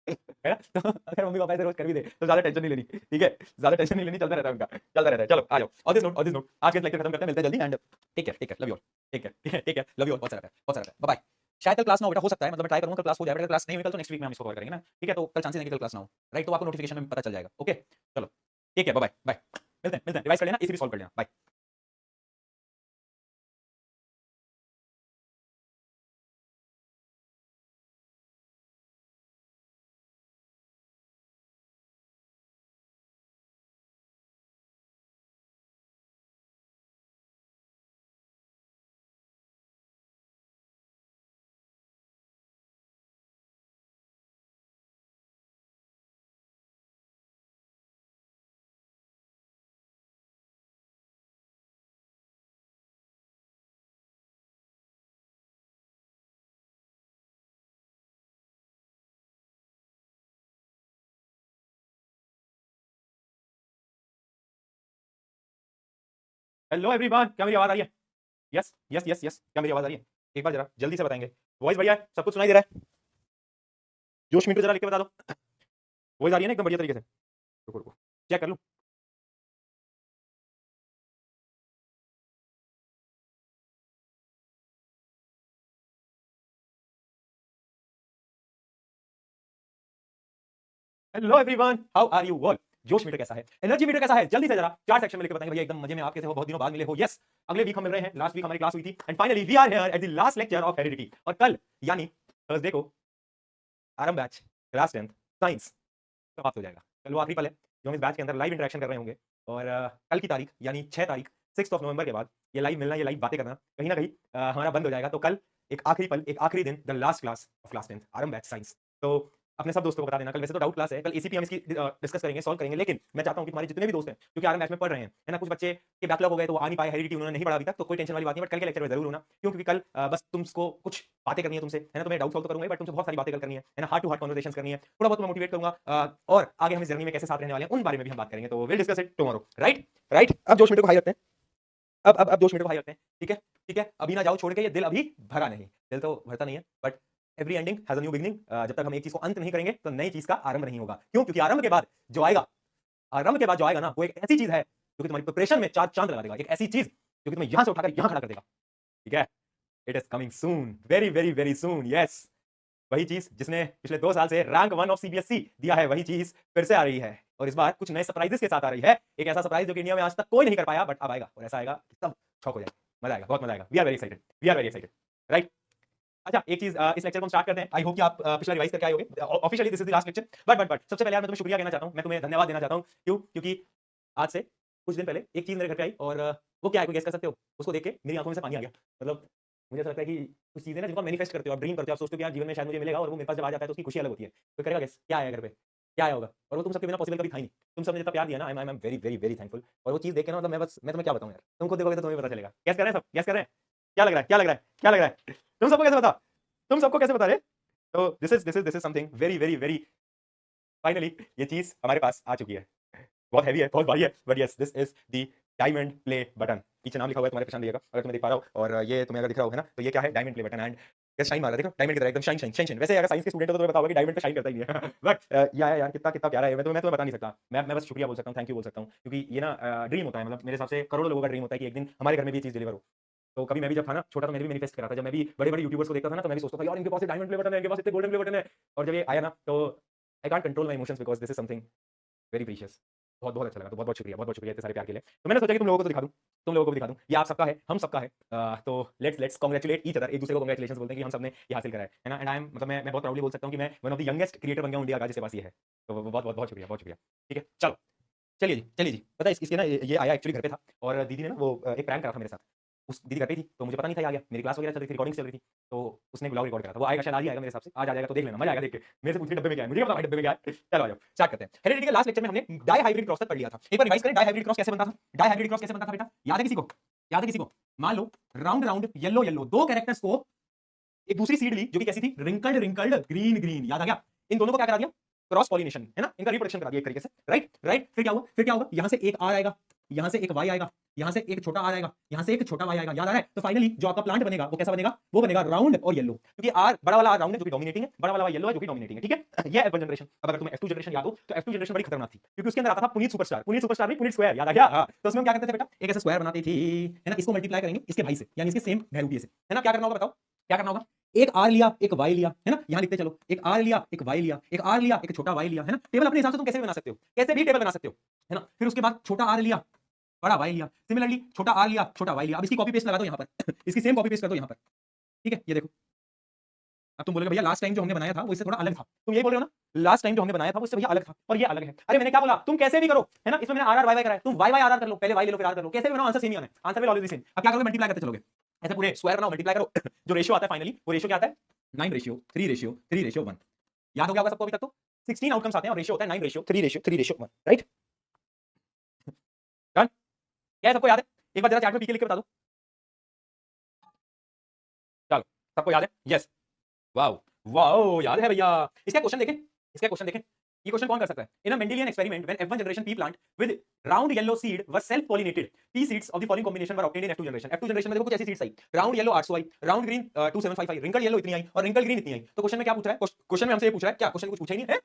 है ना? तो अगर मम्मी पापा ऐसे रोज कर भी दे तो ज्यादा टेंशन नहीं लेनी, ठीक है? ज्यादा टेंशन नहीं लेनी, चलता रहता है उनका, चलता रहता है। चलो आ जाओ, ऑन दिस नोट आज के लेक्चर खत्म करते हैं, मिलते हैं जल्दी, and take care, love you all, take care, love you all, बहुत सारा है, बाय बाय। शायद कल क्लास ना हो बेटा, हो सकता है, मतलब मैं ट्राई करूंगा कल क्लास हो जाए, बेटा क्लास नहीं हुई कल तो नेक्स्ट वीक में हम इसको कवर करेंगे ना, ठीक है? तो कल चांसेस है कि कल क्लास ना हो, राइट? तो आपको नोटिफिकेशन में पता चल जाएगा, ओके? चलो ठीक है, बाय बाय, मिलते हैं, रिवाइज कर लेना, इसी भी सॉल्व कर लेना, बाय। हेलो एवरीवन, क्या मेरी आवाज आ रही है? यस यस यस यस, क्या मेरी आवाज आ रही है? एक बार जरा जल्दी से बताएंगे। वॉइस बढ़िया है, सब कुछ सुनाई दे रहा है? जोश मिनटू जरा लिख के बता दो। वॉइस आ रही है ना एकदम बढ़िया तरीके से? रुको रुको, चेक कर लूं। Hello everyone, how are you all? जोश मीटर कैसा है, एनर्जी मीटर कैसा है, जल्दी से जरा चार सेक्शन में लिख के बताएंगे भैया। एकदम मजे में, आप कैसे हो? बहुत दिनों बाद मिले हो। यस, अगले वीक हम मिल रहे हैं। लास्ट वीक हमारी क्लास हुई थी and finally we are here at the last lecture of heredity. और कल यानी थर्सडे को आरंभ बैच क्लास 10 साइंस समाप्त हो जाएगा। कल वो आखिरी पल है जो हम इस बैच के अंदर लाइव इंटरेक्शन कर रहे होंगे। और कल की तारीख यानी 6 तारीख 6 ऑफ नवंबर के बाद ये लाइव मिलना, ये लाइव बातें करना कहीं ना कहीं हमारा बंद हो जाएगा। तो कल एक आखिरी पल, एक आखिरी दिन, the last class of class 10 आरंभ बैच साइंस। तो अपने सब दोस्तों को बता देना, कल वैसे तो डाउट क्लास है, कल एसीपी हम इसकी डिस्कस करेंगे, सॉल्व करेंगे। लेकिन मैं चाहता हूं कि हमारे जितने भी दोस्त हैं क्योंकि आरंभ बैच में पढ़ रहे हैं, है ना, कुछ बच्चे के बैकलॉग हो गए तो वो आ नहीं पाए, हेरिडिटी उन्होंने नहीं पढ़ा अभी तक, तो कोई टेंशन वाली बात नहीं। बट कल के लेक्चर में जरूर होना, क्योंकि कल बस तुमको कुछ बातें करनी है तुमसे, है ना। तुम्हें डाउट सॉल्व तो करूंगा बट तुमसे बहुत सारी बातें कल करनी है ना, हार्ट टू हार्ट कन्वर्सेशन करनी है। थोड़ा बहुत मैं मोटिवेट करूंगा और आगे हम इस जर्नी में कैसे साथ रहने वाले हैं उन बारे में भी हम बात करेंगे। तो will discuss it tomorrow, right right. अब जोश मीटर को हाई रखते हैं। अब जोश मीटर को हाई रखते हैं। ठीक है ठीक है, अभी ना जाओ छोड़ के, ये दिल अभी भरा नहीं। दिल तो भरता नहीं है but every ending has a new beginning. जब तक हम एक चीज को अंत नहीं करेंगे तो नई चीज का आरंभ नहीं होगा। क्यों? क्योंकि आरंभ के बाद जो आएगा, आरंभ के बाद जो आएगा ना, वो एक ऐसी चीज है जो कि तुम्हारी प्रिपरेशन में चार चांद लगा देगा। एक ऐसी चीज जो कि तुम्हें यहां से उठाकर यहां खड़ा कर देगा। ठीक है, it is coming soon, very very very soon. Yes, वही चीज जिसने पिछले 2 साल से रैंक 1 ऑफ सीबीएसई दिया है, वही चीज फिर से आ रही है। और इस बार कुछ नए सरप्राइजेस के साथ आ रही है। एक ऐसा सरप्राइज जो कि इंडिया में आज तक कोई नहीं कर पाया, बट अब आएगा और ऐसा आएगा कि सब शॉक हो जाएगा। मजा आएगा, बहुत मजा आएगा। We are very excited, we are very excited, right. अच्छा, एक चीज इस लेक्चर को हम स्टार्ट करते हैं। आई होप कि आप पिछला रिवाइज करके आए होंगे। Officially this is the last lecture, but सबसे पहले यार मैं तुम्हें शुक्रिया कहना चाहता हूं, मैं तुम्हें धन्यवाद देना चाहता हूं। क्यों? क्योंकि आज से कुछ दिन पहले एक चीज मेरे घर पे आई और वो क्या है, कोई गेस कर सकते हो? उसको देख के मेरी आंखों में से पानी आ गया। मतलब मुझे ऐसा लगता है कि कुछ चीजें ना जिनको आप मैनिफेस्ट करते हो, आप ड्रीम करते हो, आप सोचते हो कि यार जीवन में शायद मुझे मिलेगा, और वो मेरे पास जब आ जाता है तो उसकी खुशी अलग होती है। कोई करेगा गेस क्या आया घर पे? क्या आया होगा? और वो तुम सबके बिना पॉसिबल कभी था ही नहीं। तुम सबने जितना प्यार दिया ना, I am very very very thankful. और वो चीज देख के ना, मतलब मैं तुम्हें क्या बताऊं यार, तुम खुद देखोगे तो तुम्हें पता चलेगा। गैस कर रहे हैं सब? गैस कर रहे हैं? क्या लग रहा है? क्या लग रहा है? क्या लग रहा है? तुम सबको कैसे पता? तुम सबको कैसे पता रे? तो this is something very very very, finally ये चीज हमारे पास आ चुकी है। बहुत हैवी है, बहुत भारी है, but yes, this is the diamond play button. पीछे नाम लिखा हुआ है, तुम्हारे पहचान लिएगा अगर तुम्हें दिख पा रहा हो। और ये तुम्हें अगर दिख रहा हो, है ना, तो ये क्या है? Diamond play button. एंड ये शाइन मार रहा है, देखो डायमंड की तरह एकदम शाइन शाइन शाइन शाइन। वैसे अगर साइंस के स्टूडेंट हो तो तुम्हें पता होगा कि डायमंड पे शाइन करता ही नहीं है बट ये आया यार, कितना कितना प्यारा है। मैं तुम्हें बता नहीं सकता। मैं बस शुक्रिया बोल सकता हूँ, थैंक यू बोल सकता हूँ, क्योंकि ये ना ड्रीम होता है। मतलब मेरे हिसाब से करोड़ों लोगों का ड्रीम होता है कि एक दिन हमारे घर में भी ये चीज डिलीवर हो। तो कभी मैं भी जब था ना छोटा, तो मैंने भी मैनिफेस्ट करा था। जब मैं भी बड़े बड़े यूट्यूबर्स को देखता था ना, तो मैं भी सोचता था यार इनके पास डायमंड प्ले बटन है, इनके पास इतने गोल्डन प्ले बटन है। और जब ये आया ना, तो I can't control my emotions because this is something very precious. बहुत बहुत अच्छा लगा। तो बहुत बहुत शुक्रिया इतने सारे प्यार के लिए। तो मैंने सोचा कि तुम लोगों को तो दिखा दूं, तुम लोगों को भी दिखा दूं। ये आप सबका है, हम सबका है। तो लेट्स कांग्रेचुलेट ईच अदर। एक दूसरे को कांग्रेचुलेशंस बोलते हैं कि हम सबने ये हासिल करा है ना। एंड आई एम, मतलब मैं बहुत प्राउडली बोल सकता हूं कि मैं one of the youngest creator बन गया हूं इंडिया का जिसके पास ये है। तो बहुत बहुत बहुत शुक्रिया, बहुत शुक्रिया। ठीक है, चलो चलिए जी, चलिए जी। पता है इसके ना, ये आया एक्चुअली घर पे था और दीदी ने ना वो एक प्रैंक करा था मेरे साथ। उस दीदी घर पे थी तो मुझे पता नहीं था ये आ गया। मेरी क्लास वगैरह चल रही थी, रिकॉर्डिंग चल रही थी, तो उसने ब्लॉग रिकॉर्ड करा था। वो आएगा शायद, आज ही आएगा मेरे हिसाब से, आज आ जाएगा। तो देख लेना, मजा आएगा देख के। मेरे से पूछ के डब्बे में क्या है, मुझे क्या पता भाई डब्बे में क्या है। चलो आ जाओ, स्टार्ट करते हैं। हेरेडिटी के लास्ट लेक्चर में हमने डाई हाइब्रिड क्रॉस तक पढ़ लिया था। एक बार रिवाइज करें, डाई हाइब्रिड क्रॉस कैसे बनता था? डाई हाइब्रिड क्रॉस कैसे बनता था बेटा? याद है किसी को? याद है किसी को? मान लो राउंड राउंड येलो येलो दो कैरेक्टर्स को एक दूसरी सीड ली जो कि कैसी थी? Wrinkled wrinkled green green. याद आ गया? इन दोनों को क्या करा दिया? क्रॉस पॉलिनेशन, है ना, इनका रिप्रोडक्शन करा दिया एक तरीके से, राइट राइट। फिर क्या हुआ? फिर क्या होगा? यहां से एक आर आएगा, यहां से एक वाई आएगा, यहां से एक छोटा आर आएगा, यहां से एक छोटा वाई आएगा। याद आ रहा है? तो फाइनली जो आपका प्लांट बनेगा वो कैसा बनेगा? वो बनेगा राउंड और येलो, क्योंकि आर बड़ा वाला आर राउंड है जो कि डोमिनेटिंग है, बड़ा वाला येलो है जो कि डोमिनेटिंग है। ठीक है, ये F1 जनरेशन। अब अगर तुम्हें F2 जनरेशन याद हो तो F2 जनरेशन बड़ी खतरनाक थी, क्योंकि उसके अंदर आता था पुनीत सुपरस्टार। पुनीत सुपरस्टार नहीं, पुनीत स्क्वायर। याद आ गया? हाँ, तो उसमें हम क्या करते थे बेटा? एक ऐसा स्क्वायर बनाते थे, है ना, इसको मल्टीप्लाई करेंगे इसके भाई से, यानी इसके सेम वैल्यू से, है ना। क्या करना होगा बताओ? क्या करना होगा? एक आर लिया, एक वाई लिया, है ना, यहां लिखते चलो। एक आर लिया, एक वाई लिया, एक आर लिया, एक छोटा वाई लिया, है ना। टेबल अपने हिसाब से तुम कैसे भी बना सकते हो, कैसे भी टेबल बना सकते हो, है ना। फिर उसके बाद छोटा आर लिया, बड़ा वाई लिया, सिमिलरली छोटा आर लिया, छोटा वाई लिया। अब इसकी कॉपी पेस्ट लगा दो यहाँ पर इसकी सेम कॉपी पेस्ट कर दो यहाँ पर। ठीक है, ये देखो। अब तुम बोलोगे भैया लास्ट टाइम जो हमने बनाया था वो इससे थोड़ा अलग था। तुम यही बोल रहे हो ना, लास्ट टाइम जो हमने बनाया था वो इससे भैया अलग था और ये अलग है। अरे मैंने क्या बोला? तुम कैसे भी करो, है ना। इसमें मैंने आर आर वाई वाई कराया, तुम वाई वाई आर आर कर लो, पहले वाई ले लो फिर आर कर लो, कैसे भी बनाओ आंसर सेम ही आना है, answer will always be same. अब क्या करोगे? मल्टीप्लाई करते चलोगे, ऐसे पूरे स्क्वायर बनाओ, मल्टीप्लाई करो जो रेशियो आता है फाइनली, वो रेशियो क्या आता है? 9 रेशियो 3 रेशियो 3 रेशियो 1। याद हो गया होगा सबको अभी तक? तो 16 आउटकम्स आते हैं और रेशियो होता है 9 ratio 3 ratio 3 ratio 1, right. Done? क्या है, सबको याद है? एक बार जरा चैट में पीके लिख के बता दो। चलो, सबको याद है? यस, वाओ वाओ, याद है भैया। इसका क्वेश्चन देखें, इसका क्वेश्चन देखें। ये क्वेश्चन कौन कर सकता है? In a Mendelian experiment when F1 generation pea plant with round yellow seed were self pollinated, pea seeds of the following combination were obtained in F2 generation. F2 generation में देखो कुछ ऐसी सीड्स आई, round yellow 800 आई, round green 2755, wrinkle yellow इतनी आई और wrinkle green इतनी आई। तो क्वेश्चन में क्या पूछ रहा है? क्वेश्चन में हमसे ये पूछ रहा है, क्या क्वेश्चन कुछ पूछा ही नहीं है?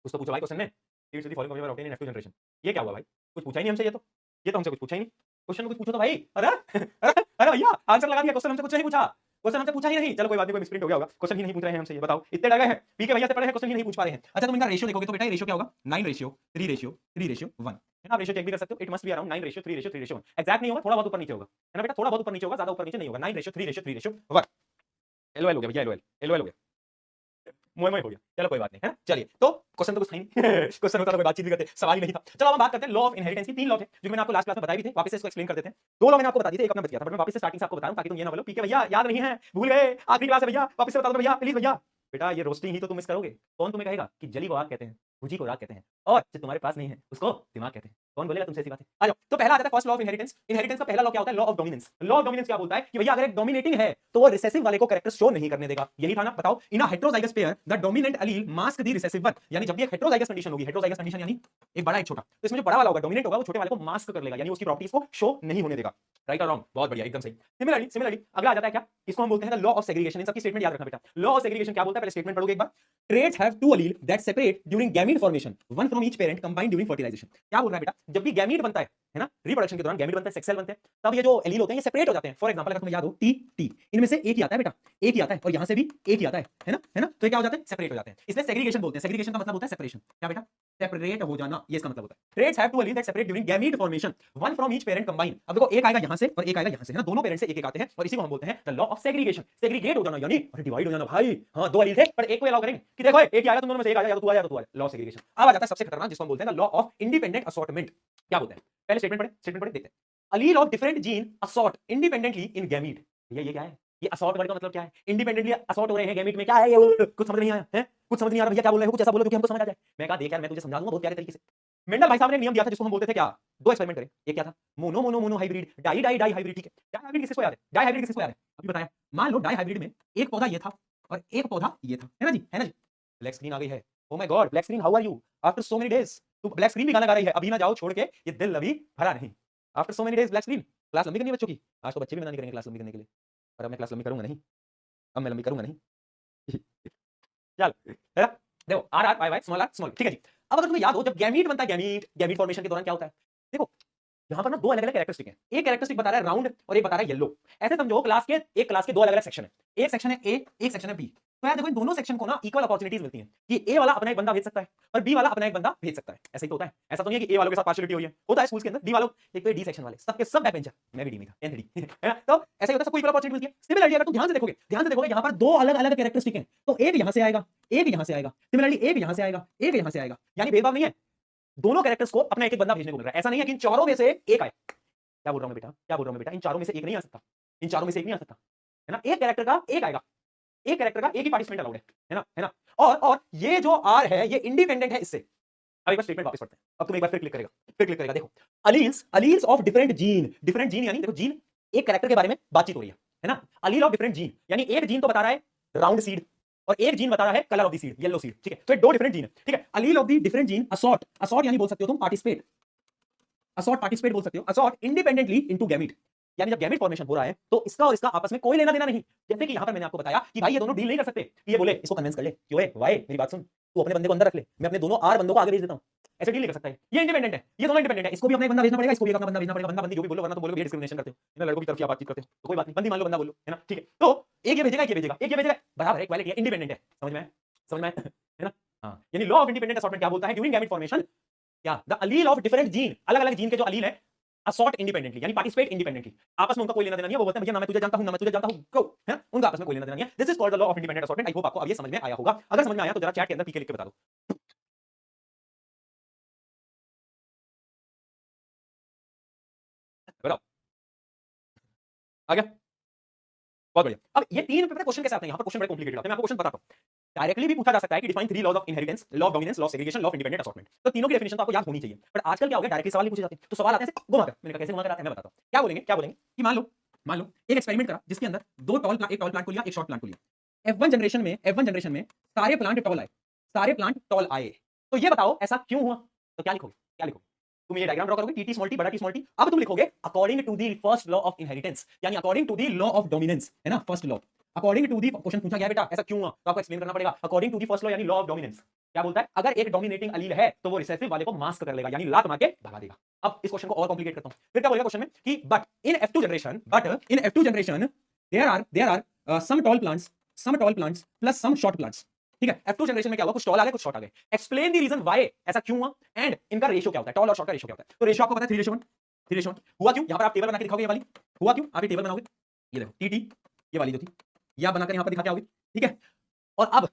कुछ तो पूछा भाई क्वेश्चन में, seeds of the following combination were obtained in F2 generation. ये क्या हुआ भाई? कुछ पूछा ही नहीं हमसे, ये तो हमसे कुछ पूछा ही नहीं। क्वेश्चन में कुछ पूछो तो भाई। अरे अरे भैया आंसर लगा दिया, क्वेश्चन हमसे कुछ नहीं पूछा, क्वेश्चन हमसे पूछा ही नहीं। चलो कोई बात नहीं, कोई मिसप्रिंट हो गया होगा, क्वेश्चन ही नहीं पूछ रहे हैं हमसे, ये बताओ इतने डर गए हैं पीके भैया से पढ़े हैं, क्वेश्चन ही नहीं पूछ पा रहे हैं। अच्छा तुम इनका रेशियो देखोगे तो बेटा ये रेशियो क्या होगा? 9:3:3:1 है ना। आप रेशियो चेक भी कर सकते हो, it must be around 9:3:3:1। Exact नहीं होगा, थोड़ा बहुत ऊपर नीचे होगा, है ना बेटा, थोड़ा बहुत ऊपर नीचे होगा, ज्यादा ऊपर नीचे नहीं होगा। 9:3:3:1 एलओएल हो गया भैया, एलओएल हो गया, मोए हो गया। चलो कोई बात नहीं, है ना। चलिए तो क्वेश्चन तो कुछ था ही नहीं क्वेश्चन होता तो कोई बातचीत भी करते, सवाल ही नहीं था। चलो अब हम बात करते हैं लॉ ऑफ इनहेरिटेंस की। 3 लॉ थे जो मैंने आपको लास्ट क्लास में बताए भी थे, वापस से इसको एक्सप्लेन कर देते हैं। 2 लॉ मैंने आपको बता दिए थे, एक अपना बच गया था, बट मैं वापस से स्टार्टिंग से आपको बता रहा हूं ताकि तुम ये ना बोलो पीके भैया याद नहीं है, भूल गए, आखिरी क्लास है भैया, वापस से बता दो भैया प्लीज भैया। बेटा ये रोस्टिंग ही तो तुम मिस करोगे। कौन तुम्हें कहेगा कि जली को आग कहते हैं, भुजी को राग कहते हैं, और जो तुम्हारे पास नहीं है उसको दिमाग कहते हैं? कौन बोलेगा तुमसे ऐसी बातें? आ जाओ। तो पहला आता है first law of inheritance. Inheritance का पहला लॉ क्या होता है? Law of dominance. Law of dominance क्या बोलता है कि भैया अगर एक डोमिनेटिंग है तो वो रिसेसिव वाले को कैरेक्टर शो नहीं करने देगा। यही था ना, बताओ। In a heterozygous pair the dominant allele mask the recessive one, यानी जब भी एक हेटेरोजाइगस कंडीशन होगी, हेटेरोजाइगस कंडीशन यानी एक बड़ा एक छोटा, तो इसमें जो बड़ा वाला होगा डोमिनेंट होगा वो छोटे वाले को मास्क कर लेगा, यानी उसकी प्रॉपर्टीज को शो नहीं होने देगा। राइट और रॉन्ग? बहुत बढ़िया, एकदम सही। सिमिलरली अगला आ जाता है क्या? इसको हम बोलते हैं द लॉ ऑफ सेग्रीगेशन। इन सबकी स्टेटमेंट याद रखना बेटा। लॉ ऑफ सेग्रीगेशन क्या बोलता है? पहले स्टेटमेंट पढ़ोगे एक बार। Traits have two allele that separate during gamete formation, one from each parent combined during fertilization। क्या बोल रहा है बेटा? जब भी गैमीट बनता है ना, रिप्रोडक्शन के दौरान गैमीट बनता है, सेक्स सेल बनते हैं, तब ये जो एलील होते हैं ये सेपरेट हो जाते हैं। फॉर एग्जांपल अगर तुम्हें याद हो टी टी, इनमें से एक ही आता है बेटा, एक ही आता है, और यहां से भी एक ही आता है ना, तो ये क्या हो जाते हैं? सेपरेट हो जाते हैं। इसलिए सेग्रीगेशन बोलते हैं। सेग्रीगेशन का मतलब होता है सेपरेशन। क्या बेटा? सेपरेट हो जाना, ये इसका मतलब होता है। Traits have two allele that separate during gamete formation, one from each parent combined। अब देखो एक आएगा यहां से और एक आएगा यहां से, है ना, दोनों पेरेंट से एक एक आते हैं, और इसी को हम बोलते हैं the law of segregation. Segregate हो जाना यानी डिवाइड हो जाना भाई। हां, 2 एलील थे पर एक को अलाउ करेंगे कि देखो एक ही आएगा, तुम दोनों में से एक आएगा, या तो तू आया या तो तू आया। Law of segregation. अब आ जाता है सबसे खतरनाक जिसको हम बोलते हैं the law of independent assortment. क्या बोलते हैं? पहले स्टेटमेंट पढ़े देखते हैं। allele of different gene assort independently in gamete। ये क्या है? ये असॉर्ट वर्ड का मतलब क्या है? इंडिपेंडेंटली असॉर्ट हो रहे हैं गैमीट में। क्या है ये? कुछ समझ नहीं आया है, कुछ समझ नहीं आ रहा भैया क्या बोल रहे हो? कुछ ऐसा बोलो जो कि हमको समझ आ जाए। मैं कहा देख यार मैं तुझे समझा दूंगा बहुत प्यारे तरीके से। मेंडल भाई साहब ने नियम दिया था जिसको हम बोलते थे क्या? 2 एक्सपेरिमेंट करे। एक क्या था? Mono mono monohybrid, di di dihybrid. ठीक है, डाई हाइब्रिड किसको याद है? डाई हाइब्रिड किसको याद है? अभी बताया। मान लो डाई हाइब्रिड में एक पौधा ये था और एक पौधा ये था, है ना जी, है ना जी। ब्लैक स्क्रीन आ गई है। Oh my god, black screen, how are you after so many days? तू ब्लैक स्क्रीन भी गाना गा रही है, अभी ना जाओ छोड़ के, ये दिल अभी भरा नहीं। After so many days black screen. Class लंबी करनी है बच्चों की। आज तो बच्चे भी मना नहीं करेंगे क्लास लंबी करने के लिए, पर अब मैं क्लास लंबी करूंगा नहीं, अब मैं लंबी करूंगा नहीं चल, है ना। देखो R R Y Y small R small, ठीक है जी। अब अगर तुम्हें याद हो जब गैमीट बनता है, गैमीट फॉर्मेशन के दौरान क्या होता है? देखो यहां पर ना 2 अलग-अलग कैरेक्टरिस्टिक हैं। एक कैरेक्टरिस्टिक बता रहा है राउंड और एक बता रहा है येलो। ऐसे समझो एक क्लास के 2 अलग-अलग सेक्शन है। एक सेक्शन है ए, एक सेक्शन है बी। तो यार देखो इन दोनों सेक्शन को ना इक्वल अपॉर्चुनिटीज मिलती हैं कि ए वाला अपना एक बंदा भेज सकता है और बी वाला अपना एक बंदा भेज सकता है। ऐसा ही तो होता है। ऐसा तो नहीं है कि ए वालों के साथ पार्शियलिटी हुई है। होता है स्कूल्स के अंदर, डी वालों एक तो डी सेक्शन वाले सबके सब बैक बेंचर, मैं भी डी में था, 10th डी है ना। तो ऐसा ही होता है, सबको इक्वल अपॉर्चुनिटी मिलती है। सिमिलरली अगर तुम ध्यान से देखोगे यहां पर 2 अलग-अलग कैरेक्टरिस्टिक हैं, तो एक यहां से आएगा, एक यहां से आएगा, सिमिलरली एक यहां से आएगा, एक यहां से आएगा, यानी भेदभाव नहीं है। दोनों कैरेक्टर्स को अपना एक एक बंदा भेजने को मिल रहा है। ऐसा नहीं है कि इन चारों में से एक आए। क्या बोल रहा हूं मैं बेटा? क्या बोल रहा हूं मैं बेटा? इन चारों में से एक नहीं आ सकता, इन चारों में से एक नहीं आ सकता, है ना। एक कैरेक्टर का एक आएगा, एक कैरेक्टर का एक ही पार्टिसिपेंट अलाउड है ना, है ना। और ये जो आर है ये इंडिपेंडेंट है इससे। अब एक बार स्टेटमेंट वापस पढ़ते हैं। अब तुम एक बार फिर क्लिक करेगा। देखो अलील्स ऑफ डिफरेंट जीन यानी देखो जीन एक कैरेक्टर के बारे में बातचीत हो रही है ना। अलील ऑफ डिफरेंट जीन यानी एक जीन तो बता रहा है राउंड सीड और एक जीन बता रहा है colour of the seed, yellow seed, ठीक है। तो ये 2 डिफरेंट जीन है, ठीक है। अलील of the different gene assort यानी बोल सकते हो तुम पार्टिसिपेट, पार्टिसिपेट बोल सकते हो। असॉर्ट इंडिपेंडेंटली इनटू गैमीट, यानी जब गैमीट फॉर्मेशन हो रहा है तो इसका और इसका आपस में कोई लेना देना नहीं। जैसे कि यहां पर मैंने आपको बताया कि भाई ये दोनों डील नहीं कर सकते कि ये बोले इसको कन्विंस कर ले क्यों है वाई, मेरी बात सुन, तू अपने बंदे को अंदर रख ले, मैं अपने दोनों आर बंदों को आगे भेज देता हूं। ऐसे डील नहीं कर सकता है, ये इंडिपेंडेंट है, ये दोनों इंडिपेंडेंट है। इसको भी अपना एक बंदा भेजना पड़ेगा, इसको भी अपना बंदा भेजना पड़ेगा। बंदा बंदी जो भी बोलो, वरना तो बोलोगे ये डिस्क्रिमिनेशन करते हो, इन लड़कों की तरफ क्या बातचीत करते हो, तो कोई बात नहीं, बंदी मान लो बंदा बोलो, है ना, ठीक है। तो एक ये भेजेगा, एक ये भेजेगा, एक ये भेजेगा, बराबर है, इक्वालिटी है, इंडिपेंडेंट है। समझ में आया है ना। हां, यानी लॉ ऑफ इंडिपेंडेंट असॉर्टमेंट क्या बोलता है? ड्यूरिंग गैमेट फॉर्मेशन क्या the Aleel of different gene, अलग-अलग जीन के जो अलील है असॉर्ट इंडिपेंडेंटली यानी पार्टिसिपेट इंडिपेंडेंटली, आपस में उनका कोई लेना देना नहीं है। वो बोलते हैं भैया ना मैं तुझे जानता हूं ना मैं तुझे जानता हूं, को है ना, उनका आपस में कोई लेना देना नहीं है। This is called the law of independent assortment. I hope आपको अब ये समझ में आया होगा। अगर समझ में आया तो जरा चैट के अंदर पीके लिख के बता दो। बताओ आ गया, बहुत बढ़िया। अब ये 3 पेपर क्वेश्चन कैसे आते हैं? यहां पर क्वेश्चन बड़े कॉम्प्लिकेटेड आते हैं, मैं आपको क्वेश्चन बताता हूं। डायरेक्टली भी पूछा जा सकता है कि define 3 laws of inheritance, law of dominance, law of segregation, law of independent assortment. तो तीनों की डेफिनेशन तो आपको याद होनी चाहिए। बट आजकल क्या हो गया, डायरेक्टली सवाल ही पूछे जाते हैं। तो सवाल आते हैं घुमाकर। मैंने कहा कैसे घुमाकर आते हैं, मैं बताता हूं। क्या बोलेंगे कि मान लो एक एक्सपेरिमेंट करा जिसके अंदर एक टॉल प्लांट को लिया, एक शॉर्ट प्लांट को लिया। F1 जनरेशन में सारे प्लांट टॉल आए, तो ये बताओ ऐसा क्यों हुआ? तो क्या लिखोगे? क्या लिखोगे? तुम ये डायग्राम ड्रॉ करोगे, टी स्मॉल टी बड़ा टी स्मॉल टी। अब तुम लिखोगे according to the first law of inheritance, यानी according to the law of dominance, है ना, first law. According to the question पूछा गया बेटा ऐसा क्यों हुआ, तो आपको एक्सप्लेन करना पड़ेगा। According to the first law यानी लॉ ऑफ डोमिनेंस क्या बोलता है, अगर एक डोमिनेटिंग अलील है तो वो रिसेसिव वाले को मास्क कर लेगा, यानी लात मार के भगा देगा। अब इस क्वेश्चन को और कॉम्प्लिकेट करता हूं, फिर क्या बोलेगा क्वेश्चन में कि but in F2 generation there are some tall plants plus some short plants. ठीक है, F2 जनरेशन में क्या हुआ, कुछ टॉल आ गए कुछ शॉर्ट आ गए। एक्सप्लेन द रीजन व्हाई, ऐसा क्यों हुआ, एंड इनका रेशियो क्या होता है, टॉल और शॉर्ट का रेशियो क्या होता है। तो रेशियो आपको पता है 3:1, 3:1 हुआ क्यों, यहां पर आप टेबल बना के दिखाओगे, ये वाली हुआ क्यों, आप ये टेबल बनाओगे, ये देखो टी ये वाली जो थी, ये आप बनाकर यहां पर दिखा के आओगे। ठीक है, और अब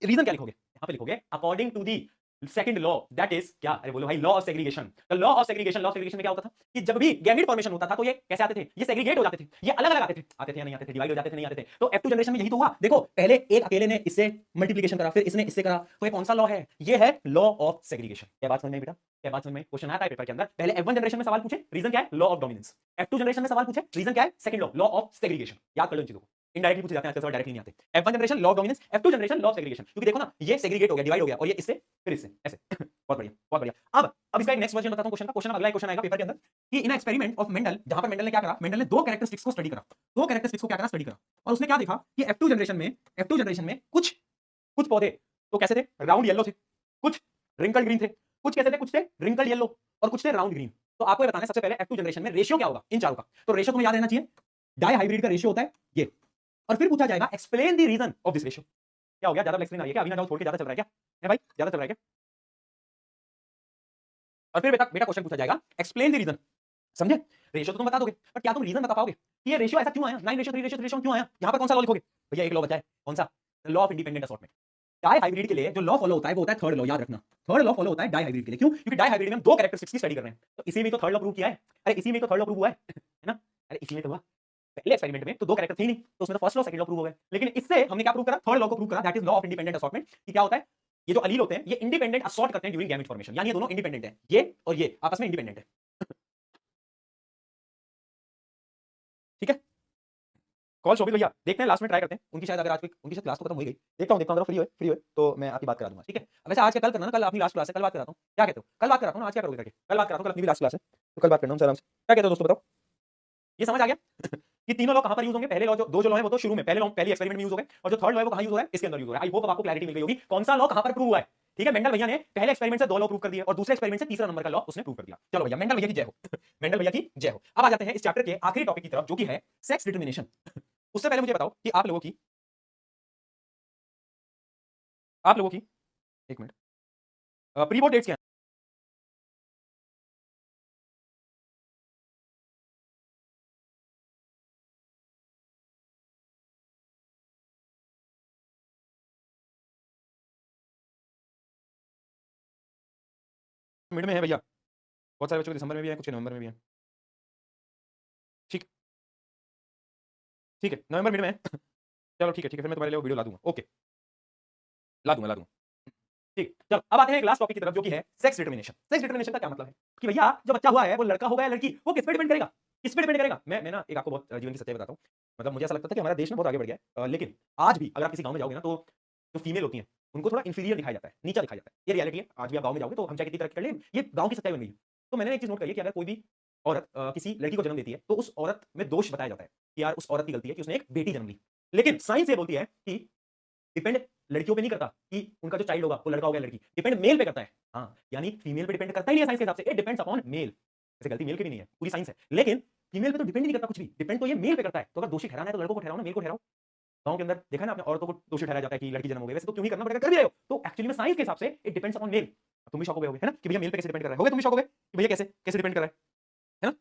रीजन क्या लिखोगे, यहां पे लिखोगे according to the second law, that is क्या, अरे बोलो भाई, law of segregation. The law of segregation में क्या होता था कि जब भी गैमेट फॉर्मेशन होता था तो ये कैसे आते थे, ये सेग्रीगेट हो जाते थे, ये अलग अलग आते थे या नहीं आते थे, डिवाइड हो जाते थे नहीं आते थे। तो F2 जनरेशन में यही तो हुआ। देखो पहले एक अकेले ने इससे मल्टीप्लिकेशन करा, फिर इसने इससे करा, तो ये कौन सा लॉ है, ये है लॉ ऑफ सेग्रीगेशन। क्या बात समझ में बेटा, क्या बात समझ में, क्वेश्चन आता है पेपर के अंदर, पहले F1 जनरेशन में सवाल पूछे, रीजन क्या है, law of dominance. F2 generation में सवाल पूछे, रीजन क्या है, second law, law of segregation. याद कर लो इन चीजों को, इनडायरेक्टली पूछे जाते हैं, आजकल डायरेक्टली नहीं आते। F1 generation law of dominance, F2 generation law of segregation, क्योंकि देखो ना ये सेग्रीगेट हो गया, डिवाइड हो गया, और ये इससे फिर इससे ऐसे बहुत बढ़िया बहुत बढ़िया। अब इसका एक नेक्स्ट वर्जन बताता हूं क्वेश्चन का। क्वेश्चन अगला क्वेश्चन आएगा पेपर के अंदर कि इन एक्सपेरिमेंट ऑफ मेंडल, जहां पर मेंडल ने क्या करा, मेंडल ने दो कैरेक्टरिस्टिक्स को स्टडी करा, दो कैरेक्टरिस्टिक्स को क्या करा, स्टडी करा, और उसने क्या देखा कि F2 जनरेशन में कुछ पौधे तो कैसे थे, राउंड येलो थे, कुछ रिंकल ग्रीन थे, कुछ कैसे थे, कुछ थे रिंकल येलो और कुछ थे राउंड ग्रीन। तो आपको ये बताना है सबसे पहले F2 जनरेशन में रेशियो क्या होगा इन चारों का। तो रेशियो तुम्हें याद रहना चाहिए, डाई हाइब्रिड का रेशियो होता है ये, और फिर पूछा जाएगा explain the reason of this ratio. क्या हो गया, ज्यादा एक्सप्लेन आ रही है क्या, अभी ना जाओ छोड़ के, ज्यादा चल रहा है क्या है भाई, ज्यादा चल रहा है क्या। और फिर बेटा क्वेश्चन पूछा जाएगा एक्सप्लेन द रीजन, समझे। रेशियो तो तुम बता दोगे, पर क्या तुम रीजन बता पाओगे कि ये रेशियो ऐसा क्यों आया, 9:3:3 क्यों आया। यहां पर कौन सा लॉ लिखोगे, भैया एक लॉ बचा है, कौन सा, law of independent assortment. Dihybrid के लिए जो लॉ फॉलो होता है वो होता है थर्ड लॉ, याद रखना, थर्ड लॉ फॉलो होता है डाई हाइब्रिड के लिए। क्यों, क्योंकि डाई हाइब्रिड में हम दो कैरेक्टरिस्टिक्स की स्टडी कर रहे हैं, तो इसी में तो थर्ड लॉ प्रूव किया है। अरे इसी में तो थर्ड लॉ प्रूव हुआ है ना, अरे इसी में तो हुआ, पहले एक्सपेरिमेंट में तो दो कैरेक्टर थे नहीं, तो उसमें तो first law second law prove हो गए, लेकिन इससे हमने क्या प्रूव करा, थर्ड लॉ को प्रूव करा, that is law of independent assortment. कि क्या होता है, ये जो अलील होते हैं ये इंडिपेंडेंट असॉर्ट करते हैं ड्यूरिंग गैमेट फॉर्मेशन, यानी ये दोनों इंडिपेंडेंट है, ये और ये आपस में इंडिपेंडेंट है। ठीक है, कॉल शोभित भैया देखते हैं, लास्ट में ट्राई करते हैं, उनकी शायद अगर आज उनकी शायद क्लास तो खत्म हो गई, देखता हूं अगर फ्री हुए तो मैं आपकी बात करा दूंगा। ठीक है, वैसे आज का कल करना ना, कल अपनी लास्ट क्लास है, कल बात कराता हूं, क्या कहते हो, कल बात कराता हूं, आज क्या करोगे करके, कल बात कराता हूं, कल अपनी भी लास्ट क्लास है, तो कल बात करना हूं आराम से। क्या कहते हो दोस्तों, बताओ, ये समझ आ गया कि तीनों लॉ कहां पर यूज होंगे, पहले लॉ जो दो जो लॉ है वो तो शुरू में पहले एक्सपेरिमेंट में यूज हो गए, और जो थर्ड लॉ है वो कहां यूज हो रहा है, इसके अंदर यूज हो रहा है। आई होप आपको क्लैरिटी मिल गई होगी कौन सा लॉ कहां पर प्रूव हुआ है। ठीक है, मेंडल भैया ने पहले एक्सपेरिमेंट से दो लॉ प्रूव कर दिए और दूसरे एक्सपेरिमेंट से तीसरा नंबर का लॉ उसने प्रूव कर दिया। चलो भैया, मेंडल भैया की जय हो मेंडल भैया की जय हो। अब आ जाते हैं इस चैप्टर के आखिरी टॉपिक की तरफ, जो कि है सेक्स डिटर्मिनेशन। उससे पहले मुझे बताओ कि आप लोगों की एक मिनट प्री बोर्ड डेट्स क्या मिड में है भैया, बहुत सारे बच्चों के दिसंबर में भी है, कुछ के नवंबर में भी है। ठीक ठीक है, नवंबर मिड में है चलो ठीक है फिर मैं तुम्हारे लिए वीडियो ला दूंगा, ओके ला दूंगा। ठीक, चलो अब आते हैं एक लास्ट टॉपिक की तरफ, जो कि है सेक्स डिटर्मिनेशन। सेक्स डिटर्मिनेशन का क्या मतलब है कि भैया जो बच्चा हुआ है वो लड़का होगा या लड़की, वो किस पे डिपेंड करेगा, किस पे डिपेंड करेगा। मैं ना एक आपको बहुत जीवन की सच्चाई बताता हूँ, मतलब मुझे ऐसा लगता था कि हमारा देश में बहुत आगे बढ़ गया है, लेकिन आज भी अगर आप किसी गांव में जाओगे ना, तो जो फीमेल होती हैं उनको थोड़ा इंफीरियर दिखाया जाता है, नीचा दिखाया जाता है, ये रियलिटी है। आज भी आप गांव में जाओगे तो हम चाहे कितनी तरक्की कर लें, ये गांव की सच्चाई बन गई है। तो मैंने एक चीज नोट करी है कि अगर कोई भी औरत किसी लड़की को जन्म देती है तो उस औरत में दोष बताया जाता है कि यार उस औरत की गलती है कि उसने एक बेटी जन्म ली। लेकिन साइंस ये बोलती है कि डिपेंड लड़कियों पे नहीं करता कि उनका जो चाइल्ड होगा वो लड़का होगा या लड़की, डिपेंड मेल पे करता है। हाँ, यानी फीमेल पे डिपेंड करता ही नहीं है साइंस के हिसाब से, इट डिपेंड्स अपॉन मेल। ऐसे गलती मेल की भी नहीं है, पूरी साइंस है, लेकिन फीमेल पे तो डिपेंड नहीं करता कुछ भी, डिपेंड तो ये मेल पे करता है। तो अगर दोषी ठहराना है तो लड़कों को ठहराओ ना, मेल को ठहराओ। गांव के अंदर देखा ना आपने, औरतों को दोषी ठहराया जाता है कि लड़की जन्म हो गई, वैसे तो क्यों ही करना पड़ेगा, कर भी रहे हो। तो एक्चुअली में साइंस के हिसाब से इट डिपेंड्स अपॉन मेल। तुम भी शौक हो गए होगे है ना कि भैया मेल पे कैसे डिपेंड कर रहा है, हो गए तुम भी शौक हो गए कि भैया कैसे कैसे डिपेंड कर रहा है ना।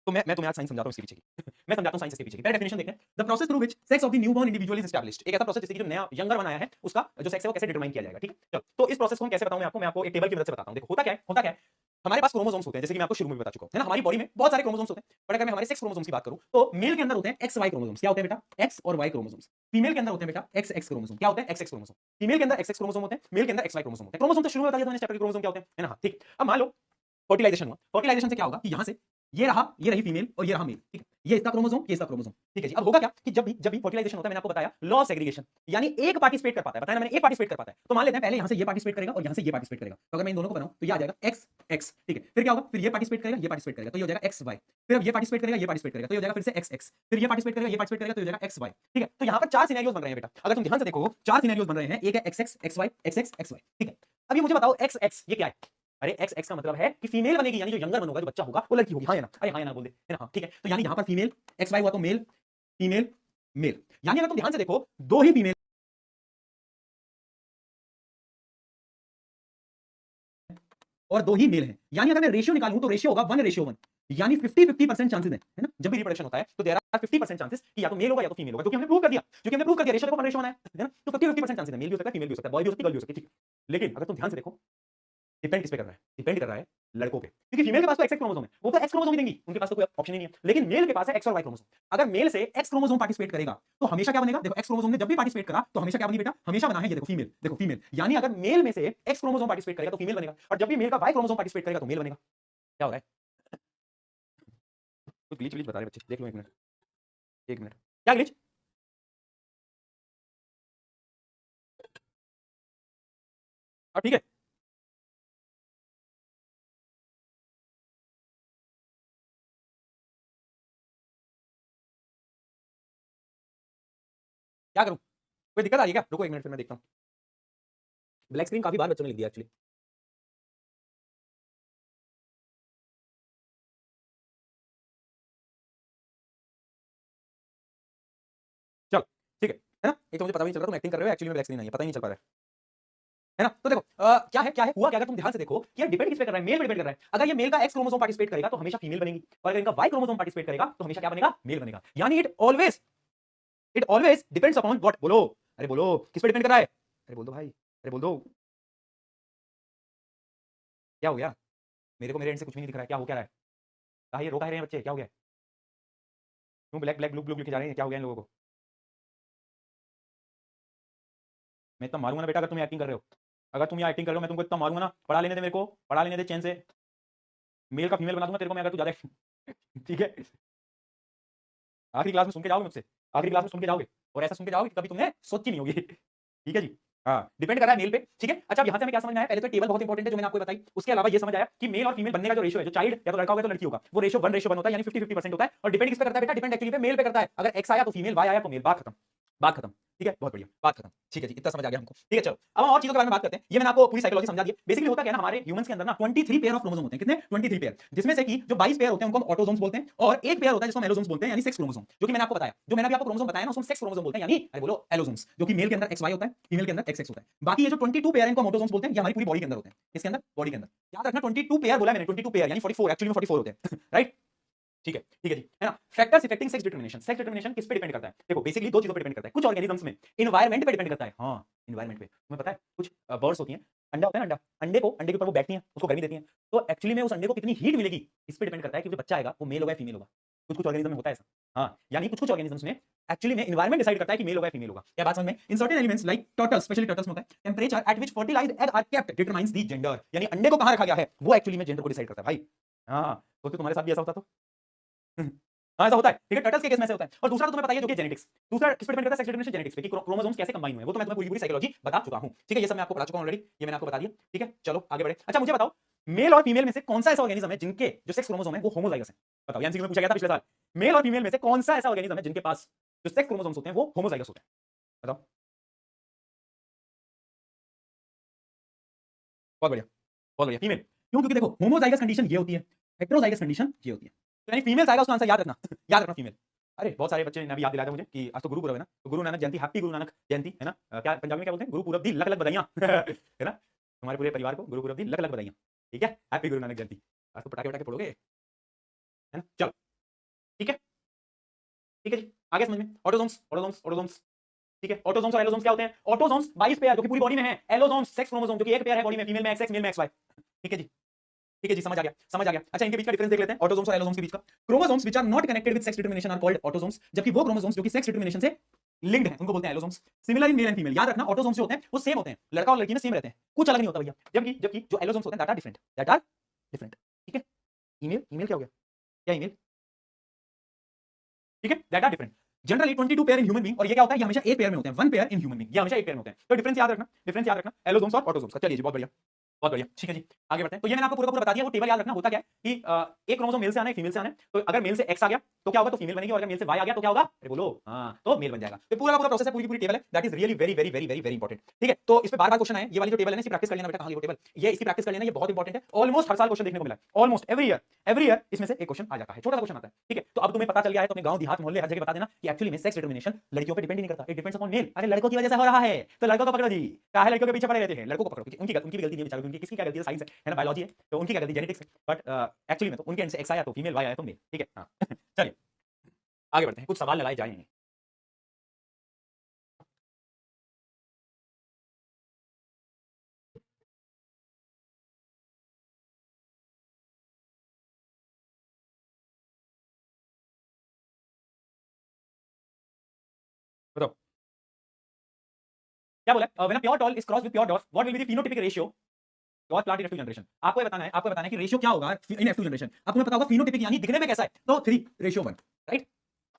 तो मैं तुम्हें आज साइंस समझाता हूं इसके पीछे की मैं समझाता हूं साइंस इसके पीछे की। पहले डेफिनेशन देखते हैं, the process through which sex of the newborn individual is established. एक ऐसा प्रोसेस जिससे कि जो नया यंगर बनाया है उसका जो सेक्स है वो कैसे डिटरमाइन किया जाएगा। ठीक है, चलो तो इस प्रोसेस को हम कैसे बताऊं मैं आपको एक टेबल की मदद से बताता हूं। देखो होता क्या है, हमारे पास क्रोमोसोम्स होते हैं, जैसे कि मैं आपको शुरू में बता चुका हूं, है ना। हमारी बॉडी में बहुत सारे क्रोमोसोम्स होते हैं, बट अगर मैं हमारे सेक्स क्रोमोसोम्स की बात करूं तो मेल के अंदर होते हैं एक्स वाई क्रोमोसोम्स। क्या होते हैं बेटा, एक्स और वाई क्रोमोसोम्स। फीमेल के अंदर होते हैं बेटा एक्स एक्स क्रोमोसोम। क्या होते हैं, एक्स एक्स क्रोमोसोम। फीमेल के अंदर एक्स एक्स क्रोमोसोम होते हैं, मेल के अंदर एक्स वाई क्रोमोसोम होते हैं। क्रोमोसोम तो शुरू में बता दिया था मैंने चैप्टर के, क्रोमोसोम क्या होते हैं, है ना। ठीक, अब मान लो फर्टिलाइजेशन हुआ, फर्टिलाइजेशन से क्या होगा कि यहां से ये रही फीमेल और ये रहा मेल, ठीक है, ये इसका क्रोमोसोम, ये इसका क्रोमोसोम, ठीक है जी। अब होगा क्या कि जब भी फर्टिलाइजेशन होता है, मैंने आपको बताया लॉ ऑफ सेग्रीगेशन, यानी एक पार्टिसिपेट कर पाता है, बताया ना मैंने, एक पार्टिसिपेट कर पाता है। तो मान लेते हैं पहले यहां से ये पार्टिसिपेट करेगा और यहां से ये पार्टिसिपेट करेगा, तो अगर मैं इन दोनों को बनाऊं तो ये आ जाएगा एक्स एक्स, ठीक है। फिर क्या होगा, फिर ये पार्टिसिपेट करेगा, ये पार्टिसिपेट करेगा, तो ये हो जाएगा एक्स वाई। फिर अब ये पार्टिसिपेट करेगा, ये पार्टिसिपेट करेगा, तो ये हो जाएगा फिर से एक्स एक्स। फिर ये पार्टिसिपेट करेगा, ये पार्टिसिपेट करेगा, तो ये हो जाएगा एक्स वाई, ठीक है। तो यहां पर चार सिनेरियोस बन रहे हैं बेटा, अगर तुम ध्यान से देखो चार सिनेरियोस बन रहे हैं, एक है X X X Y, X X X Y, ठीक है। अब ये मुझे बताओ एक्स एक्स ये क्या है? अरे एक्स एक्स का मतलब है कि फीमेल बनेगी, यानी जो यंगर बन होगा, जो बच्चा होगा वो लड़की होगी, हाँ या ना? अरे हाँ या ना बोल दे, है ना? हाँ ठीक है। तो यानी यहां पर फीमेल एक्स वाई हुआ तो मेल फीमेल मेल, यानी अगर तुम ध्यान से देखो दो ही फीमेल और दो ही मेल हैं, यानी अगर मैं रेशियो निकालूं तो रेशियो होगा 1:1, यानी 50-50% चांसेस है ना? जब भी रिप्रोडक्शन होता है तो देयर आर 50% चांसेस कि या तो मेल होगा या तो फीमेल होगा, क्योंकि हमने प्रूव कर दिया, क्योंकि हमने प्रूव कर दिया रेशियो देखो 1:1 है ना? तो 50-50% चांसेस है, मेल भी हो सकता है, फीमेल भी हो सकता है, बॉय भी हो सकती है, गर्ल भी हो सकती है, ठीक है। लेकिन अगर तुम ध्यान से देखो डिपेंड किस पे कर रहा है? डिपेंड कर रहा है लड़कों पे, क्योंकि फीमेल के पास तो एक्स क्रोमोसोम है, वो तो एक्स क्रोमोसोम ही देंगी, उनके पास तो कोई ऑप्शन ही नहीं है। लेकिन मेल के पास है एक्स और वाई क्रोमोसोम। अगर मेल से एक्स क्रोमोसोम पार्टिसिपेट करेगा तो हमेशा क्या बनेगा? देखो एक्स क्रोमोसोम ने जब भी पार्टिसिपेट करा तो हमेशा क्या बनी बेटा? हमेशा बना है ये देखो फीमेल, देखो फीमेल, यानी अगर मेल में से एक्स क्रोमोसोम पार्टिसिपेट करेगा तो फीमेल बनेगा, और जब भी मेल का वाई क्रोमोसोम पार्टिसिपेट करेगा तो मेल बनेगा। क्या हो रहा है? कुछ ग्लिच ग्लिच बता रहे बच्चे, देख लो एक मिनट, एक मिनट, क्या ग्लिच? अब ठीक है, क्या करूं? कोई दिक्कत आ रही है क्या? रुको एक मिनट, फिर मैं देखता हूं। ब्लैक स्क्रीन काफी बार बच्चों ने लिख दिया एक्चुअली। चलो ठीक है ना? एक तो मुझे पता भी नहीं चल रहा तुम एक्टिंग कर रहे हो, एक्चुअली में ब्लैक स्क्रीन नहीं है, पता ही नहीं चल पा रहा है ना? तो देखो क्या है हुआ क्या? अगर तुम ध्यान से देखो कि यार डिपेंड किस पे कर रहा है? मेल पे डिपेंड कर रहा है। अगर ये मेल का एक्स क्रोमोसोम पार्टिसिपेट करेगा तो हमेशा फीमेल बनेगी, और अगर इनका वाई क्रोमोसोम पार्टिसिपेट करेगा तो हमेशा क्या बनेगा? मेल बनेगा। यानी it always depends upon what, बोलो, अरे बोलो किस पे डिपेंड कर रहा है? अरे बोल दो भाई, अरे बोल दो, क्या हो गया? मेरे को मेरे एंड से कुछ भी नहीं दिख रहा है, क्या हो क्या रहा है? कहा ये रोका रहे हैं बच्चे, क्या हो गया? क्यों ब्लैक ब्लैक ब्लू ब्लू लिखे जा रहे हैं, क्या हो गया इन लोगों को? मैं इतना मारूंगा ना बेटा अगर तुम एक्टिंग कर रहे हो, अगर तुम यहाँ एक्टिंग कर रहे हो मैं तुमको इतना मारूंगा ना, पढ़ा लेने दे मेरे को, पढ़ा लेने दे चैन से, मेल का फीमेल बना दूंगा तेरे को मैं, अगर तू ज्यादा ठीक है। आखिरी क्लास में सुन के जाओगे मुझसे, आखिरी क्लास में सुन के जाओगे, और ऐसा सुन के जाओगे कि कभी तुमने सोची नहीं होगी ठीक है जी। हाँ डिपेंड कर रहा है मेल पे, ठीक है। अच्छा अब यहाँ से हमें क्या समझना है? पहले तो टेबल बहुत इंपॉर्टेंट है जो मैंने आपको बताई, उसके अलावा ये समझ आया कि मेल और फीमेल बनने का जो रेशियो है, जो चाइल्ड या तो लड़का होगा तो लड़की होगा, वो रेशियो 1:1 होता है, यानी 50-50% होता है। और डिपेंड किस पे करता है बेटा? डिपेंड एक्चुअली पे मेल पे करता है। अगर एक्स आया तो फीमेल, वाई आया तो मेल, बात खत्म, बात खत्म, ठीक है, बहुत बढ़िया, बात खत्म, ठीक है जी, इतना समझ आ गया हमको, ठीक है। चलो अब हम और चीजों के बारे में बात करते हैं। ये मैंने आपको पूरी साइकोलॉजी समझा दी है। बेसिकली होता क्या है ना, हमारे ह्यूमंस के अंदर ना 23 पेयर ऑफ क्रोमोसोम होते हैं। कितने? 23 पेयर, जिसमें से कि जो 22 पेयर होते हैं उनको हम ऑटोसोम्स बोलते हैं, और एक पेयर होता है जिसको हम एलोसोम्स बोलते हैं, यानी सेक्स क्रोमोसोम, जो कि मैंने आपको बताया, जो मैंने अभी आपको क्रोमोसोम बताया ना, उसको सेक्स क्रोमोसोम बोलते हैं, यानी अरे बोलो एलोसोम्स, जो कि मेल के अंदर एक्स वाई होता है, फीमेल के अंदर एक्स एक्स होता है। बाकी ये जो 22 पेयर है इनको हम ऑटोसोम्स बोलते हैं, ये हमारी पूरी बॉडी के अंदर होते हैं। इसके अंदर बॉडी के अंदर याद रखना 22 पेयर बोला मैंने, 22 पेयर यानी 44, एक्चुअली में 44 होते हैं राइट, ठीक है जी, है ना? Factors affecting sex determination, sex determination किस पे डिपेंड करता है? देखो बेसिकली दो चीजों पे डिपेंड करता है। कुछ ऑर्गेनिजम्स में एनवायरनमेंट पे डिपेंड करता है, हाँ एनवायरनमेंट पे। तुम्हें पता है कुछ बर्ड्स होती हैं, अंडा होता है ना, अंडा, अंडे के ऊपर वो बैठती हैं, उसको गर्मी देती हैं, तो एक्चुअली में उस अंडे को कितनी हीट मिलेगी इस पे डिपेंड करता है कि जो बच्चा आएगा वो मेल होगा या फीमेल होगा। कुछ कुछ ऑर्गेनिज्म में होता है ऐसा, हाँ, यानी कुछ कुछ ऑर्गेनिजम्स में एक्चुअली में एनवायरनमेंट डिसाइड करता है कि मेल होगा या फीमेल होगा। क्या बात समझ में? In certain elements like turtles, especially turtles में होता है temperature at which fertilised egg are kept determines the gender, यानी अंडे को कहां रखा गया है वो एक्चुअली में जेंडर को डिसाइड करता है भाई। हाँ तो तुम्हारे साथ भी ऐसा होता तो हाँ ऐसा होता है, ठीक है, टर्टल्स के केस में ऐसे होता है। और दूसरा तो तुम्हें बताइए जो कि जेनेटिक्स, दूसरा किस पे डिपेंड करता है? सेक्स डिटरमिनेशन जेनेटिक्स पे, कि क्रोमोसोम्स कैसे कंबाइन हुए हैं, वो तो मैं तुम्हें पूरी पूरी साइकोलॉजी बता चुका हूं, ठीक है। ये सब मैं आपको बता चुका हूं ऑलरेडी, ये मैंने आपको बता दिया, ठीक है। चलो आगे बढ़े। अच्छा मुझे बताओ मेल और फीमेल में से कौन सा ऐसा ऑर्गेनिज्म है जिनके जो सेक्स क्रोमोसोम है वो होमोजाइगस है? बताओ, एमसीक्यू में पूछा गया था पिछले साल, मेल और फीमेल में से कौन सा ऐसा ऑर्गेनिज्म है जिनके पास जो सेक्स क्रोमोसोम्स होते हैं वो होमोजाइगस होते हैं? बताओ। बहुत बढ़िया, बहुत बढ़िया, फीमेल। क्यों? क्योंकि देखो होमोजाइगस कंडीशन ये होती है, हेटेरोजाइगस कंडीशन ये होती है, तो यानी फीमेल आएगा, उसका आंसर याद रखना याद रखना फीमेल। अरे बहुत सारे बच्चे ने अभी याद दिलाया था मुझे कि आज तो गुरु पूरब है ना, तो गुरु नानक जयंती, हैप्पी गुरु नानक जयंती, है ना? क्या पंजाबी में क्या बोलते हैं? गुरु पूरब दी लख लख बधाइयां है ना? तुम्हारे पूरे परिवार को गुरु पूरब दी लख लख बधाइयां, ठीक है, हैप्पी गुरु नानक जयंती। आज तो पटाखे वटाखे फोड़ोगे, है ना? चलो ठीक है, ठीक है जी, आगे समझ में। ऑटोसोम्स, ऑटोसोम्स, ऑटोसोम्स, ठीक है। ऑटोसोम्स और एलोसोम्स क्या होते हैं? ऑटोसोम्स 22 पेयर जो कि पूरी बॉडी में है, एलोसोम्स सेक्स क्रोमोसोम जो कि एक पेयर है बॉडी में, फीमेल में एक्स एक्स, मेल में एक्स वाई, ठीक है जी, ठीक है जी, समझ आ गया, समझ आ गया। अच्छा इनके बीच का डिफरेंस देख लेते हैं, ऑटोसोम्स और एलोसोम्स के बीच का। Chromosomes which are not connected with sex determination are called autosomes, जबकि वो क्रोमोसोम्स जो कि सेक्स डिटरमिनेशन से लिंक्ड हैं उनको बोलते हैं allosomes. Similar in male and female, याद रखना ऑटोसोम्स जो होते हैं वो सेम होते हैं, लड़का और लड़की में सेम रहते हैं, कुछ अलग नहीं होता भैया। जबकि जबकि जो एलोसोम्स होते हैं that are different, that are different, ठीक है। ईमेल, ईमेल क्या हो गया? क्या ईमेल, ठीक है, that are different. Generally 22 pair in human being, और ये क्या होता है, ये हमेशा एक पेयर में होते हैं, one pair in human being, ये हमेशा एक पेयर में होते हैं। तो डिफरेंस याद रखना, डिफरेंस याद रखना एलोसोम्स और ऑटोसोम्स का। चलिए जी, बहुत बढ़िया, बहुत बढ़िया, ठीक है जी, आगे बढ़ते हैं। तो ये मैंने आपको पूरा पूरा बता दिया। वो टेबल याद रखना, होता क्या है कि एक क्रोमोसोम मेल से आना है, फीमेल से आना है। तो अगर मेल से एक्स आ गया तो क्या होगा, तो फीमेल बनेगी, और अगर मेल से वाई आ गया तो क्या होगा, अरे बोलो, हाँ, तो मेल बन जाएगा। तो पूरा पूरा प्रोसेस है, पूरी पूरी टेबल है, that is really very very very very very important, ठीक है। तो इस पे बार-बार क्वेश्चन आए, ये वाली जो टेबल है ना, इसकी प्रैक्टिस कर लेना बेटा। कहां गई वो टेबल, ये इसकी प्रैक्टिस कर लेना, ये बहुत इंपॉर्टेंट है। ऑलमोस्ट हर साल क्वेश्चन देखने को मिला है, ऑलमोस्ट एवरी ईयर इसमें से एक क्वेश्चन आ जाता है, छोटा सा क्वेश्चन आता है, ठीक है। तो अब तुम्हें पता चल गया है, तो अपने गांव देहात मोहल्ले हर जगह बता देना कि एक्चुअली में सेक्स डिटरमिनेशन लड़कियों पे डिपेंड नहीं करता, इट डिपेंड्स अपॉन मेल। अरे लड़कों की वजह से हो रहा है, तो लड़कों को पकड़ो जी, काहे लड़कियों के पीछे पड़े रहते हैं, लड़कों को पकड़ो, उनकी भी गलती नहीं है बेचारों की, उनकी किसकी क्या गलती है, साइंस है ना, बायोलॉजी है, तो उनकी क्या गलती, जेनेटिक्स है। बट एक्चुअली में तो उनके एंड से एक्स आया तो फीमेल, वाई आया तो मेल, ठीक है, हाँ। चलिए आगे बढ़ते हैं, कुछ सवाल लगाए जाएंगे। बताओ क्या बोला, when a pure tall is cross with pure डॉफ, what will be the phenotypic ratio tall plant in F2 generation. आपको ये बताना है, आपको बताना है कि रेशियो क्या होगा इन F2 जनरेशन। अब तुम्हें पता होगा फिनोटाइपिक यानी दिखने में कैसा है, तो 3:1, राइट।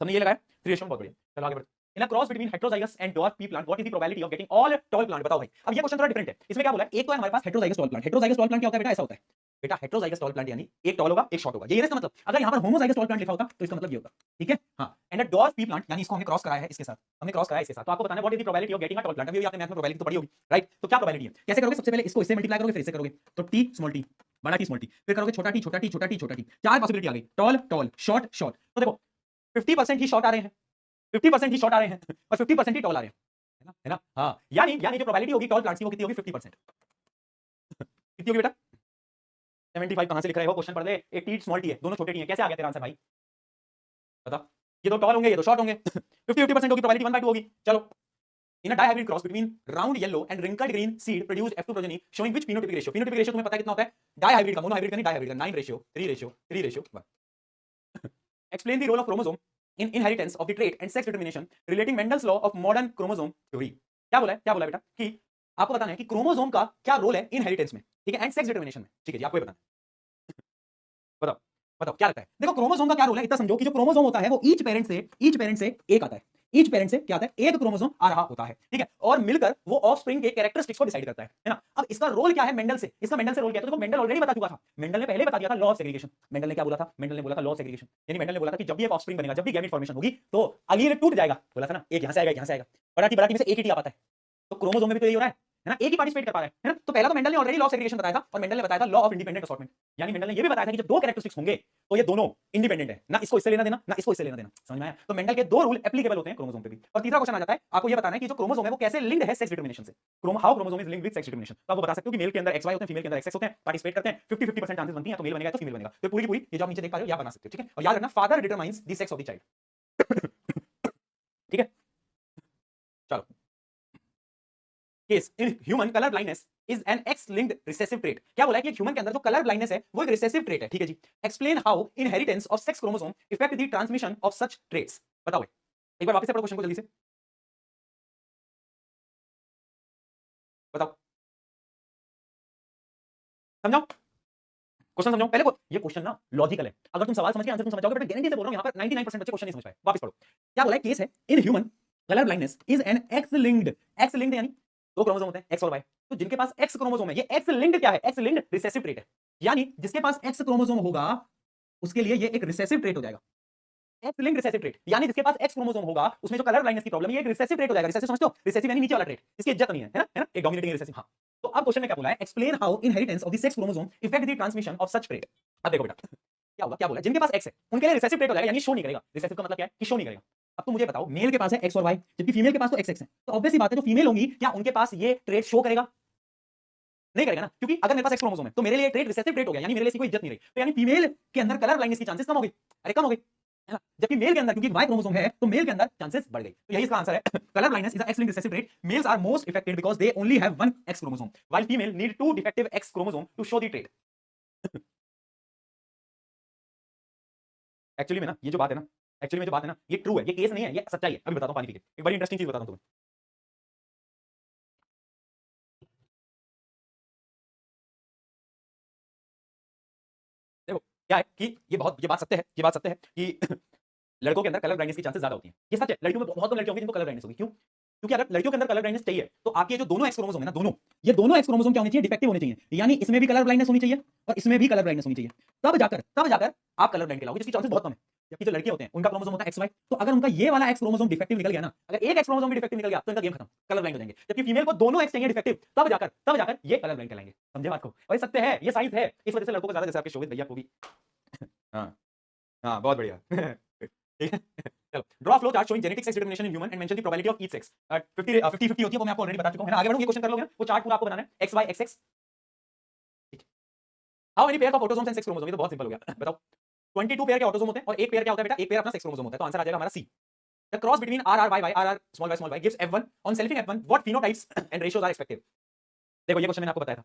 सबने ये लगाया 3:1, बहुत बढ़िया। चलो आगे बढ़ते हैं। In a cross between heterozygous and dwarf pea plant what is the probability of getting all tall plant. बताओ भाई, अब ये क्वेश्चन थोड़ा डिफरेंट है। इसमें क्या बोला है, एक तो है हमारे पास heterozygous tall plant. Heterozygous tall plant क्या होता है बेटा, ऐसा होता है बेटा, हेटेरोजाइगस टॉल प्लांट यानी एक टॉल होगा एक शॉर्ट होगा, ये इसका मतलब। अगर यहाँ पर होमोजाइगस टॉल प्लांट लिखा होता तो इसका मतलब ये होता, ठीक है, हाँ। And a dwarf pea plant यानी इसको हमने क्रॉस कराया है इसके साथ, हमने क्रॉस कराया है इसके साथ, तो आपको बताना है what is the probability of getting a tall plant. अभी आपने मैथ में प्रोबेबिलिटी तो पढ़ी होगी, राइट। तो क्या प्रोबेबिलिटी है, कैसे करोगे, सबसे पहले इसको इससे मल्टीप्लाई करोगे, फिर इससे करोगे, तो टी स्मॉल टी, बड़ा टी स्मॉल टी, फिर करोगे छोटा टी छोटा टी छोटा टी छोटा टी, चार पॉसिबिलिटी आ गई, टॉल टॉल शॉर्ट शॉर्ट। तो देखो 50% ही शॉर्ट आ रहे हैं, 50% ही शॉर्ट आ रहे हैं और 50% ही टॉल आ रहे हैं, है ना, हाँ। यानी जो प्रोबेबिलिटी होगी टॉल प्लांट्स की वो कितनी होगी, 50%। कितनी होगी बेटा, 75। कहां से लिख रहे हो, क्वेश्चन पढ़ ले। एक टी स्मॉल टी है, दोनों छोटे टी है, कैसे आ गया तेरा आंसर भाई, बता। ये तो टॉल होंगे, ये तो शॉर्ट होंगे। 50-50% होगी, प्रोबेबिलिटी 1/2 होगी। चलो, in a dihybrid cross between round yellow and wrinkled green seed produce F2 progeny showing which phenotypic ratio। phenotypic ratio तुम्हें पता है कितना होता है, डायहाइब्रिड का, मोनोहाइब्रिड का नहीं, डायहाइब्रिड का 9:3:3:1। explain the role of chromosome in inheritance of the trait and sex determination relating Mendel's law of modern chromosome theory। क्या बोला बेटा कि आपको बताना है कि क्रोमोसोम का क्या रोल है इनहेरिटेंस में, ठीक है, एंड सेक्स डिटरमिनेशन में, ठीक है जी, आपको ये बताना है। बताओ बताओ क्या लगता है, देखो क्रोमोसोम का क्या रोल है, इतना समझो कि जो क्रोमोसोम होता है वो ईच पेरेंट से एक आता है, ईच पेरेंट से क्या आता है, एक क्रोमोसोम आ रहा होता है, ठीक है, और मिलकर वो ऑफस्प्रिंग के कैरेक्टरिस्टिक्स को डिसाइड करता है ना। अब इसका रोल क्या है मेंडल से, इसका मेंडल से रोल क्या है, तो देखो मेंडल ऑलरेडी बता चुका था, मेंडल ने पहले बता दिया था लॉ ऑफ सेग्रीगेशन। मेंडल ने क्या बोला था, मेंडल ने बोला था लॉ ऑफ सेग्रीगेशन, यानी मेंडल ने बोला था कि जब भी एक ऑफस्प्रिंग बनेगा, जब भी गैमेट फॉर्मेशन होगी तो अगली टूट जाएगा, बोला था ना, एक यहां से आएगा एक यहां से आएगा, बड़ा टी में से एक ही टी आ पाता है। तो क्रोमोसोम में भी तो यही हो रहा है ना, एक ही पार्टिसिपेट कर पा रहा है ना। तो पहला तो मेंडल ने ऑलरेडी लॉ ऑफ सेग्रीगेशन बताया था, और मेंडल ने बताया था लॉ ऑफ इंडिपेंडेंट असॉर्टमेंट, यानी मेंडल ने ये भी बताया था कि जब दो कैरेक्टरिस्टिक्स होंगे तो ये दोनों इंडिपेंडेंट है, ना इसको इससे लेना देना ना इसको इससे लेना देना, समझ में आया। तो मेंडल के दो रूल एप्लीकेबल होते हैं क्रोमोसोम पे भी। और तीसरा क्वेश्चन आ जाता है, आपको ये बताना है कि जो क्रोमोसोम है वो कैसे लिंक्ड है सेक्स डिटरमिनेशन से, how chromosome is linked with sex determination. तो आप बता सकते हो कि मेल के अंदर XY होते हैं, फीमेल के अंदर XX होते हैं, पार्टिसिपेट करते हैं, 50-50% चांसेस बनती है, तो मेल बनेगा तो फीमेल बनेगा। तो पूरी पूरी ये जो आप नीचे देख पा रहे हो, या बना सकते हो, ठीक है। और याद रखना father determines the sex of the child, ठीक है। चलो, case in human colour blindness is an x linked recessive trait. क्या बोला है कि ह्यूमन के अंदर जो कलर ब्लाइंडनेस है वो एक रिसेसिव ट्रेट है, ठीक है जी। Explain how inheritance of sex chromosome effect the transmission of such traits. बताओ भाई, एक बार वापस से पढ़ो क्वेश्चन को जल्दी से, बताओ, समझाओ क्वेश्चन, समझाओ पहले को। ये क्वेश्चन ना लॉजिकल है, अगर तुम सवाल समझ के आंसर तुम समझ जाओगे, बट गारंटी से बोल रहा हूं, यहां पर 99% बच्चे क्वेश्चन नहीं समझ पाए। वापस पढ़ो, क्या बोला है, केस है in human colour blindness is an x linked यानी दो क्रोमोसोम होते हैं एक्स और वाई, तो जिनके पास एक्स क्रोमोसोम है, ये एक्स लिंक्ड क्या है, एक्स लिंक्ड रिसेसिव ट्रेट है, यानी जिसके पास एक्स क्रोमोसोम होगा उसके लिए ये एक रिसेसिव ट्रेट हो जाएगा। एक्स लिंक्ड रिसेसिव ट्रेट यानी जिसके पास एक्स क्रोमोसोम होगा उसमें जो कलर ब्लाइंडनेस की प्रॉब्लम है, ये एक रिसेसिव ट्रेट हो जाएगा। रिसेसिव समझते हो, रिसेसिव यानी नीचे वाला ट्रेट, इसकी इज्जत नहीं है, है ना, एक डोमिनेटिंग रिसेसिव, हाँ। तो अब क्वेश्चन में क्या बोला है, explain how inheritance of the sex chromosome effect the transmission of such trait. अब देखो बेटा क्या होगा, क्या बोला, जिनके पास एक्स है उनके लिए रिसेसिव ट्रेट हो जाएगा, यानी शो नहीं करेगा। रिसेसिव का मतलब क्या है, कि शो नहीं करेगा। अब तुम मुझे बताओ, मेल के पास है एक्स और वाई, जबकि फीमेल के पास तो एक्स एक्स है, तो ऑब्वियस सी बात है जो फीमेल होंगी क्या उनके पास ये ट्रेट शो करेगा, नहीं करेगा ना, क्योंकि अगर मेरे पास एक्स क्रोमोसोम है तो मेरे लिए ट्रेट रिसेसिव ट्रेट हो गया, यानी मेरे लिए इसकी कोई इज्जत नहीं रही, तो यानी फीमेल के अंदर कलर ब्लाइंडनेस की चांसेस कम हो गई, अरे कम हो गई, है ना। जबकि मेल के अंदर क्योंकि वाई क्रोमोसोम है तो मेल के अंदर चांसेस बढ़ गई, तो यही इसका आंसर है। Colour blindness is X linked recessive trait, males are most affected because they only have one X chromosome while female need two defective X chromosome to show the trait. Actually में ना ये जो बात है ना, actually में जो बात है ना, ये ट्रू है, ये केस नहीं है, ये सच्चाई है। अभी बताता हूं पानी पी के, एक बड़ी इंटरेस्टिंग चीज बताता हूं तुम्हें। देखो क्या है कि ये बात सत्य है कि लड़कों के अंदर कलर ब्लाइंडनेस की चांसेस ज्यादा होती हैं। ये सच है, लड़कियों में बहुत कम लड़कियां होंगी जिनको कलर ब्लाइंडनेस होगी। क्यों? क्योंकि अगर लड़कियों के अंदर कलर ब्लाइंडनेस चाहिए तो आपके ये जो दोनों एक्स क्रोमोसोम है ना, दोनों एक्स क्रोमोसोम क्या होने चाहिए? डिफेक्टिव होने चाहिए। यानी इसमें भी कलर ब्लाइंडनेस होनी चाहिए और इसमें भी कलर ब्लाइंडनेस होनी चाहिए। तब जाकर आप कलर ब्लाइंड कहलाओगे, जिसकी चांसेस बहुत कम है। जबकि जो लड़के होते हैं उनका क्रोमोसोम होता है XY, तो अगर उनका ये वाला एक्स क्रोमोसोम डिफेक्टिव निकल गया ना, अगर एक एक्स क्रोमोसोम भी डिफेक्टिव निकल गया तो इनका गेम खत्म, कलर ब्लाइंड हो जाएंगे। जबकि फीमेल को दोनों एक्स चाहिए डिफेक्टिव, तब जाकर ये कलर ब्लाइंड कहलाएंगे। समझे बात को? और ये सत्य है, ये साइंस है। इस वजह से लड़कों को ज्यादा, जैसे आपके शोभित भैया को भी हाँ हाँ, बहुत बढ़िया ठीक है। चलो, draw flow chart showing genetic sex determination in human and mention the probability of each sex. 50-50 होती है, वो मैं आपको ऑलरेडी बता चुका हूं, है ना। आगे बढ़ूं, ये क्वेश्चन कर लोगे ना, वो चार्ट पूरा आपको बनाना है XY XX। ठीक है। How many pair of autosomes and sex chromosome? ये तो बहुत सिंपल हो गया। बताओ, 22 पेयर के ऑटोसोम होते हैं और एक पेयर क्या होता है बेटा? एक पेयर अपना सेक्स क्रोमोसोम होता है। तो आंसर आ जाएगा हमारा C. The cross between RRYY RR small y gives F1 on selfing F1 what phenotypes and ratios are expected? देखो, ये क्वेश्चन मैंने आपको बताया था।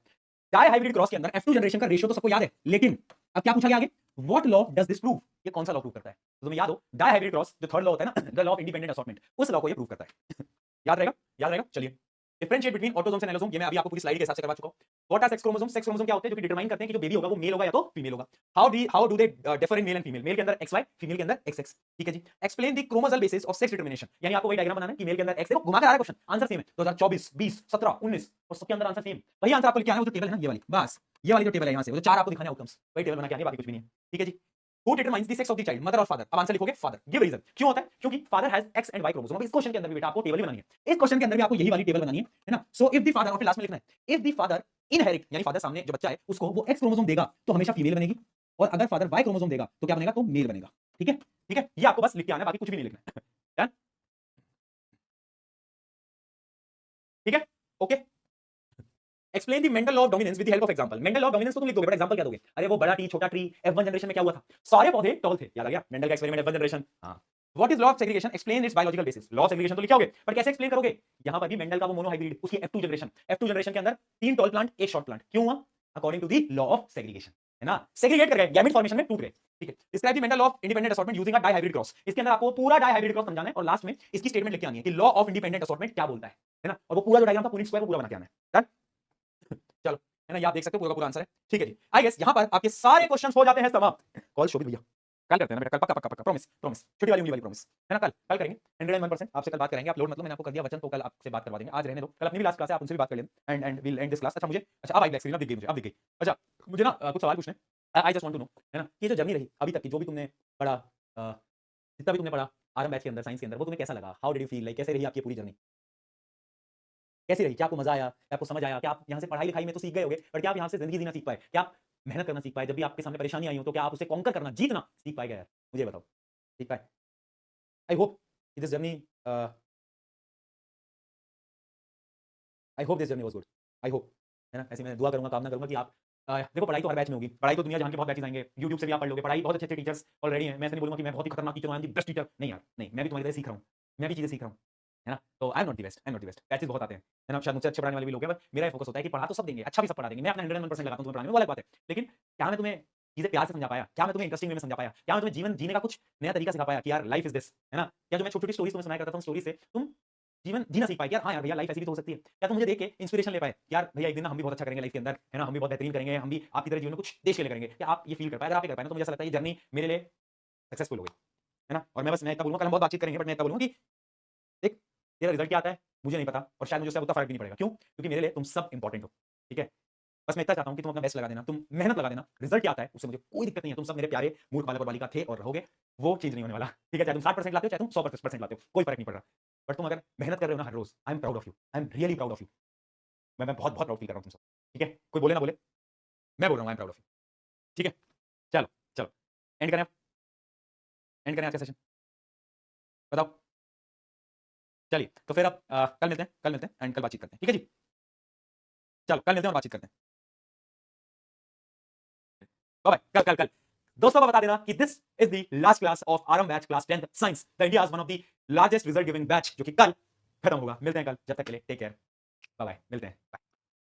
डाई हाइब्रिड क्रॉस के अंदर F2 जनरेशन का रेशियो तो सबको याद है, लेकिन अब क्या पूछा गया आगे? What law does this prove? ये कौन सा लॉ प्रूव करता है? तो तुम्हें याद हो, डाई हाइब्रिड क्रॉस जो थर्ड लॉ होता है ना, the law of independent assortment, उस लॉ को ये प्रूव करता है। याद रहेगा। चलिए, differentiate between autosomes and allosome, ये मैं अभी आपको पूरी स्लाइड के हिसाब से करवा चुका हूं। What are sex chromosome? Sex chromosome क्या होते हैं? जो कि डिटरमाइन करते हैं कि जो बेबी होगा वो मेल होगा या तो फीमेल होगा। How do they differ in male and female? Male के अंदर XY, फीमेल के अंदर XX। ठीक है जी। Explain the chromosomal basis of sex determination, यानी आपको वही डायग्राम बनाना है कि मेल के अंदर X, देखो घुमा कर आ रहा है क्वेश्चन, आंसर सेम है। 2024, 20, 17, 19 और सबके अंदर आंसर सेम। वही आंसर आपको लिखना है, वो जो टेबल है ना, ये वाली, बस ये वाली जो टेबल है, यहां से वो जो चार आपको दिखाने आउटकम्स, वही टेबल बना के आनी है, बाकी कुछ भी नहीं है। ठीक है जी। Who determines the sex of the child, mother or father? अब आंसर लिखोगे फादर। Give reason. क्यों होता है? क्योंकि father has X and Y chromosome. अब इस क्वेश्चन के अंदर भी बेटा आपको टेबल ही बनानी है, इस क्वेश्चन के अंदर भी आपको यही वाली टेबल बनानी है ना। सो इफ द फादर, और फिर लास्ट में लिखना है इफ द फादर इनहेरिट, यानी फादर सामने जो बच्चा है उसको वो X क्रोमोसोम देगा तो हमेशा फीमेल बनेगी, और अगर फादर Y क्रोमोसोम देगा तो क्या बनेगा? तो मेल बनेगा। ठीक है, ठीक है, ये आपको बस लिख के आना है, बाकी कुछ भी नहीं लिखना है। डन? ठीक है, okay. Explain the Mendel law of dominance with the help of example. Mendel law of dominance को तुम लिख दोगे, बट एग्जांपल क्या दोगे? अरे वो बड़ा टी छोटा ट्री, F1 जनरेशन में क्या हुआ था? सारे पौधे टॉल थे, याद आ गया? मेंडल का एक्सपेरिमेंट F1 जनरेशन। हां, what is law of segregation? Explain it's biological basis. Law of segregation तो लिखोगे, पर कैसे एक्सप्लेन करोगे? यहां पर भी मेंडल का वो मोनोहाइब्रिड, उसकी F2 जनरेशन के अंदर 3 टॉल प्लांट, 1 शॉर्ट प्लांट, क्यों हुआ? According to the law of segregation, है ना। सेग्रीगेट कर गए, गैमेट फॉर्मेशन में टूट गए। ठीक है। Describe the Mendel law of independent assortment using a dihybrid cross. इसके अंदर आपको पूरा डाई हाइब्रिड क्रॉस समझाना है और लास्ट में इसकी स्टेटमेंट लिख के आनी है कि लॉ ऑफ इंडिपेंडेंट असॉर्टमेंट क्या बोलता है ना। और वो पूरा जो डायग्राम था पूरी स्क्वायर, वो पूरा बना के आना है। डन? चलो, है ना, ये आप देख सकते हो, पूरा आंसर है। ठीक है जी। आई गेस यहां पर आपके सारे क्वेश्चंस हो जाते हैं समाप्त। कॉल शोभित भैया कल करते हैं ना बेटा, कल पक्का प्रॉमिस, छोटी वाली उंगली वाली प्रॉमिस, है ना। कल करेंगे 101%। आपसे कल बात करेंगे, आप लोड मतलब मैंने आपको कर दिया वचन, तो कल आपसे बात करवा देंगे। आज रहने दो, कल अपनी भी लास्ट क्लास है, आप उनसे भी बात कर लेना and will and this class. अच्छा, मुझे अच्छा अब आई ब्लैक स्क्रीन, अब दिख गई मुझे, अब दिख गई। अच्छा, मुझे ना कुछ सवाल पूछने, I just want to know, है ना, कि ये जो जर्नी रही अभी तक की, जो भी तुमने पढ़ा, जितना भी तुमने पढ़ा आरएम बैच के अंदर साइंस के अंदर, वो तुम्हें कैसा लगा? How did you feel? Like कैसे रही आपकी पूरी जर्नी? कैसी रही? क्या आपको मजा आया? क्या आपको समझ आया? क्या आप यहाँ से पढ़ाई लिखाई में तो सीख गए होगे, पर क्या आप यहाँ से जिंदगी जीना सीख पाए? क्या आप मेहनत करना सीख पाए? जब भी आपके सामने परेशानी आई हो तो क्या आप उसे कॉन्कर करना, जीतना सीख पाएगा? यार मुझे बताओ, सीख पाए? I hope this journey I hope this journey was good. I hope, है ना। ऐसे मैं दुआ करूंगा, कामना करूंगा कि आप देखो, पढ़ाई तो हर बैच में होगी, पढ़ाई तो दुनिया जहां के बहुत बैचेस आएंगे, यूट्यूब से भी आप पढ़ लोगे, पढ़ाई बहुत अच्छे टीचर्स ऑलरेडी हैं। मैं ऐसे नहीं बोलूंगा कि मैं बहुत ही खतरनाक टीचर हूं, I am the best teacher, नहीं यार, नहीं, मैं भी तुम्हारी तरह सीख रहा हूं, मैं भी चीजें सीख रहा हूं, है ना। तो I am not the best, I am not the best, batches बहुत आते हैं, है ना। शायद मुझसे अच्छे पढ़ाने वाले भी लोग हैं, पर मेरा फोकस होता है कि पढ़ा तो सब देंगे, अच्छा भी सब पढ़ा देंगे, मैं अपना 101% लगाता हूं तुम्हें पढ़ाने में, वो अलग बात है। लेकिन क्या मैं तुम्हें चीजें प्यार से समझा पाया? क्या मैं तुम्हें इंटरेस्टिंग वे में समझा पाया? क्या मैं तुम्हें जीवन जीने का कुछ नया तरीका सिखा पाया कि यार लाइफ इज दिस, है ना। क्या जो मैं छोटी छोटी स्टोरीज तुम्हें सुनाया करता था, स्टोरी से तुम जीवन जीना सीख पाए कि यार हाँ यार भैया, लाइफ ऐसी भी तो हो सकती है। क्या तुम मुझे देख के इंस्पिरेशन ले पाए कि यार भैया एक दिन ना हम भी बहुत अच्छा करेंगे लाइफ के अंदर, है ना, हम भी बहुत बेहतरीन करेंगे, हम भी आपकी तरह जीवन में कुछ देश के लिए करेंगे? क्या आप ये फील कर पाए? अगर आप ये कर पाए ना, तो मुझे ऐसा लगता है ये जर्नी मेरे लिए सक्सेसफुल हो गई, है ना। और मैं बस मैं इतना बोलूंगा, कल हम बहुत बातचीत करेंगे, बट मैं इतना बोलूंगा कि देख, तेरा रिजल्ट क्या आता है मुझे नहीं पता, और शायद मुझे उससे उतना फर्क भी नहीं पड़ेगा। क्यों? क्योंकि मेरे लिए तुम सब इंपॉर्टेंट हो। ठीक है, बस मैं इतना चाहता हूं कि तुम अपना बेस्ट लगा देना, तुम मेहनत लगा देना, रिजल्ट क्या आता है उससे मुझे कोई दिक्कत नहीं है। तुम सब मेरे प्यारे मूर्ख बालक और बालिका थे और रहोगे, वो चीज नहीं होने वाला। ठीक है, चाहे तुम 60% लाते हो, चाहे तुम 100% लाते हो, कोई फर्क नहीं पड़ रहा। बट तुम अगर मेहनत कर रहे हो ना हर रोज, I am proud of you, I am really proud of you. मैं बहुत बहुत प्राउड फील कर रहा हूं तुमसे। ठीक है, कोई बोले ना बोले, मैं बोल रहा हूं आई एम प्राउड ऑफ यू। ठीक है, चलो चलो, एंड करें, एंड करें आज का सेशन, बताओ। चलिए, तो फिर अब कल मिलते हैं, कल मिलते हैं एंड कल बातचीत करते हैं। ठीक है जी, चलो कल मिलते हैं और बातचीत करते हैं। बाय बाय, कल कल कल दोस्तों को बता देना कि this is the last class of RM batch class 10th science, the India one of the largest result giving batch, जो कि कल खत्म होगा। मिलते हैं कल, जब तक के लिए टेक केयर, बाय बाय, मिलते हैं, बाय।